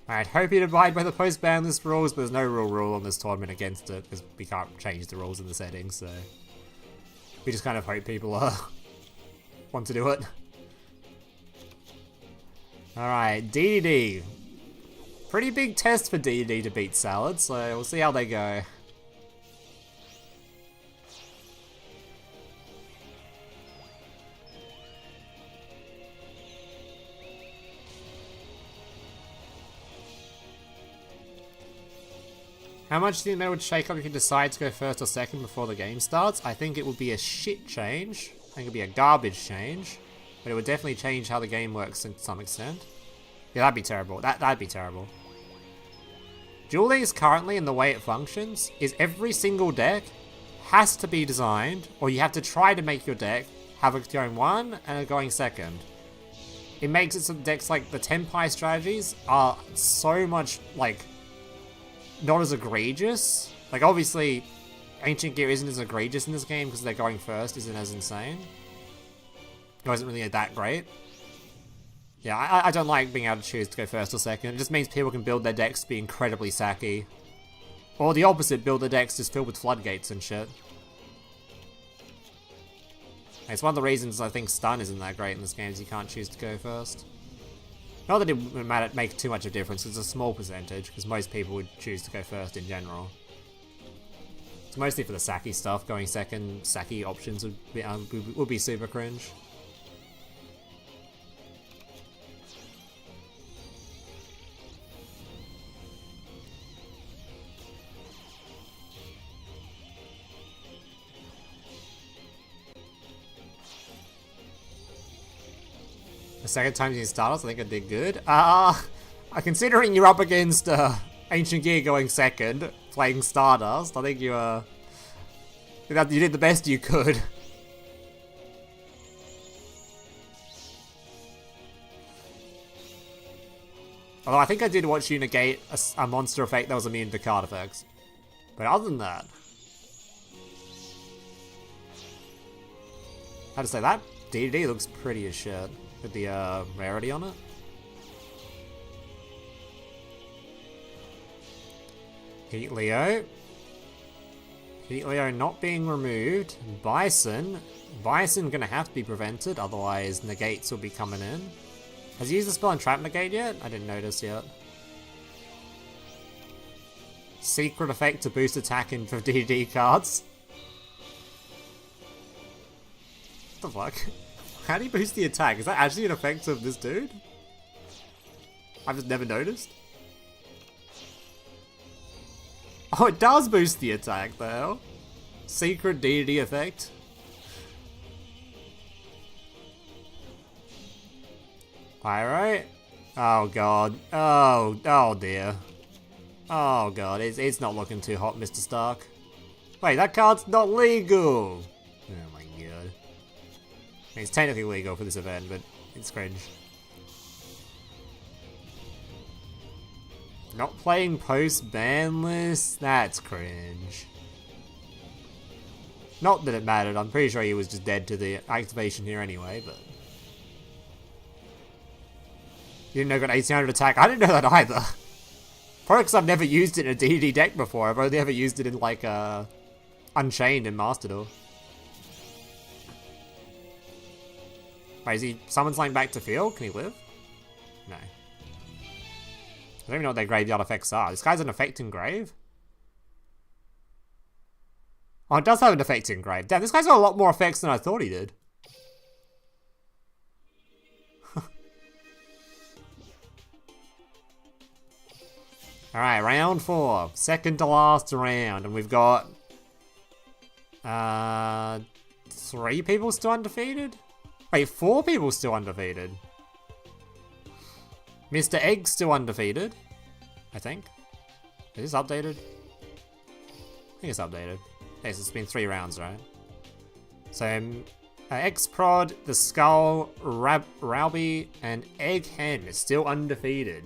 Alright, hope you'd abide by the post-ban list rules, but there's no real rule on this tournament against it, because we can't change the rules in the settings, so... We just kind of hope people want to do it. Alright, DDD. Pretty big test for DDD to beat Salad, so we'll see how they go. How much do you think that would shake up if you decide to go first or second before the game starts? I think it would be a shit change. I think it would be a garbage change. But it would definitely change how the game works to some extent. Yeah, that'd be terrible. That'd be terrible. Dueling is currently, in the way it functions, is every single deck has to be designed, or you have to try to make your deck have a going 1 and a going 2nd. It makes it so decks like the Tenpai strategies are so much, like, not as egregious. Like, obviously, Ancient Gear isn't as egregious in this game because they're going first isn't as insane. It wasn't really that great. Yeah, I don't like being able to choose to go first or second. It just means people can build their decks to be incredibly sacky. Or the opposite, build their decks just filled with floodgates and shit. It's one of the reasons I think stun isn't that great in this game is you can't choose to go first. Not that it would make too much of a difference, it's a small percentage, because most people would choose to go first in general. It's mostly for the Saki stuff, going second, Saki options would be super cringe. The second time using Stardust, I think I did good. Considering you're up against Ancient Gear going second, playing Stardust, I think you did the best you could. Although I think I did watch you negate a monster effect that was immune to card effects. But other than that... I have to say, that DD looks pretty as shit. With the rarity on it. Heat Leo. Heat Leo not being removed. Bison. Bison gonna have to be prevented, otherwise negates will be coming in. Has he used the spell on Trap Negate yet? I didn't notice yet. Secret effect to boost attack in for DD cards. the fuck? How do you boost the attack? Is that actually an effect of this dude? I've just never noticed. Oh, it does boost the attack, the hell? Secret deity effect. Pyro? Oh god. Oh dear. Oh god, it's not looking too hot, Mr. Stark. Wait, that card's not legal! Oh my god. I mean, it's technically legal for this event, but it's cringe. Not playing post-ban list? That's cringe. Not that it mattered, I'm pretty sure he was just dead to the activation here anyway, but... You didn't know got 1800 attack? I didn't know that either. Probably because I've never used it in a D&D deck before. I've only ever used it in like Unchained and Master Duel. Wait, is he summon something back to field? Can he live? No. I don't even know what their graveyard effects are. This guy's an effect in grave? Oh, it does have an effect in grave. Damn, this guy's got a lot more effects than I thought he did. Alright, round 4. Second to last round. And we've got... 3 people still undefeated? Wait, 4 people still undefeated. Mr. Egg's still undefeated. I think. Is this updated? I think it's updated. Yes, it's been 3 rounds, right? So, X-Prod, the Skull, Rowby, and Egg Hen is still undefeated.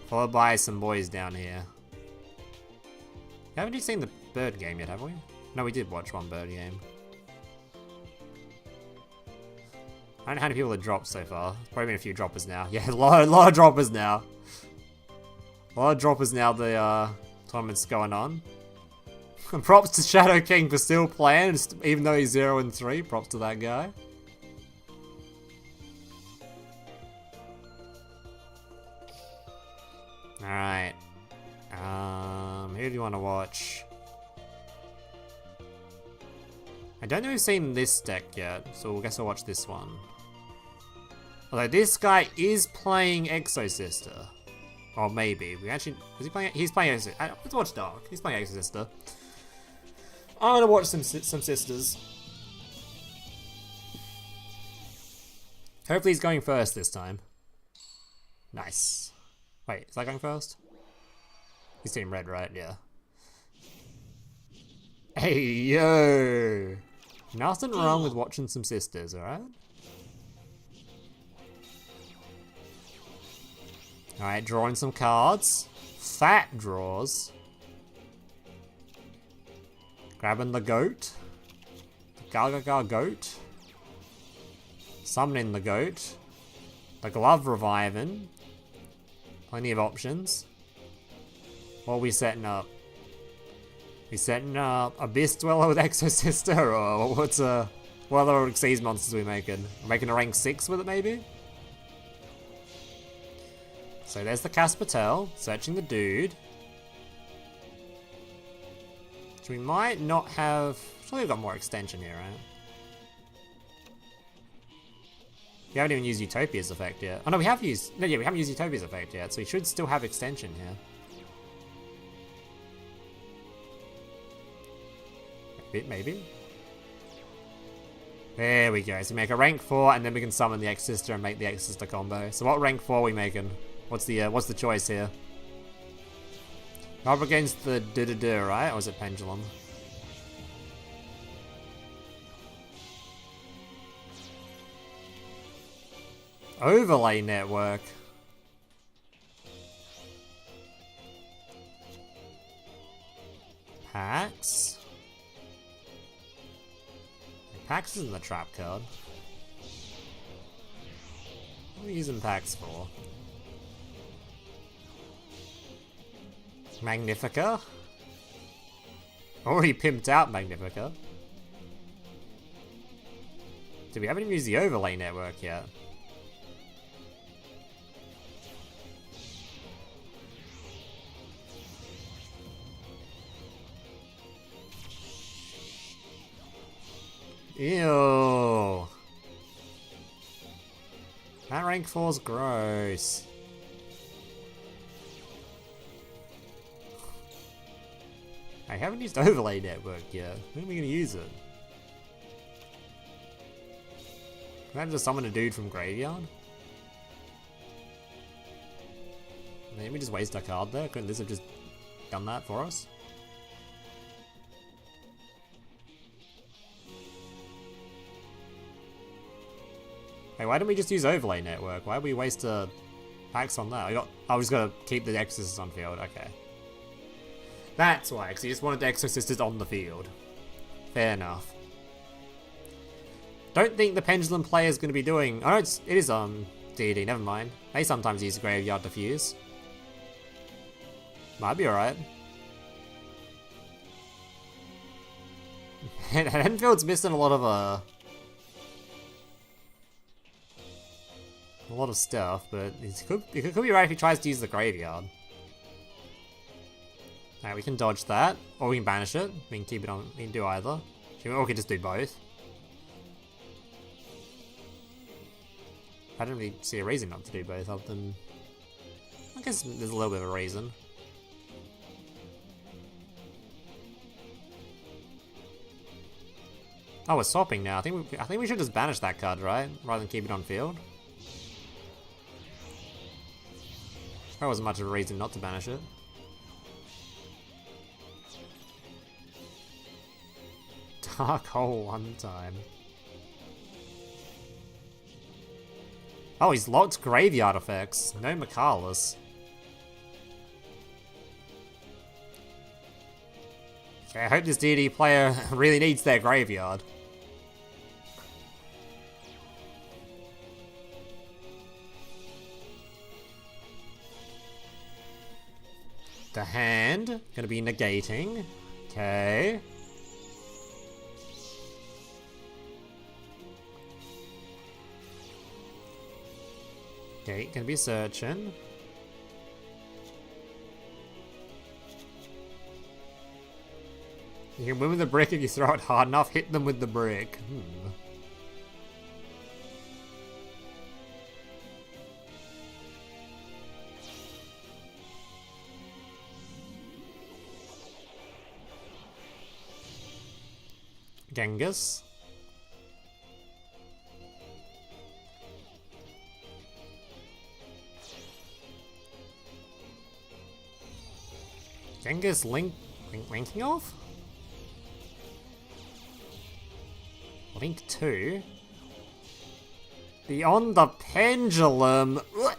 Followed by some boys down here. Haven't you seen the bird game yet, have we? No, we did watch one bird game. I don't know how many people have dropped so far. There's probably been a few droppers now. Yeah, a lot of droppers now. A lot of droppers now the tournament's going on. Props to Shadow King for still playing, even though he's 0-3. Props to that guy. Alright. Who do you want to watch? I don't know who's seen this deck yet, so I guess I'll watch this one. Although this guy is playing Exo Sister. Or maybe. We actually... Is he playing... He's playing Exo Sister. Let's watch Dark. He's playing Exo Sister. I'm gonna watch some sisters. Hopefully he's going first this time. Nice. Wait, is that going first? He's team red, right? Yeah. Hey, yo! Nothing wrong with watching some sisters, alright? Alright, drawing some cards. Fat draws. Grabbing the goat. The Gargagar goat. Summoning the goat. The glove reviving. Plenty of options. What are we setting up? We setting up Abyss Dweller with Exo Sister, or what other Xyz monsters are we making? We're making a rank 6 with it, maybe? So there's the Caspatel, searching the dude. So we might not have... Surely we've got more extension here, right? We haven't even used Utopia's effect yet. Oh no, we have used... No, yeah, we haven't used Utopia's effect yet, so we should still have extension here. Maybe? There we go. So we make a rank 4, and then we can summon the X-Sister and make the X-Sister combo. So what rank 4 are we making? What's the choice here? Up against the Duh-Duh-Duh, right? Or is it Pendulum? Overlay network. Pax? Pax isn't the trap card. What are we using Pax for? Magnifica? Already pimped out Magnifica. Dude, we haven't even used the overlay network yet. Ew. That rank 4's gross. I haven't used overlay network yet. When are we gonna use it? Can I just summon a dude from graveyard? Maybe we just waste our card there? Couldn't this have just done that for us? Hey, why didn't we just use overlay network? Why did we waste packs on that? I was gonna keep the exorcist on field, okay. That's why, because you just wanted the exorcist on the field. Fair enough. Don't think the pendulum player is going to be doing... Oh, it is DD, never mind. They sometimes use graveyard diffuse. Might be alright. Enfield's missing a lot of stuff, but it could be right if he tries to use the graveyard. Alright, we can dodge that, or we can banish it. We can keep it on. We can do either, or we can just do both. I don't really see a reason not to do both, other than I guess there's a little bit of a reason. Oh, we're swapping now. I think we should just banish that card, right? Rather than keep it on field. There wasn't much of a reason not to banish it. Dark hole one time. Oh, he's locked graveyard effects. No Mikalis. Okay, I hope this DD player really needs their graveyard. The hand, gonna be negating. Okay. Okay, gonna be searching. You can win with the brick if you throw it hard enough. Hit them with the brick. Genghis. Genghis linking off? Link 2? Beyond the pendulum! Ugh.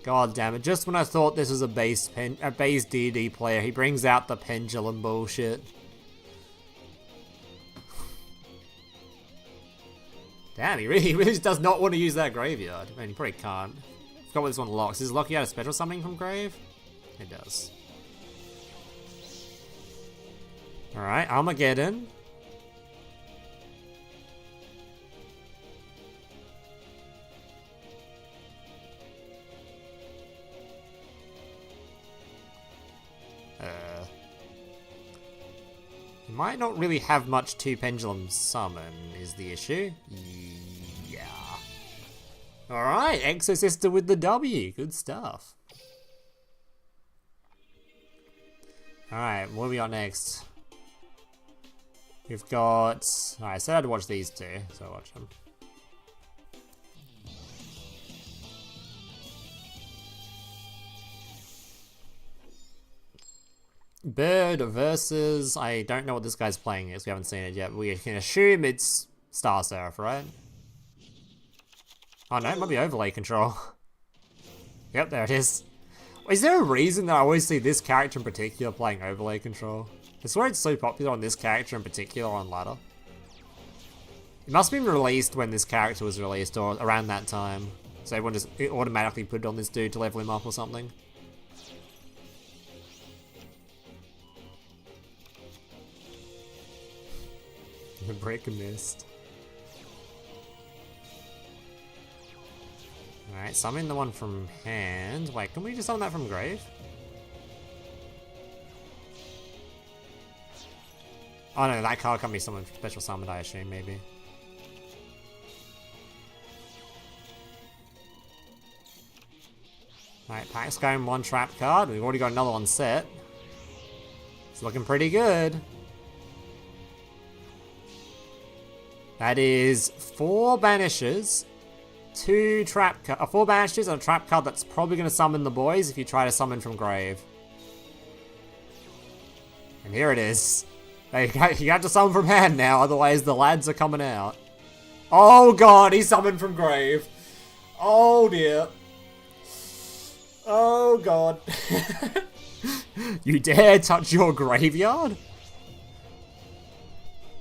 God damn it, just when I thought this was a base DD player, he brings out the pendulum bullshit. Damn, he really just does not want to use that graveyard. I mean, he probably can't. Forgot what this one locks. Is Lucky out a special something from grave? It does. Alright, Armageddon. Might not really have much to pendulum summon, is the issue. Yeah. Alright, Exosister with the W. Good stuff. Alright, what do we got next? We've got... Alright, I said I'd watch these two, so I'll watch them. Bird versus... I don't know what this guy's playing is, we haven't seen it yet. We can assume it's Star Seraph, right? Oh no, it might be overlay control. Yep, there it is. Is there a reason that I always see this character in particular playing overlay control? I swear it's so popular on this character in particular on ladder. It must have been released when this character was released, or around that time. So everyone just automatically put it on this dude to level him up or something. The brick missed. Alright, summon the one from hand. Wait, can we just summon that from grave? Oh no, that card can't be someone special summoned, I assume, maybe. Alright, pack's going 1 trap card. We've already got another one set. It's looking pretty good. That is 4 banishes, 2 trap 4 banishes and a trap card that's probably going to summon the boys if you try to summon from grave. And here it is. You have to summon from hand now, otherwise the lads are coming out. Oh god, he summoned from grave. Oh dear. Oh god. You dare touch your graveyard?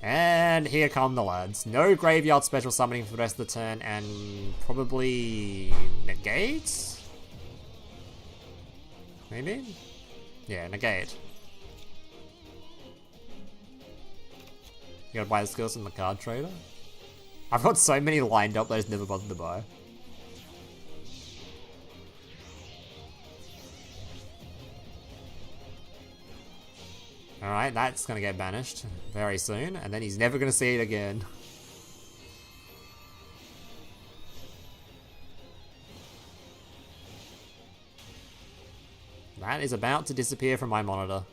And here come the lads. No graveyard special summoning for the rest of the turn, and probably negate? Maybe? Yeah, negate. You gotta buy the skills from the card trader? I've got so many lined up that I just never bothered to buy. Alright, that's gonna get banished very soon, and then he's never gonna see it again. That is about to disappear from my monitor.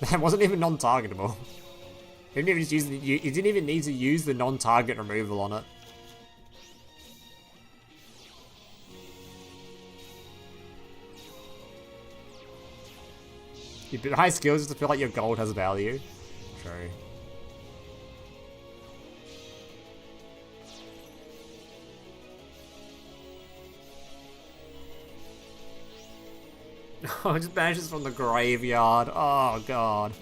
That wasn't even non-targetable. You didn't even need to use the non-target removal on it. You buy high skills just to feel like your gold has value. True. Oh, it just banishes from the graveyard. Oh god.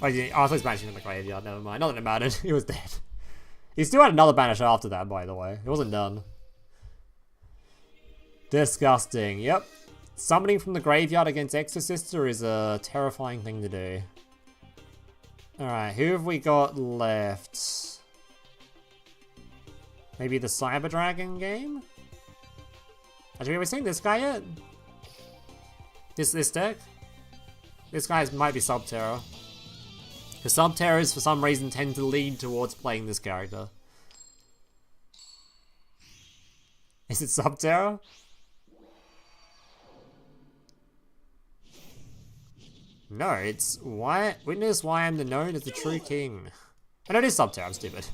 Oh, yeah, I thought he was banishing from the graveyard, never mind. Not that it mattered, he was dead. He still had another banish after that, by the way. It wasn't done. Disgusting, yep. Summoning from the graveyard against Exorcister is a terrifying thing to do. Alright, who have we got left? Maybe the Cyber Dragon game? Actually, have we seen this guy yet? This deck? This guy might be Subterror. The Subterrors, for some reason, tend to lean towards playing this character. Is it Subterror? No, it's why. Witness why I'm known as the true king. I know it is Subterror, I'm stupid.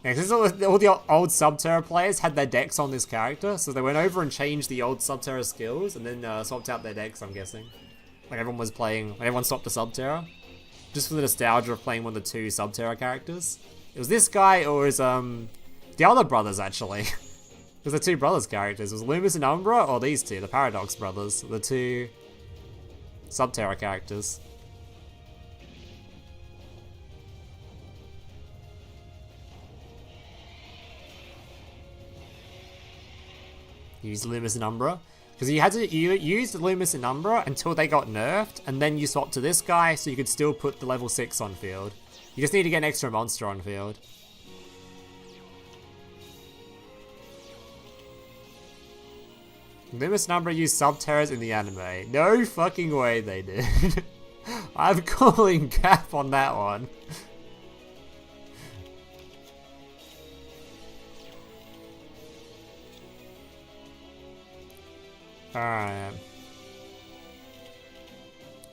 Yeah, because all the old Subterror players had their decks on this character, so they went over and changed the old Subterror skills, and then swapped out their decks, I'm guessing. When everyone was playing, when everyone swapped to Subterror. Just for the nostalgia of playing one of the 2 Subterror characters. It was this guy, or was the other brothers, actually. It was the 2 brothers characters. It was Loomis and Umbra, or these 2, the Paradox brothers. The 2 Subterror characters. Use Loomis and Umbra. Because you used Loomis and Umbra until they got nerfed, and then you swapped to this guy so you could still put the level 6 on field. You just need to get an extra monster on field. Loomis and Umbra used Subterrors in the anime. No fucking way they did. I'm calling cap on that one. Alright.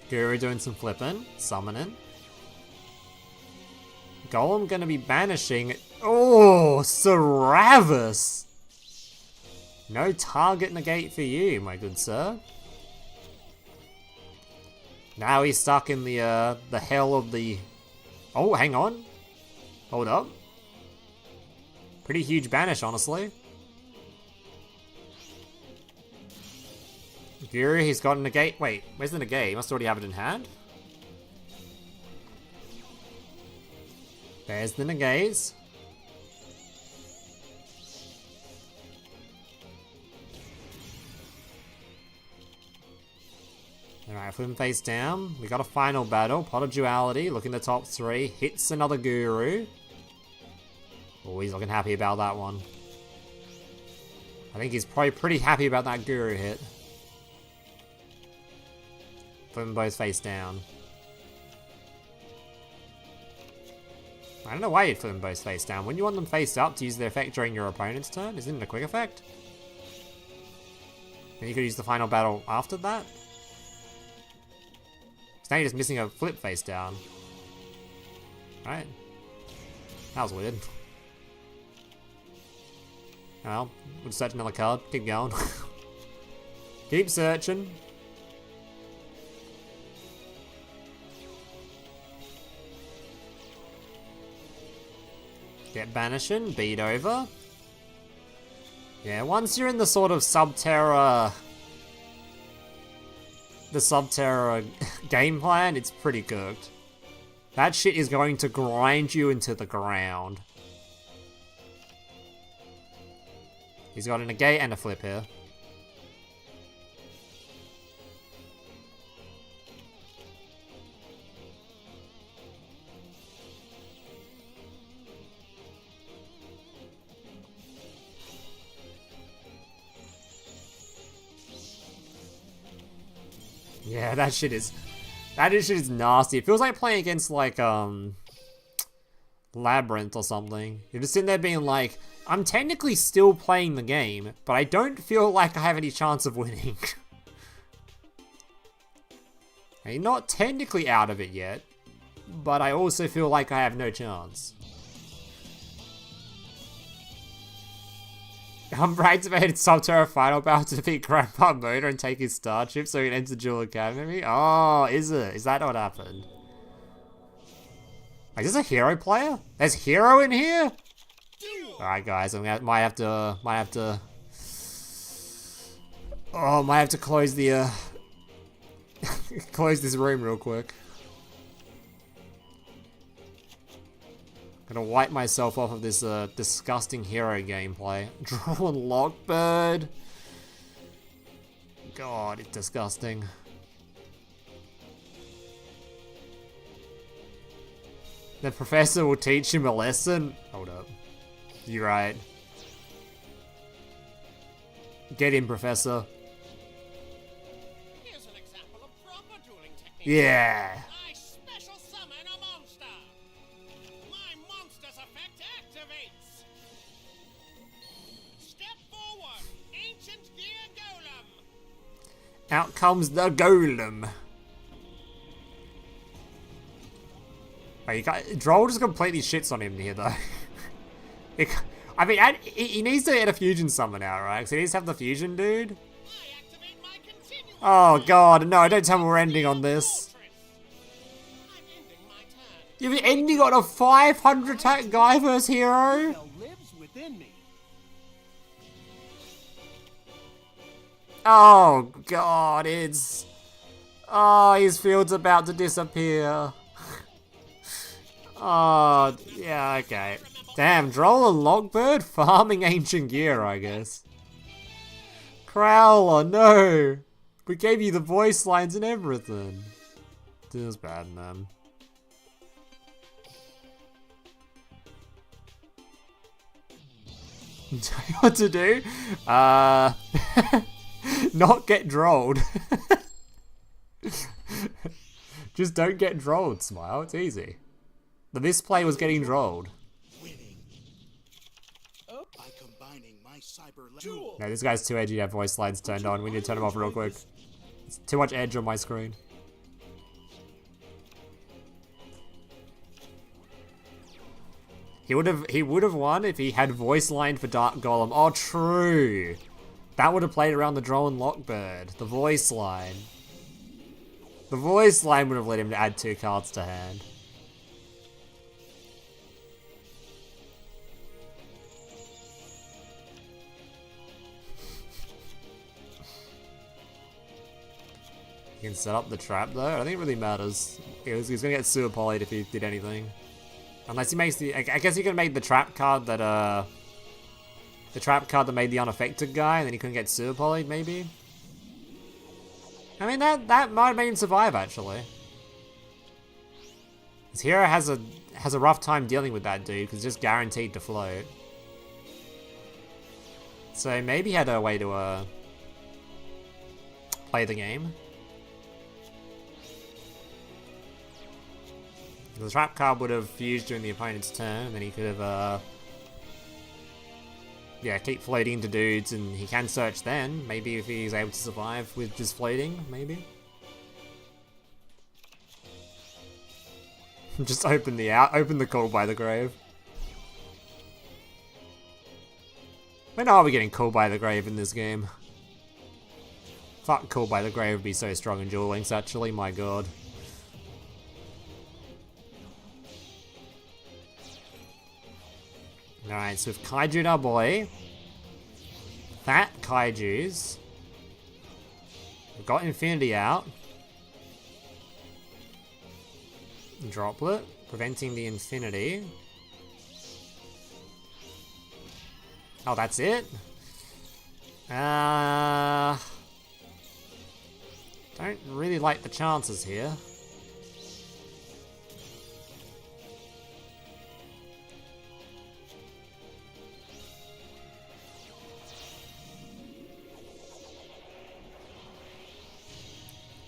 Guru doing some flipping, summoning. Golem gonna be banishing. Oh, Saravis! No target negate for you, my good sir. Now he's stuck in the hell of the... Oh, hang on. Hold up. Pretty huge banish, honestly. Guru, he's got a negate. Wait, where's the negate? He must already have it in hand. There's the negates. Alright, flip him face down. We got a final battle. Pot of Duality, looking the top 3. Hits another Guru. Oh, he's looking happy about that one. I think he's probably pretty happy about that Guru hit. Flip them both face down. I don't know why you'd flip them both face down. Wouldn't you want them face up to use their effect during your opponent's turn? Isn't it a quick effect? Then you could use the final battle after that? Now you're just missing a flip face down. Right? That was weird. Well, we'll search another card. Keep going. Keep searching. Get banishing, beat over. Yeah, once you're in the sort of Subterra... the Subterra game plan, it's pretty cooked. That shit is going to grind you into the ground. He's got a negate and a flip here. Yeah, that shit is nasty. It feels like playing against like Labyrinth or something. You're just sitting there being like, I'm technically still playing the game, but I don't feel like I have any chance of winning. I'm not technically out of it yet, but I also feel like I have no chance. Umbra activated Subterra final battle to defeat Grandpa Motor and take his star chip so he can enter Duel Academy? Oh, is it? Is that what happened? Is this a hero player? There's hero in here? Alright guys, might have to close the close this room real quick. Gonna wipe myself off of this disgusting hero gameplay. Draw and Lockbird. God, it's disgusting. The professor will teach him a lesson. Hold up. You're right. Get in, Professor. Here's an example of proper dueling technique. Yeah. I special summon a monster. My monster's effect activates. Step forward, ancient gear golem. Out comes the golem. Oh, you got Droll just completely shits on him here though. I mean, he needs to get a fusion summon out, right? Because he needs to have the fusion, dude. I activate my continuum. Oh god, no! Don't tell me we're ending on this. I'm ending my turn. You're ending on a 500 attack guy versus hero. Hell lives within me. Oh god, it's... Oh, his field's about to disappear. Oh, yeah, okay. Damn, Droll and Lockbird farming ancient gear, I guess. Crowler, no! We gave you the voice lines and everything. This is bad, man. Tell you what to do? Not get drolled. Just don't get drolled, Smile. It's easy. This play was getting drolled. By combining my cyber No, this guy's too edgy to have voice lines turned on. We need to turn him off real quick. It's too much edge on my screen. He would have won if he had voice line for Dark Golem. Oh, true. That would have played around the Droll and Lockbird. The voice line. The voice line would have let him add 2 cards to hand. You can set up the trap though. I don't think it really matters. He's gonna get sewer polyed if he did anything. Unless he makes the... I guess he could make the trap card that the trap card that made the unaffected guy, and then he couldn't get sewer polyed, maybe? I mean, that might have made him survive, actually. His hero has a rough time dealing with that dude, because it's just guaranteed to float. So maybe he had a way to play the game. The trap card would have fused during the opponent's turn, and then he could have, yeah, keep floating into dudes, and he can search then. Maybe if he's able to survive with just floating, maybe. Just open the call by the grave. When are we getting called by the grave in this game? Fuck, called by the grave would be so strong in Duel Links, actually, my god. Alright, so we've Kaiju'd our boy. Fat Kaiju's. We've got Infinity out. Droplet, preventing the Infinity. Oh, that's it? Don't really like the chances here.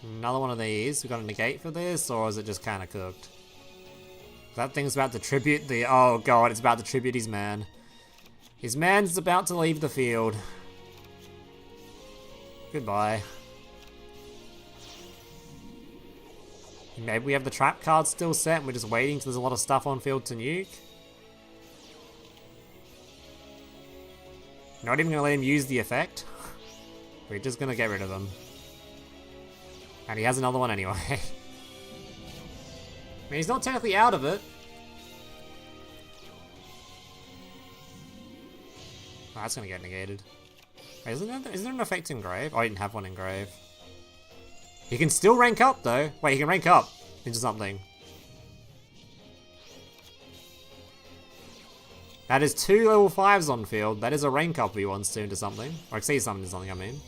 Another one of these. We got a negate for this, or is it just kind of cooked? That thing's about to tribute the... Oh god, it's about to tribute his man. His man's about to leave the field. Goodbye. Maybe we have the trap card still set and we're just waiting till there's a lot of stuff on field to nuke. Not even gonna let him use the effect. We're just gonna get rid of him. And he has another one anyway. I mean, he's not technically out of it. Oh, that's gonna get negated. Wait, isn't there an effect in Grave? Oh, I didn't have one in Grave. He can still rank up, though. Wait, he can rank up into something. That is 2 level 5s on field. That is a rank up if he wants to into something. Or exceed something into something, I mean.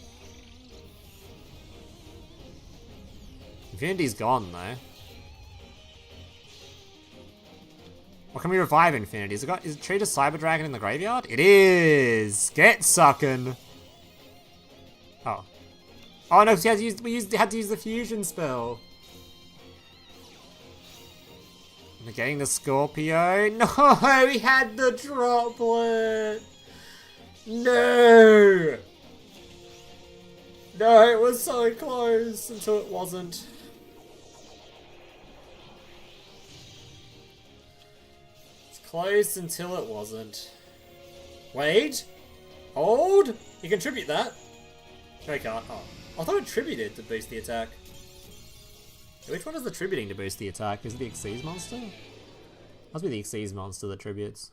Infinity's gone, though. Or can we revive Infinity? Is it treated as Cyber Dragon in the graveyard? It is! Get suckin'! Oh. Oh no, we had to use the fusion spell. Negating the Scorpio. No, we had the droplet. No. No, it was so close until it wasn't. It's close until it wasn't. Wait. Hold. You can tribute that. No, can't. Oh. I thought it tributed to boost the attack. Which one is the tributing to boost the attack? Is it the Xyz monster? Must be the Xyz monster that tributes.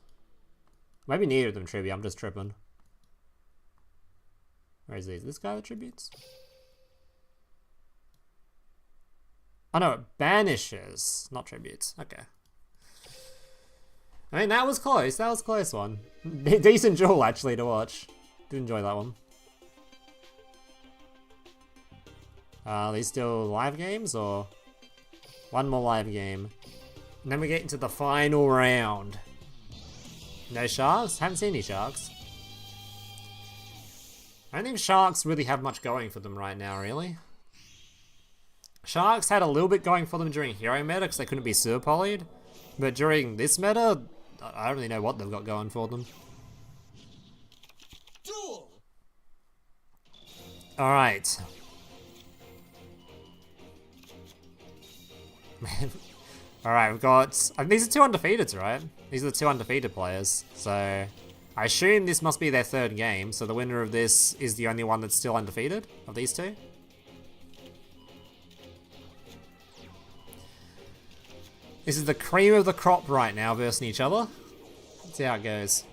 Maybe neither of them tribute, I'm just tripping. Where is this guy that tributes? Oh no, it banishes, not tributes. Okay. I mean, that was close. That was a close one. Decent Duel, actually, to watch. Did enjoy that one. Are these still live games, or one more live game? And then we get into the final round. No sharks? Haven't seen any sharks. I don't think sharks really have much going for them right now, really. Sharks had a little bit going for them during hero meta because they couldn't be super polyed. But during this meta, I don't really know what they've got going for them. Duel. Alright. Alright, we've got... these are 2 undefeateds, right? These are the 2 undefeated players. So, I assume this must be their 3rd game. So the winner of this is the only one that's still undefeated of these 2. This is the cream of the crop right now versus each other. Let's see how it goes.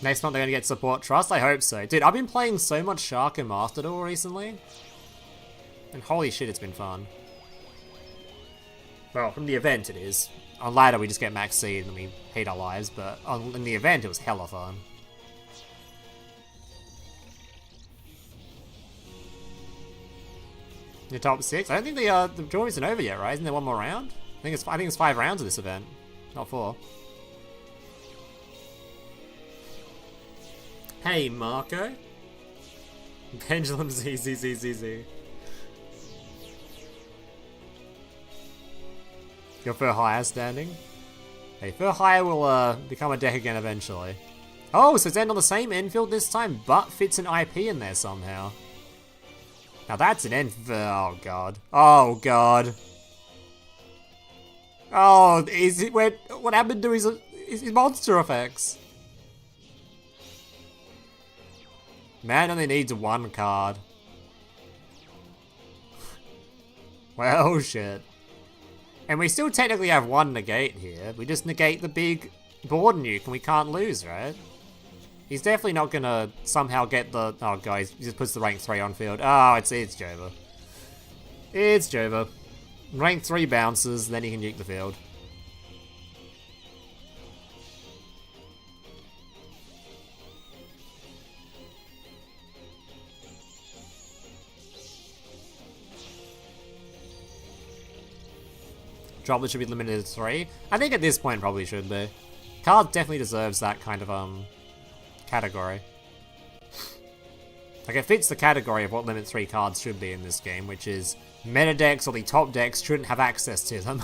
Next month they're going to get support trust? I hope so. Dude, I've been playing so much Shark and Master Duel recently. And holy shit, it's been fun. Well, from the event it is. On ladder we just get max seed and we hate our lives, but in the event it was hella fun. Your top 6? I don't think the draw isn't over yet, right? Isn't there one more round? I think it's 5 rounds of this event, not 4. Hey, Marco. Pendulum ZZZZZ. Your for hire standing? Hey, for hire will become a deck again eventually. Oh, so it's on the same infield this time, but fits an IP in there somehow. Now that's an oh god. Oh god. Oh, what happened to his monster effects? Man only needs 1 card. Well, shit. And we still technically have 1 negate here. We just negate the big board nuke and we can't lose, right? He's definitely not gonna somehow get the... Oh, guys, he just puts the rank 3 on field. Oh, it's Jova. It's Jova. Rank 3 bounces, then he can nuke the field. Droplet should be limited to 3. I think at this point probably should be. Card definitely deserves that kind of category. Like, it fits the category of what limit 3 cards should be in this game, which is meta decks or the top decks shouldn't have access to them.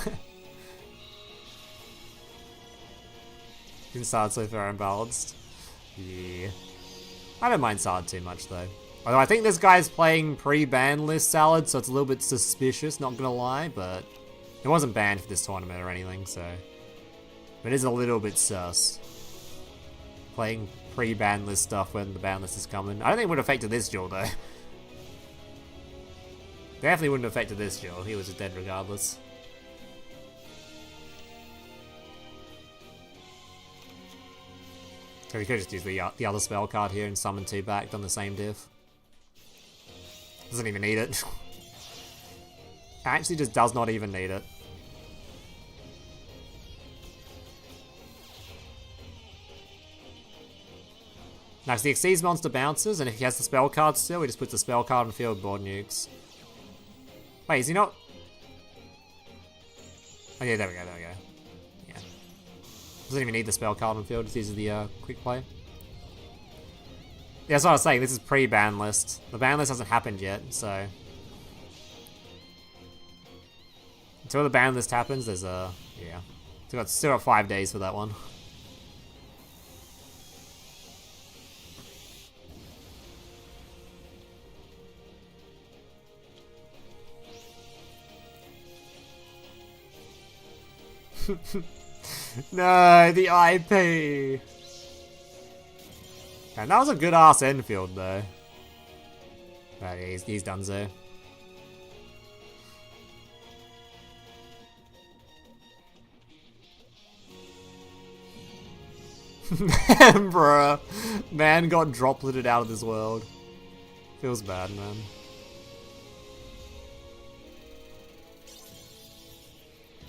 Sard so far unbalanced. Yeah. I don't mind Sard too much though. Although I think this guy's playing pre-ban list Salad, so it's a little bit suspicious, not gonna lie, but it wasn't banned for this tournament or anything, so it is a little bit sus. Playing pre-ban list stuff when the ban list is coming. I don't think it would have affected this duel though. Definitely wouldn't have affected this duel. He was just dead regardless. So we could just use the other spell card here and summon 2 back, done the same diff. Doesn't even need it. Actually just does not even need it. Now, if the Exceeds monster bounces, and if he has the spell card still, he just puts the spell card on field board nukes. Wait, is he not? Oh yeah, there we go, there we go. Yeah. Doesn't even need the spell card on field, just uses the quick play. Yeah, that's what I was saying, this is pre-ban list. The ban list hasn't happened yet, so... Until the ban list happens, there's a... yeah. Still got 5 days for that one. No, the IP. And that was a good ass Enfield though. But yeah, he's done so. Bruh. Man got dropleted out of this world. Feels bad, man.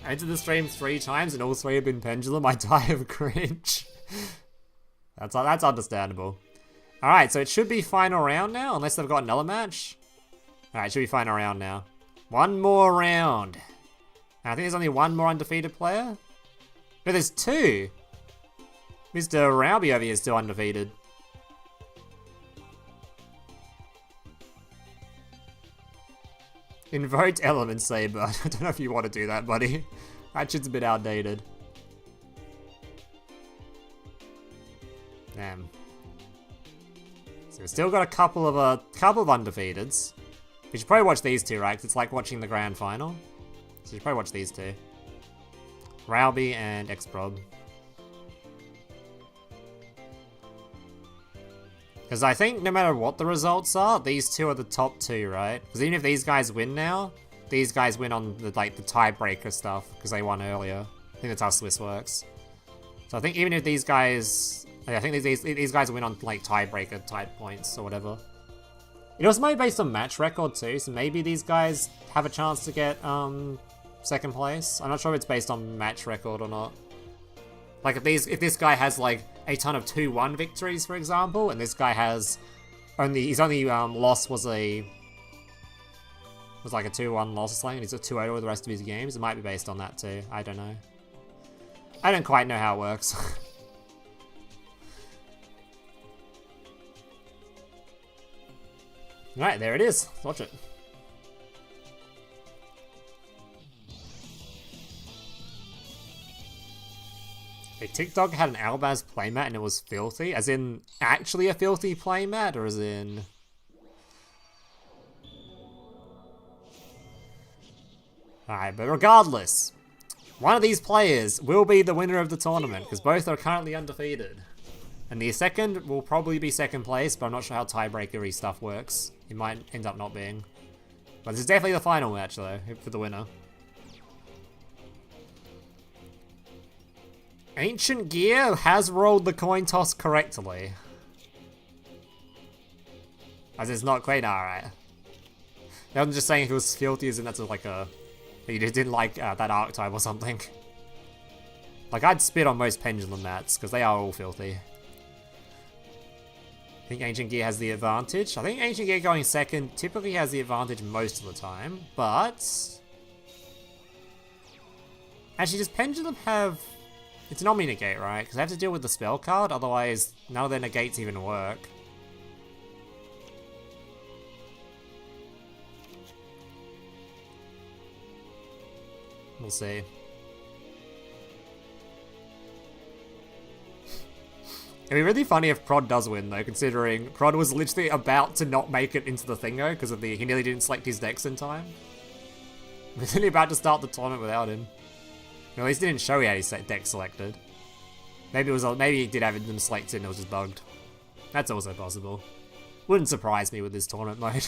I entered the stream 3 times and all 3 have been Pendulum. I die of cringe. That's understandable. Alright, so it should be final round now, unless they've got another match. Alright, it should be final round now. 1 more round. And I think there's only 1 more undefeated player. No, there's 2. Mr. Rowby over here is still undefeated. Invoked Element Saber. I don't know if you want to do that, buddy. That shit's a bit outdated. Damn. So we've still got a couple of undefeateds. We should probably watch these 2, right? 'Cause it's like watching the grand final. So you should probably watch these 2. Rowby and X-Prob. Because I think no matter what the results are, these 2 are the top 2, right? Because even if these guys win now, these guys win on the tiebreaker stuff because they won earlier. I think that's how Swiss works. So I think even if these guys, I think these guys win on like tiebreaker type points or whatever. It also might be based on match record too, so maybe these guys have a chance to get 2nd place. I'm not sure if it's based on match record or not. Like if this guy has like a ton of 2-1 victories, for example, and this guy has his only loss was a was like a 2-1 loss or something, and he's got 2-0 with the rest of his games. It might be based on that too. I don't know. I don't quite know how it works. Alright, there it is. Let's watch it. Hey, TikTok had an Albaz playmat and it was filthy? As in, actually a filthy playmat? Or as in... Alright, but regardless, one of these players will be the winner of the tournament, because both are currently undefeated. And the second will probably be second place, but I'm not sure how tiebreaker-y stuff works. It might end up not being. But this is definitely the final match, though, for the winner. Ancient Gear has rolled the coin toss correctly. As it's not quite alright. I'm just saying if it was filthy as in that's like a... You just didn't like that archetype or something. Like, I'd spit on most pendulum mats, because they are all filthy. I think Ancient Gear has the advantage. I think Ancient Gear going second typically has the advantage most of the time, but... Actually, does Pendulum have... It's an Omni-Negate, right? Because they have to deal with the spell card, otherwise none of their negates even work. We'll see. It'd be really funny if Prod does win, though, considering Prod was literally about to not make it into the thingo because of he nearly didn't select his decks in time. He was literally about to start the tournament without him. At least he didn't show he had his deck selected. Maybe he did have them selected and it was just bugged. That's also possible. Wouldn't surprise me with this tournament mode.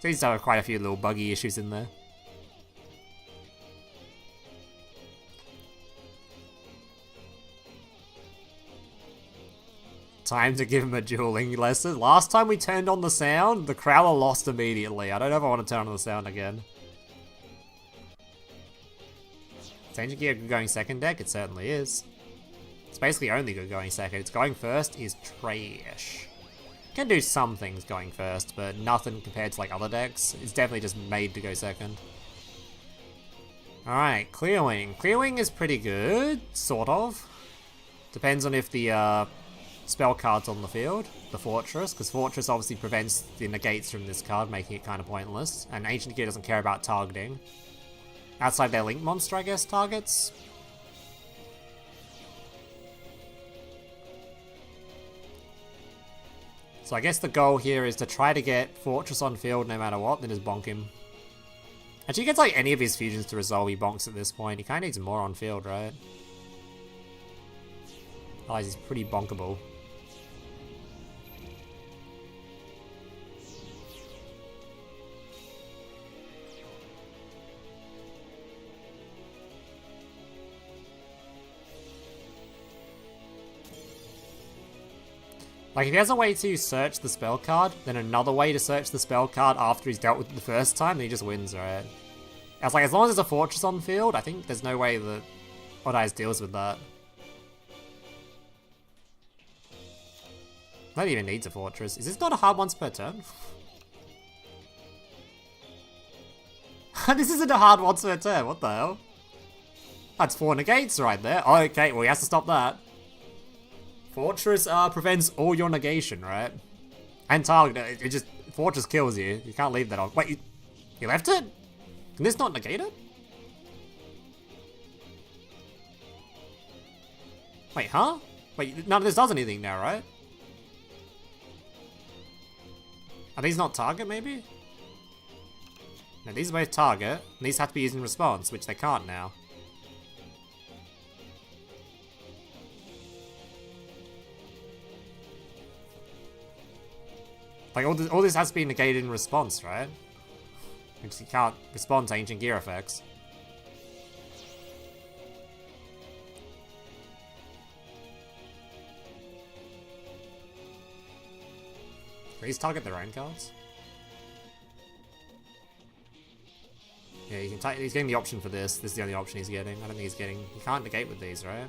Seems to have quite a few little buggy issues in there. Time to give him a dueling lesson. Last time we turned on the sound, the Crowler lost immediately. I don't know if I want to turn on the sound again. Is Ancient Gear good going second deck? It certainly is. It's basically only good going second. It's going first is trash. Can do some things going first, but nothing compared to like other decks. It's definitely just made to go second. Alright, Clear Wing. Clear Wing is pretty good, sort of. Depends on if the spell card's on the field, the Fortress, because Fortress obviously prevents the negates from this card, making it kind of pointless, and Ancient Gear doesn't care about targeting. Outside their Link monster, I guess, targets. So I guess the goal here is to try to get Fortress on field no matter what, then just bonk him. Actually, he gets like any of his fusions to resolve, he bonks at this point. He kind of needs more on field, right? Otherwise he's pretty bonkable. Like, if he has a way to search the spell card, then another way to search the spell card after he's dealt with it the first time, then he just wins, right? It's like, as long as there's a Fortress on field, I think there's no way that Odd Eyes deals with that. Not even needs a Fortress. Is this not a hard once per turn? This isn't a hard once per turn, what the hell? That's 4 negates right there. Oh, okay, well he has to stop that. Fortress prevents all your negation, right? And target, it just, Fortress kills you. You can't leave that on. Wait, you left it? Can this not negate it? Wait, huh? Wait, none of this does anything now, right? Are these not target, maybe? No, these are both target, and these have to be used in response, which they can't now. Like, all this has to be negated in response, right? Because you can't respond to Ancient Gear effects. Please target their own cards. Yeah, you can. He's getting the option for this. This is the only option he's getting. I don't think he's getting. He can't negate with these, right?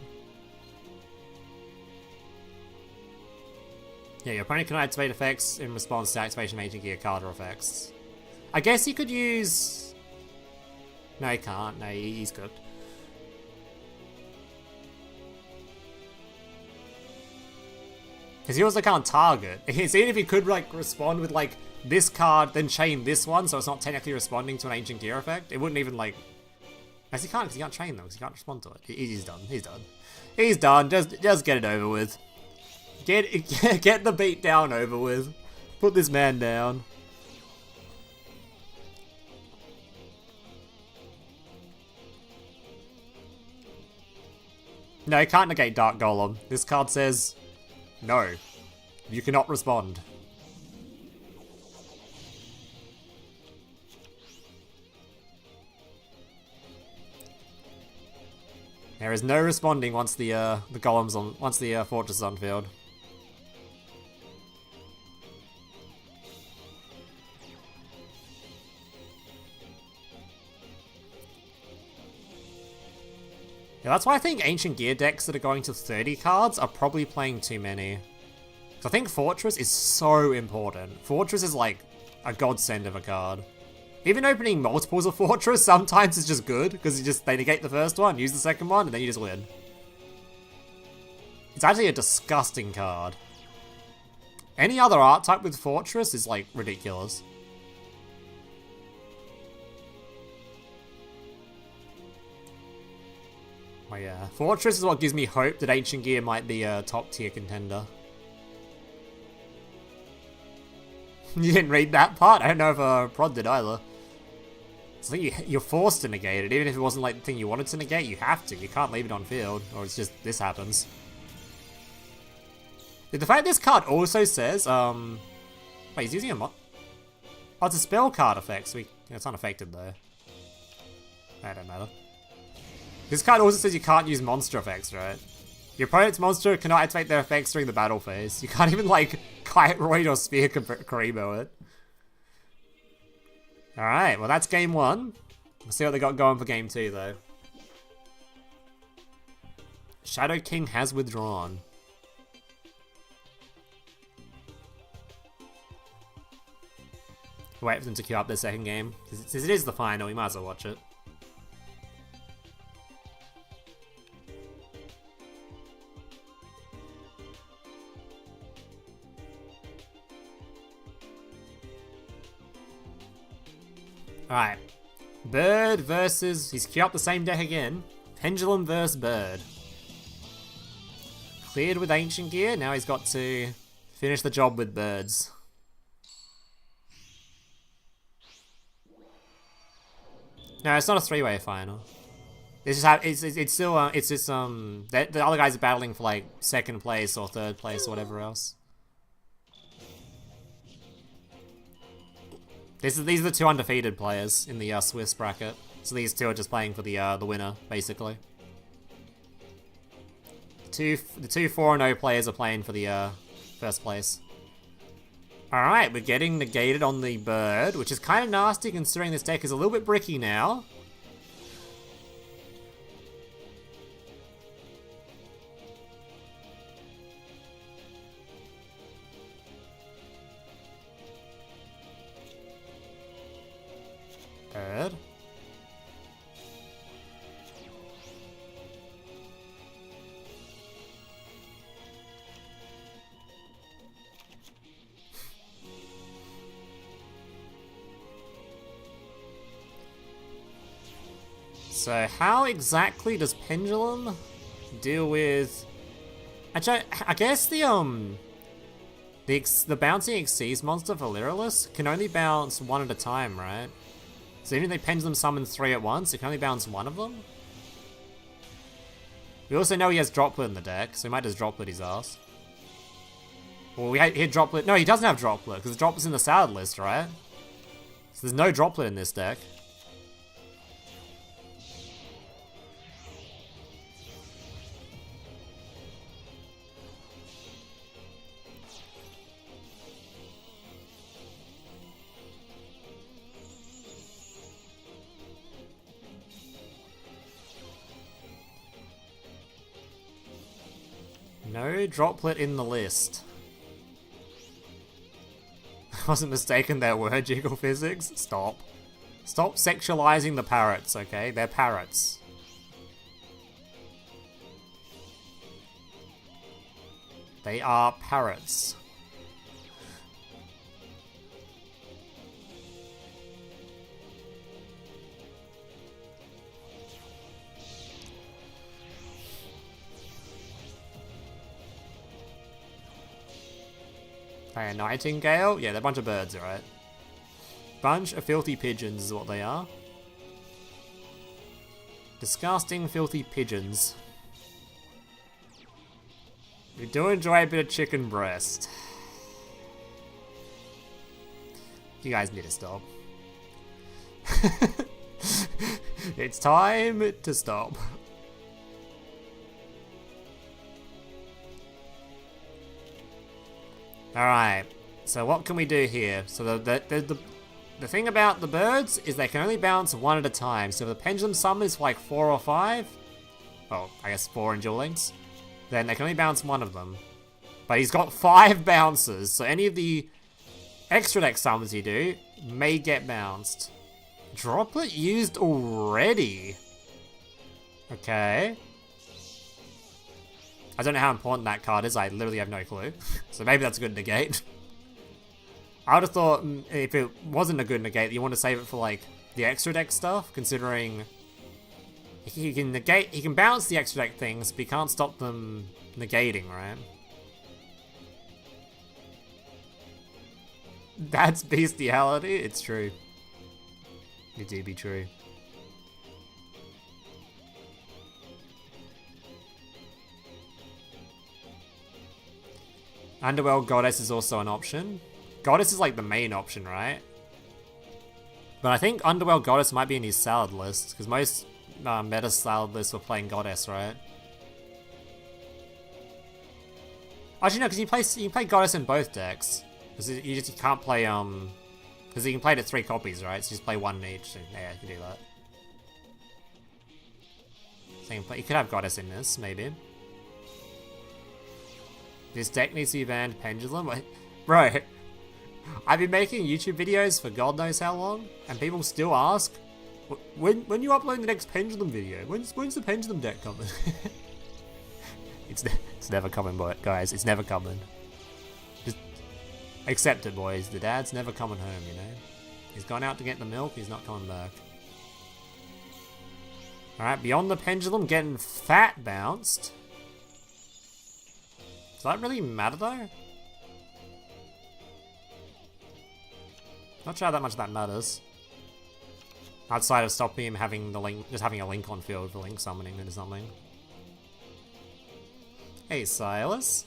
Yeah, your opponent can activate effects in response to activation of Ancient Gear card or effects. I guess he could use... No, he can't. No, he's cooked. Because he also can't target. Even if he could, like, respond with, like, this card, then chain this one, so it's not technically responding to an Ancient Gear effect, it wouldn't even, like... As he can't, because he can't chain them, because he can't respond to it. He's done. He's done. He's done. Just get it over with. Get the beat down over with. Put this man down. No, he can't negate Dark Golem. This card says, no, you cannot respond. There is no responding once the golem's on, once the fortress is on field. Yeah, that's why I think Ancient Gear decks that are going to 30 cards are probably playing too many. Because I think Fortress is so important. Fortress is like a godsend of a card. Even opening multiples of Fortress sometimes is just good, because they negate the first one, use the second one, and then you just win. It's actually a disgusting card. Any other archetype with Fortress is like ridiculous. Oh yeah, Fortress is what gives me hope that Ancient Gear might be a top tier contender. You didn't read that part? I don't know if Prod did either. It's like you're forced to negate it, even if it wasn't like the thing you wanted to negate, you have to. You can't leave it on field, or it's just, this happens. The fact this card also says, wait, he's using a mod? Oh, it's a spell card effect, so it's unaffected though. That don't matter. This card also says you can't use monster effects, right? Your opponent's monster cannot activate their effects during the battle phase. You can't even, like, Kite Roid or Sphere Karibo it. Alright, well that's game one. We'll see what they got going for game two, though. Shadow King has withdrawn. Wait for them to queue up their second game. Since it is the final, we might as well watch it. Alright. Bird versus... He's queued up the same deck again. Pendulum versus Bird. Cleared with Ancient Gear. Now he's got to finish the job with Birds. No, it's not a three-way final. It's just it's still it's just the other guys are battling for like second place or third place or whatever else. These are the two undefeated players in the Swiss bracket. So these two are just playing for the winner, basically. The two 4-0 players are playing for the first place. Alright, we're getting negated on the Bird, which is kind of nasty considering this deck is a little bit bricky now. Bird. So how exactly does Pendulum deal with... Actually, I guess the bouncing Exceeds monster for Lyrillus can only bounce one at a time, right? So even if they Pendulum summon 3 at once, it can only bounce one of them? We also know he has Droplet in the deck, so he might just Droplet his ass. Well, he had Droplet... No, he doesn't have Droplet, because Droplet's in the salad list, right? So there's no Droplet in this deck. No Droplet in the list. I wasn't mistaken, there were jiggle physics. Stop. Stop sexualizing the parrots, okay? They're parrots. They are parrots. Okay, a nightingale? Yeah, they're a bunch of birds, alright. Bunch of filthy pigeons is what they are. Disgusting, filthy pigeons. We do enjoy a bit of chicken breast. You guys need to stop. It's time to stop. Alright, so what can we do here? So the thing about the birds is they can only bounce one at a time. So if the pendulum summon is like 4 or 5, well, I guess 4 in Duel Links, then they can only bounce one of them. But he's got 5 bounces, so any of the extra deck summons you do may get bounced. Droplet used already. Okay. I don't know how important that card is, I literally have no clue. So maybe that's a good negate. I would have thought if it wasn't a good negate, you want to save it for like the extra deck stuff, considering he can negate, he can bounce the extra deck things, but he can't stop them negating, right? That's bestiality. It's true. It do be true. Underworld Goddess is also an option. Goddess is like the main option, right? But I think Underworld Goddess might be in his salad list, because most meta salad lists were playing Goddess, right? Actually, no, because you can play Goddess in both decks. Because you can't play, because you can play it at 3 copies, right? So you just play 1 in each, and yeah, you can do that. So you could have Goddess in this, maybe. This deck needs to be banned, Pendulum. Bro, I've been making YouTube videos for God knows how long, and people still ask, when you upload the next Pendulum video? When's the Pendulum deck coming? It's never coming, guys. It's never coming. Just accept it, boys. The dad's never coming home, you know? He's gone out to get the milk, he's not coming back. Alright, Beyond the Pendulum getting fat bounced. Does that really matter though? Not sure how that much that matters. Outside of stopping him having the link, just having a link on field for link summoning or something. Hey Silas.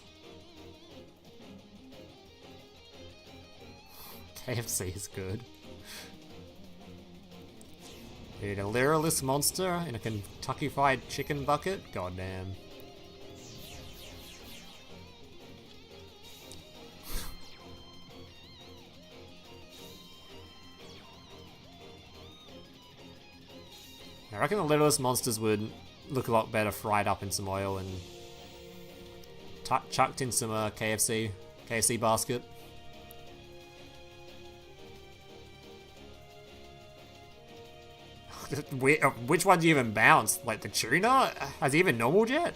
KFC is good. Dude, a liraless monster in a Kentucky Fried Chicken bucket? Goddamn. I reckon the littlest monsters would look a lot better fried up in some oil and chucked in some KFC basket. Which one do you even bounce? Like the tuna? Has he even normal jet?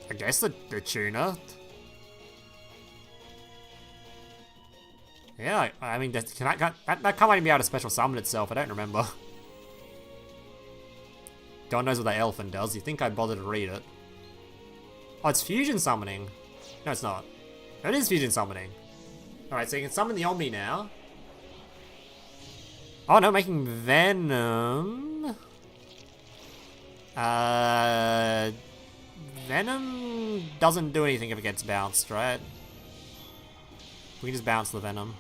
I guess the tuna. Yeah, I mean, that can't even be able to special summon itself, I don't remember. God knows what that elephant does, you think I'd bother to read it. Oh, it's fusion summoning. No, it's not. No, it is fusion summoning. Alright, so you can summon the Omni now. Oh no, making Venom. Venom doesn't do anything if it gets bounced, right? We can just bounce the Venom.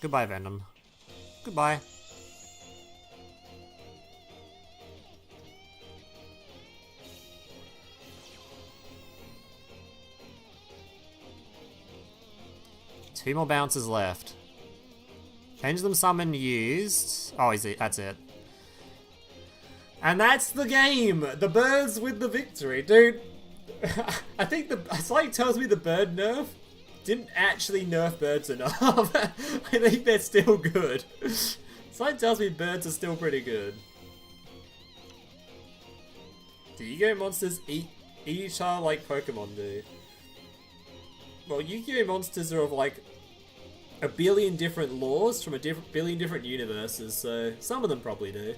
Goodbye, Venom. Goodbye. Two more bounces left. Pendulum summon used. Oh, that's it. And that's the game! The birds with the victory. Dude, I think it's like tells me the bird nerf didn't actually nerf birds enough. I think they're still good. Slide tells me birds are still pretty good. Do Yu-Gi-Oh monsters eat each other like Pokemon do? Well, Yu-Gi-Oh monsters are of like a billion different lores from a billion different universes, so some of them probably do.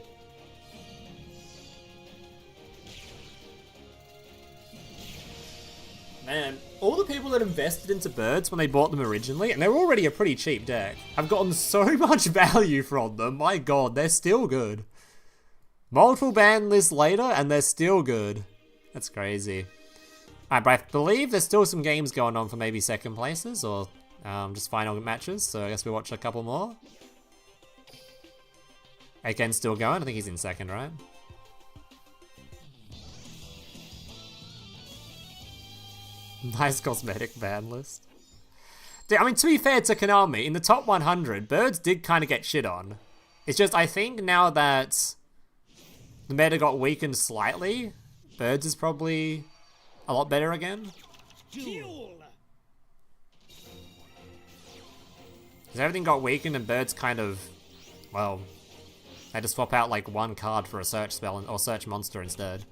Man, all the people that invested into birds when they bought them originally, and they were already a pretty cheap deck, have gotten so much value from them. My god, they're still good. Multiple ban lists later, and they're still good. That's crazy. Alright, but I believe there's still some games going on for maybe second places, or just final matches, so I guess we'll watch a couple more. Aiken's still going, I think he's in second, right? Nice cosmetic ban list. Dude, I mean, to be fair to Konami, in the top 100, birds did kind of get shit on. It's just, I think now that the meta got weakened slightly, birds is probably a lot better again. Duel. Because everything got weakened and birds kind of, well, they had to swap out like one card for a search spell or search monster instead.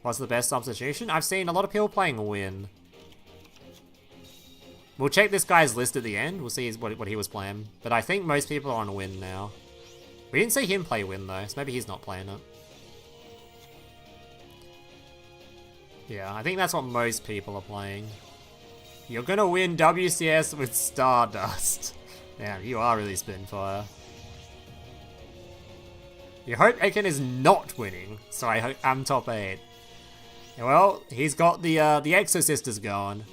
What's the best substitution? I've seen a lot of people playing Win. We'll check this guy's list at the end. We'll see what he was playing. But I think most people are on Win now. We didn't see him play Win though, so maybe he's not playing it. Yeah, I think that's what most people are playing. You're gonna win WCS with Stardust. Damn, you are really Spitfire. You hope Aiken is not winning, so I'm top 8. Well, he's got the Exo Sisters going.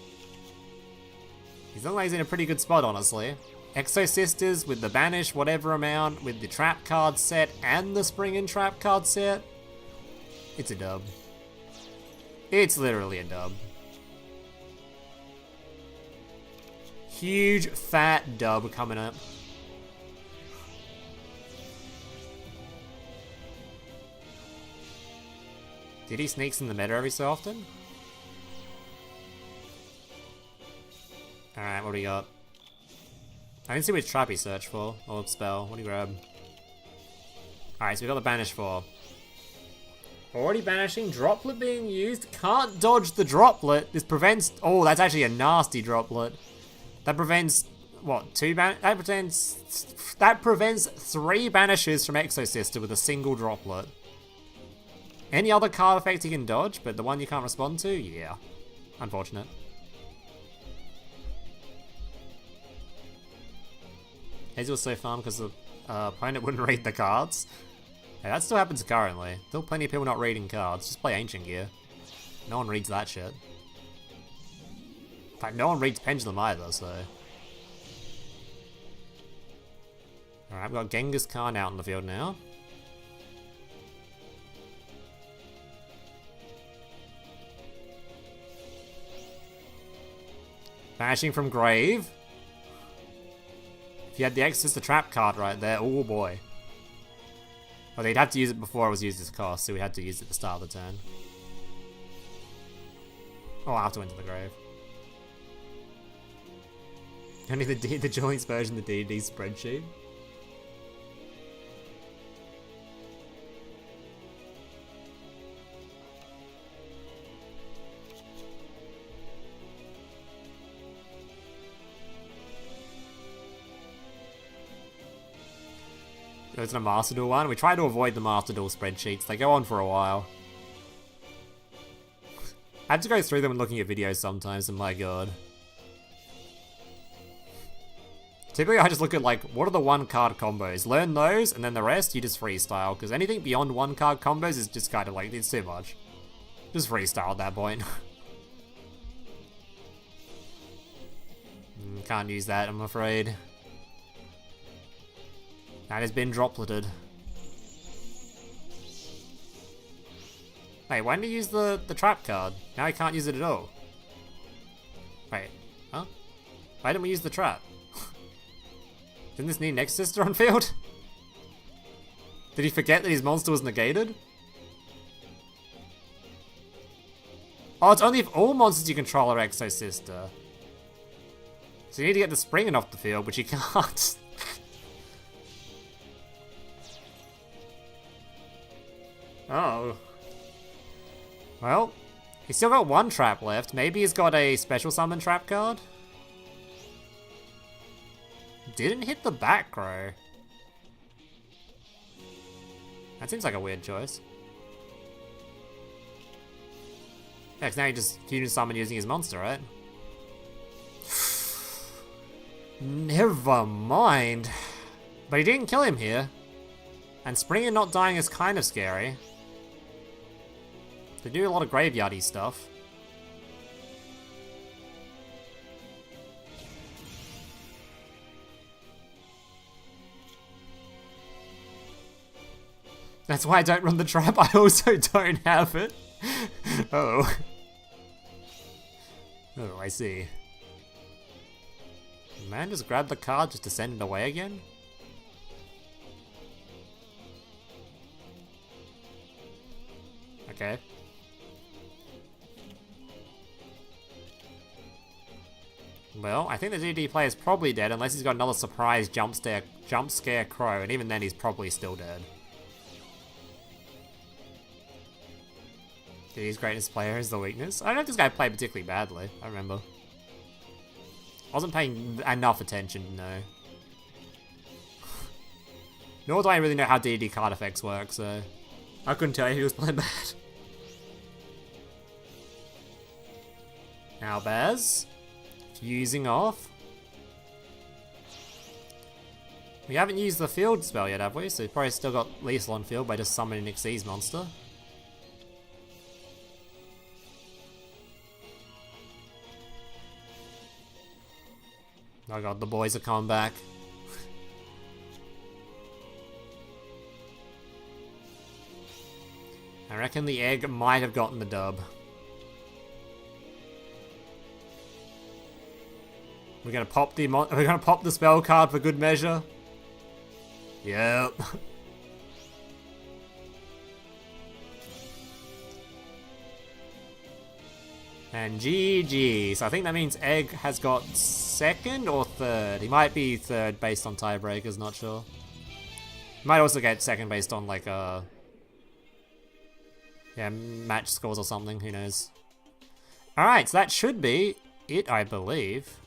He's looking like he's in a pretty good spot, honestly. Exo Sisters with the Banish whatever amount, with the Trap card set and the Spring and Trap card set. It's a dub. It's literally a dub. Huge, fat dub coming up. Did he sneaks in the meta every so often? Alright, what do we got? I didn't see which trap he searched for, or spell. What do you grab? Alright, so we got the Banish for. Already banishing, Droplet being used. Can't dodge the Droplet. This prevents... Oh, that's actually a nasty Droplet. That prevents... What, 2 ban... That prevents 3 banishes from Exo Sister with a single Droplet. Any other card effect you can dodge, but the one you can't respond to? Yeah. Unfortunate. Hazel was so fun because the opponent wouldn't read the cards. Hey, that still happens currently. Still plenty of people not reading cards. Just play Ancient Gear. No one reads that shit. In fact, no one reads Pendulum either, so... Alright, we've got Genghis Khan out in the field now. Banishing from Grave. If you had the Exorcist the Trap card right there, oh boy. Oh, they'd have to use it before it was used as cost, so we had to use it at the start of the turn. Oh, I have to enter the grave. Only the joints version of the D&D spreadsheet. There's a Master Duel one. We try to avoid the Master Duel spreadsheets. They go on for a while. I have to go through them and looking at videos sometimes, and my god. Typically I just look at like, what are the 1-card combos? Learn those, and then the rest you just freestyle, because anything beyond 1-card combos is just kind of like, it's too much. Just freestyle at that point. Can't use that, I'm afraid. That has been dropleted. Wait, when did you use the trap card? Now I can't use it at all. Wait, huh? Why didn't we use the trap? Didn't this need Next Sister on field? Did he forget that his monster was negated? Oh, it's only if all monsters you control are Exo-Sister. So you need to get the Springin off the field, which you can't. Oh. Well, he's still got one trap left. Maybe he's got a special summon trap card? Didn't hit the back row. That seems like a weird choice. Yeah, 'cause now you just fusion summon using his monster, right? Never mind. But he didn't kill him here. And Springer not dying is kind of scary. They do a lot of graveyardy stuff. That's why I don't run the trap. I also don't have it. Oh. Oh, I see. Man just grabbed the card just to send it away again? Okay. Well, I think the DD player is probably dead unless he's got another surprise jump scare crow, and even then he's probably still dead. DD's greatest player is the weakness. I don't know if this guy played particularly badly, I remember. I wasn't paying enough attention to know. Nor do I really know how DD card effects work, so I couldn't tell you he was playing bad. Now Baz, fusing off. We haven't used the field spell yet, have we? So we've probably still got lethal on field by just summoning an Xyz monster. Oh god, the boys are coming back. I reckon the egg might have gotten the dub. We're gonna pop the spell card for good measure. Yep. And GG. So I think that means Egg has got second or third. He might be third based on tiebreakers, not sure. He might also get second based on like yeah, match scores or something, who knows. Alright, so that should be it, I believe.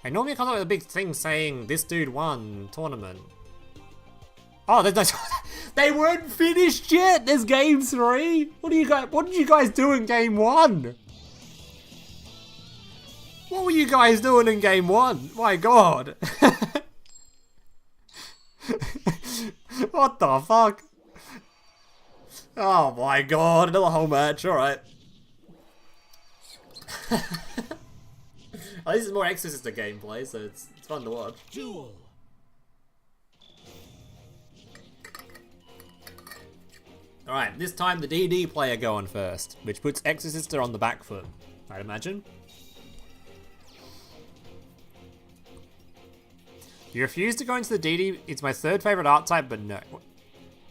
And normally it comes up with a big thing saying this dude won tournament. Oh, there's no. They weren't finished yet. There's game 3. What did you guys do in game 1? What were you guys doing in game 1? My god. What the fuck? Oh my god, another whole match. All right. Oh, this is more Exorcist gameplay, so it's fun to watch. Duel. Alright, this time the DD player going first, which puts Exorcister on the back foot, I'd imagine. You refuse to go into the DD, it's my third favourite archetype, but no.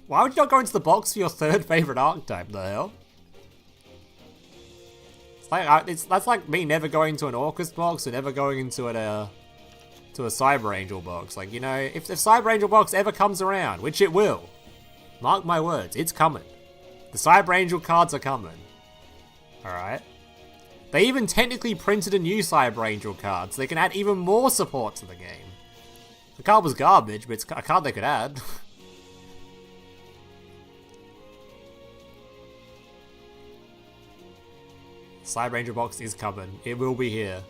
Why would you not go into the box for your third favourite archetype, the hell? That's like me never going to an Orcus box or never going into a Cyber Angel box. Like, you know, if the Cyber Angel box ever comes around, which it will, mark my words, it's coming. The Cyber Angel cards are coming. Alright. They even technically printed a new Cyber Angel card, so they can add even more support to the game. The card was garbage, but it's a card they could add. Cyber Angel box is coming. It will be here.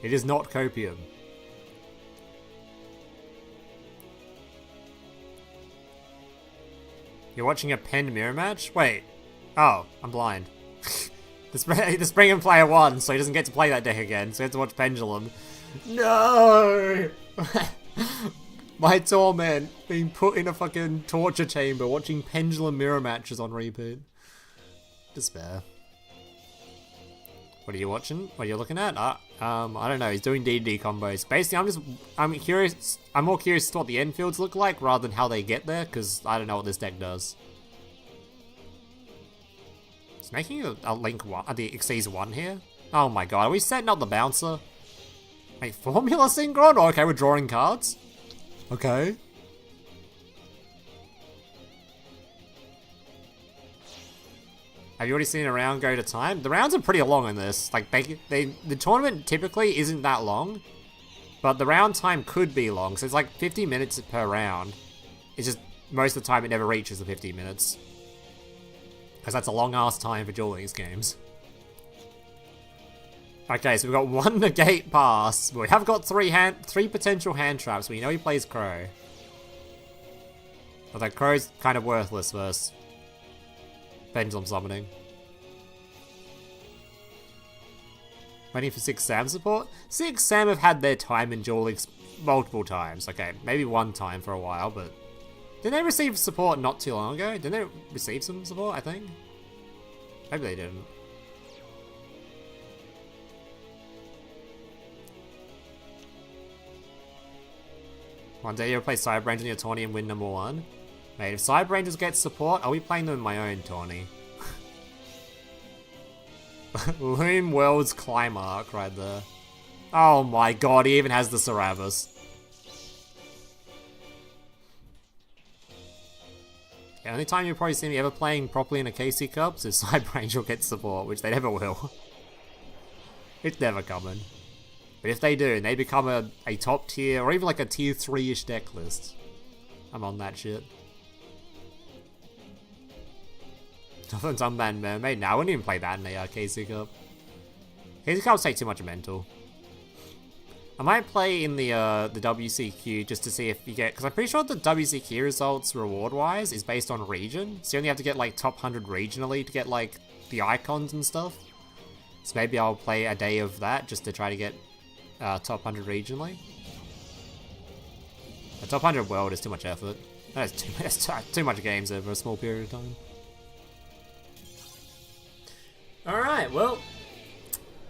It is not copium. You're watching a penned mirror match? Wait. Oh, I'm blind. the Springham player won, so he doesn't get to play that deck again, so he has to watch Pendulum. No! My torment, being put in a fucking torture chamber, watching Pendulum mirror matches on repeat. Despair. What are you watching? What are you looking at? I don't know, he's doing D&D combos. Basically, I'm curious, I'm more curious as to what the end fields look like rather than how they get there, because I don't know what this deck does. It's making a Link 1, the Xyz 1 here. Oh my god, are we setting up the bouncer? Wait, Formula Synchron? Oh, okay, we're drawing cards. Okay. Have you already seen a round go to time? The rounds are pretty long in this. Like, the tournament typically isn't that long, but the round time could be long. So it's like 50 minutes per round. It's just, most of the time it never reaches the 50 minutes. Because that's a long-ass time for Duel Links games. Okay, so we've got one negate pass, but we have got three potential hand traps. We know he plays Crow. Although Crow's kind of worthless versus Pendulum Summoning. Waiting for 6 Sam support? 6 Sam have had their time in Duel Links multiple times. Okay, maybe one time for a while, but... Didn't they receive support not too long ago? Didn't they receive some support, I think? Maybe they didn't. One day you'll play Cyber in your tourney and win number 1. Mate, if Cyber Rangers get support, I'll be playing them in my own tourney. Loom World's Climarch right there. Oh my god, he even has the Cerebus. The only time you'll probably see me ever playing properly in a KC Cups is Cyber Angel gets support, which they never will. It's never coming. But if they do, and they become a top tier, or even like a tier 3-ish deck list, I'm on that shit. Nothing's Unbanned Mermaid. Nah, I wouldn't even play that in a KC Cup. KC Cups take too much mental. I might play in the WCQ just to see if you get... Because I'm pretty sure the WCQ results, reward-wise, is based on region. So you only have to get, like, top 100 regionally to get, like, the icons and stuff. So maybe I'll play a day of that just to try to get top 100 regionally. The top 100 world is too much effort. That's too much games over a small period of time. Alright, well...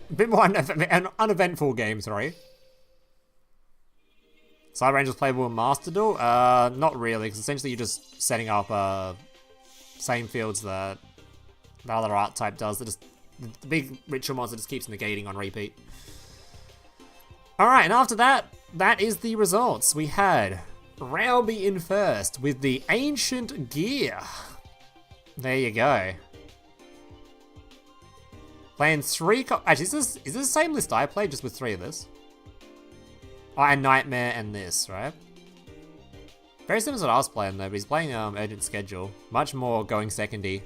A bit more an uneventful game, sorry. Cyber Rangers playable in Master Duel? Not really, because essentially you're just setting up same fields that the other art type does. The big ritual monster just keeps negating on repeat. Alright, and after that, that is the results. We had Rowby in first with the Ancient Gear. There you go. Playing 3... Actually, is this the same list I played, just with 3 of this? Oh, and Nightmare and this, right? Very similar to what I was playing, though, but he's playing Urgent Schedule. Much more going secondy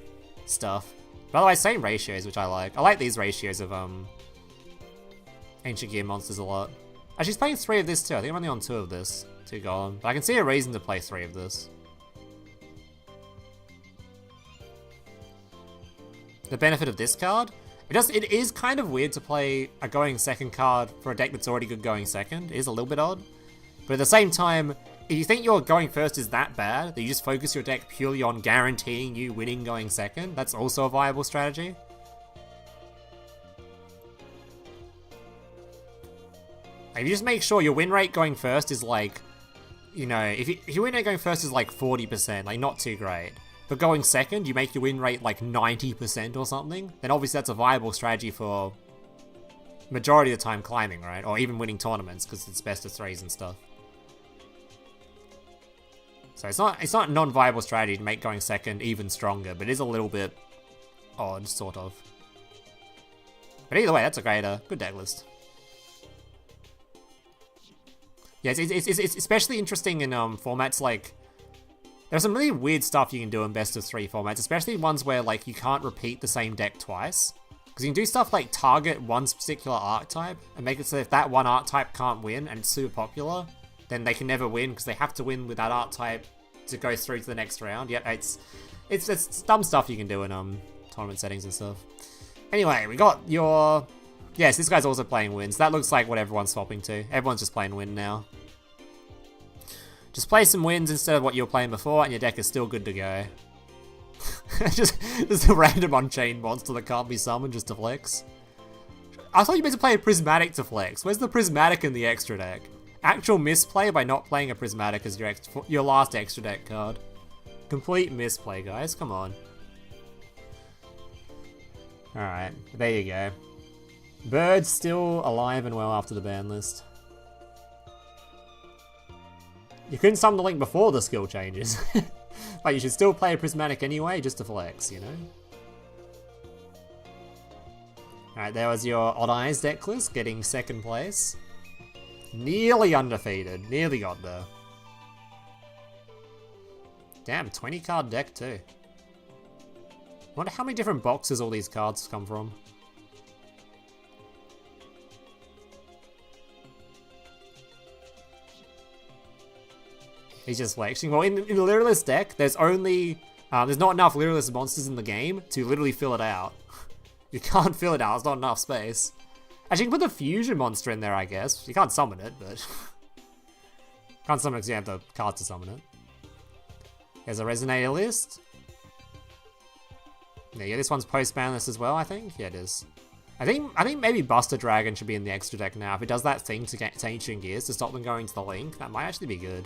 stuff. By the way, same ratios, which I like. I like these ratios of Ancient Gear monsters a lot. Actually, he's playing 3 of this, too. I think I'm only on 2 of this. 2 Golem. But I can see a reason to play 3 of this. The benefit of this card? It is kind of weird to play a going second card for a deck that's already good going second. It is a little bit odd. But at the same time, if you think your going first is that bad, that you just focus your deck purely on guaranteeing you winning going second, that's also a viable strategy. If you just make sure your win rate going first is like, you know, if your win rate going first is like 40%, like not too great. But going second, you make your win rate like 90% or something, then obviously that's a viable strategy for majority of the time climbing, right? Or even winning tournaments, because it's best of 3s and stuff. So it's not a non-viable strategy to make going second even stronger, but it is a little bit odd, sort of. But either way, that's a great, good deck list. Yeah, it's especially interesting in formats like... There's some really weird stuff you can do in best of 3 formats, especially ones where like you can't repeat the same deck twice. Because you can do stuff like target one particular archetype and make it so if that one archetype can't win and it's super popular, then they can never win because they have to win with that archetype to go through to the next round. Yeah, it's dumb stuff you can do in tournament settings and stuff. Anyway, we got your... Yes, this guy's also playing Win, so that looks like what everyone's swapping to. Everyone's just playing Win now. Just play some Wins instead of what you were playing before, and your deck is still good to go. just a random Unchained monster that can't be summoned just to flex. I thought you meant to play a Prismatic to flex. Where's the Prismatic in the extra deck? Actual misplay by not playing a Prismatic as your last extra deck card. Complete misplay, guys. Come on. Alright, there you go. Bird's still alive and well after the ban list. You couldn't summon the Link before the skill changes. But you should still play a Prismatic anyway, just to flex, you know? Alright, there was your Odd Eyes deck list, getting second place. Nearly undefeated, nearly got there. Damn, 20 card deck too. Wonder how many different boxes all these cards come from. He's just flexing. Well, in the Lyrillist deck, there's only... there's not enough Lyrillist monsters in the game to literally fill it out. You can't fill it out, it's not enough space. Actually, you can put the Fusion monster in there, I guess. You can't summon it, but... can't summon it because you have the cards to summon it. There's a Resonator list. Yeah, this one's post-ban list as well, I think. Yeah, it is. I think maybe Buster Dragon should be in the extra deck now. If it does that thing to Ancient Gears to stop them going to the Link, that might actually be good.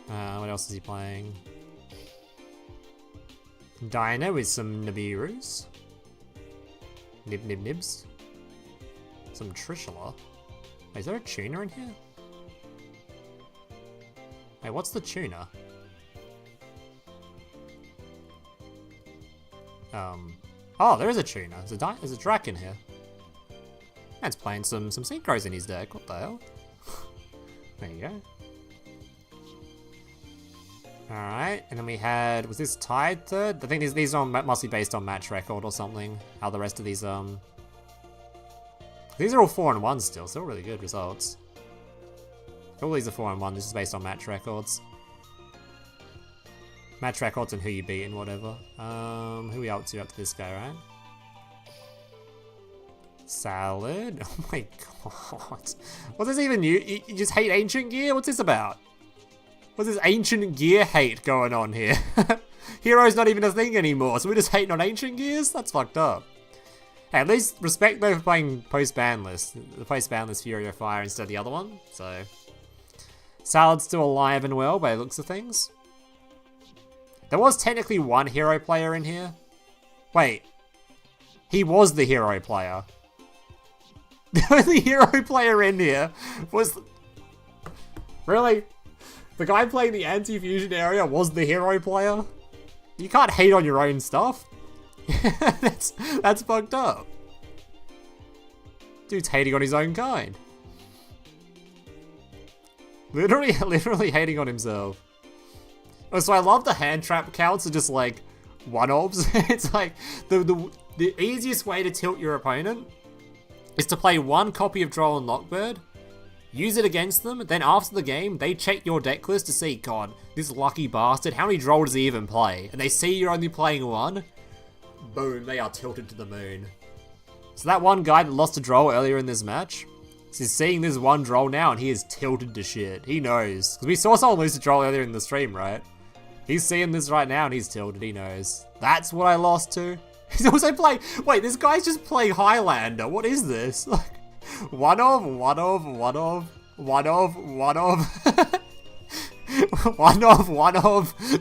What else is he playing? Dino with some Nibirus. Nibs. Some Trishula. Wait, is there a tuner in here? Wait, what's the tuner? Oh, there is a tuner. There's a Drac in here. Man's playing some Synchros in his deck. What the hell? There you go. Alright, and then we had... Was this tied third? I think these must be based on match record or something. How the rest of these, These are all 4-1 still really good results. All these are 4-1, this is based on match records. Match records and who you beat and whatever. Who are we up to this guy, right? Salad? Oh my god. What's this even new? You just hate Ancient Gear? What's this about? What's this Ancient Gear hate going on here? Hero's not even a thing anymore, so we're just hating on Ancient Gears? That's fucked up. Hey, at least respect though for playing post-ban list. The post-ban list Fury of Fire instead of the other one, so... Salad's still alive and well by the looks of things. There was technically one hero player in here. Wait. He was the hero player. The only hero player in here was... Really? The guy playing the anti-fusion area was the hero player? You can't hate on your own stuff. That's fucked up. Dude's hating on his own kind. Literally hating on himself. Oh, so I love the hand trap counts are just like one-offs. It's like the easiest way to tilt your opponent is to play one copy of Droll and Lockbird, use it against them, then after the game, they check your deck list to see, God, this lucky bastard, how many Droll does he even play? And they see you're only playing one, boom, they are tilted to the moon. So that one guy that lost a Droll earlier in this match, he's seeing this one Droll now and he is tilted to shit. He knows. Because we saw someone lose a Droll earlier in the stream, right? He's seeing this right now and he's tilted, he knows. That's what I lost to. He's also playing... Wait, this guy's just playing Highlander. What is this? Like, one of.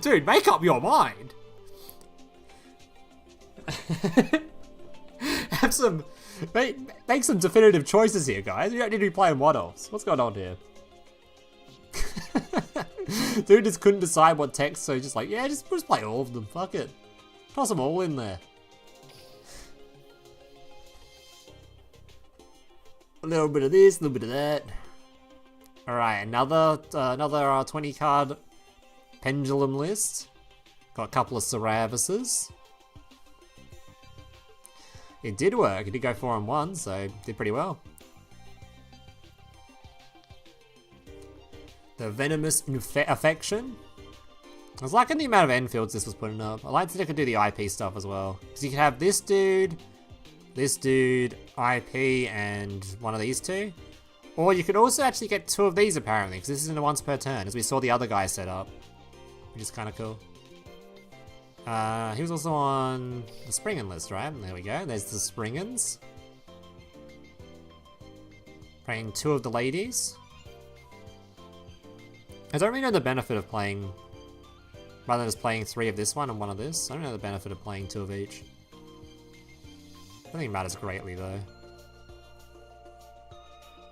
Dude, make up your mind. Have some... Make some definitive choices here, guys. You don't need to be playing one-offs. What's going on here? Dude just couldn't decide what text, so he's just like, yeah, just play all of them. Fuck it. Toss them all in there. A little bit of this, a little bit of that. Alright, another 20 card pendulum list. Got a couple of Ceravises. It did work. It did go 4-1, so did pretty well. The Venomous Affection. I was liking the amount of Enfields this was putting up. I liked that it could do the IP stuff as well. Because you could have this dude, IP, and one of these two. Or you could also actually get two of these apparently, because this isn't a once per turn, as we saw the other guy set up. Which is kind of cool. He was also on the Springen list, right? There we go. There's the Springens. Playing 2 of the ladies. I don't really know the benefit of playing, rather than just playing 3 of this one and 1 of this. I don't know the benefit of playing 2 of each. I don't think it matters greatly though.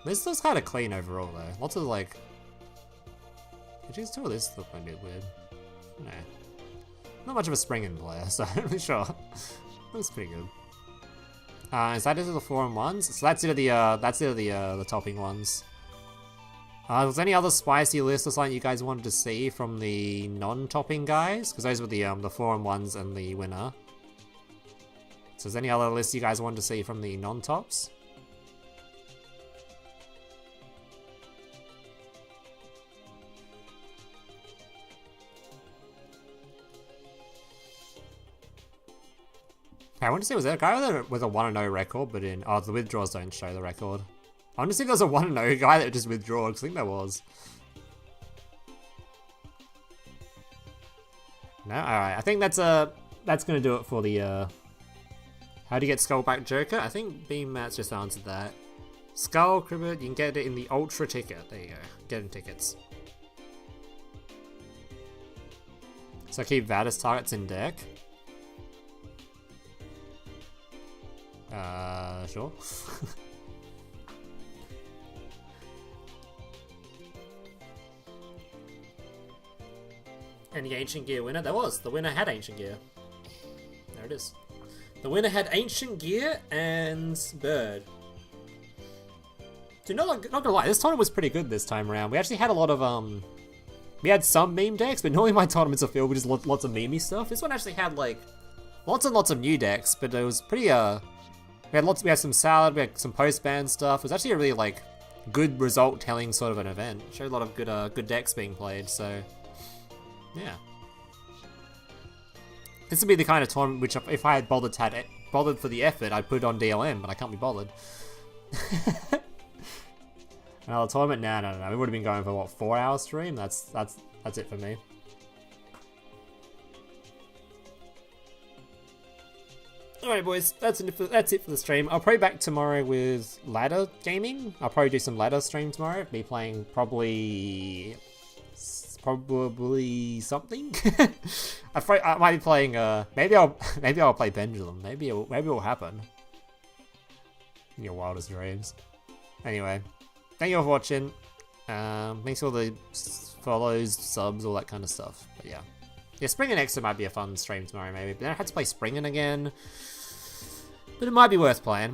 This looks kind of clean overall though. Lots of like... Actually, 2 of this look a bit weird. Nah. Not much of a Springen player, so I'm not really sure. Looks pretty good. Is that it of the 4 and 1s? So that's it of the topping ones. Was there any other spicy lists or something you guys wanted to see from the non-topping guys? Because those were the 4 and 1s and the winner. So is there any other lists you guys wanted to see from the non-tops? I want to see, was there a guy with a 1-0 record, but in... Oh, the withdrawals don't show the record. I want to see if there's a 1-0 guy that just withdrew, because I think there was. No? Alright, I think that's going to do it for the... How do you get Skullback Joker? I think Beam Mats just answered that. Skull, Cribbit, you can get it in the Ultra ticket. There you go. Get in tickets. So keep Vadis targets in deck. Sure. And the Ancient Gear winner? There was. The winner had Ancient Gear. There it is. The winner had Ancient Gear and Bird. Dude, not gonna lie, this tournament was pretty good this time around. We actually had a lot of, we had some meme decks, but normally my tournaments are filled with just lots of memey stuff. This one actually had, like, lots and lots of new decks, but it was pretty, we had some Salad, we had some post-ban stuff. It was actually a really, like, good result-telling sort of an event. It showed a lot of good decks being played, so... Yeah. This would be the kind of tournament which, if I had bothered for the effort, I'd put it on DLM, but I can't be bothered. Another tournament? No. We would have been going for, what, 4-hour stream? That's it for me. Alright boys, that's it for the stream. I'll probably be back tomorrow with ladder gaming. I'll probably do some ladder stream tomorrow. Be playing probably something. I might be playing. Maybe I'll play Pendulum. Maybe it will happen. In your wildest dreams. Anyway, thank you all for watching. Thanks for all the follows, subs, all that kind of stuff. But yeah, Springen Extra might be a fun stream tomorrow, maybe. But then I had to play Springen again. But it might be worth playing.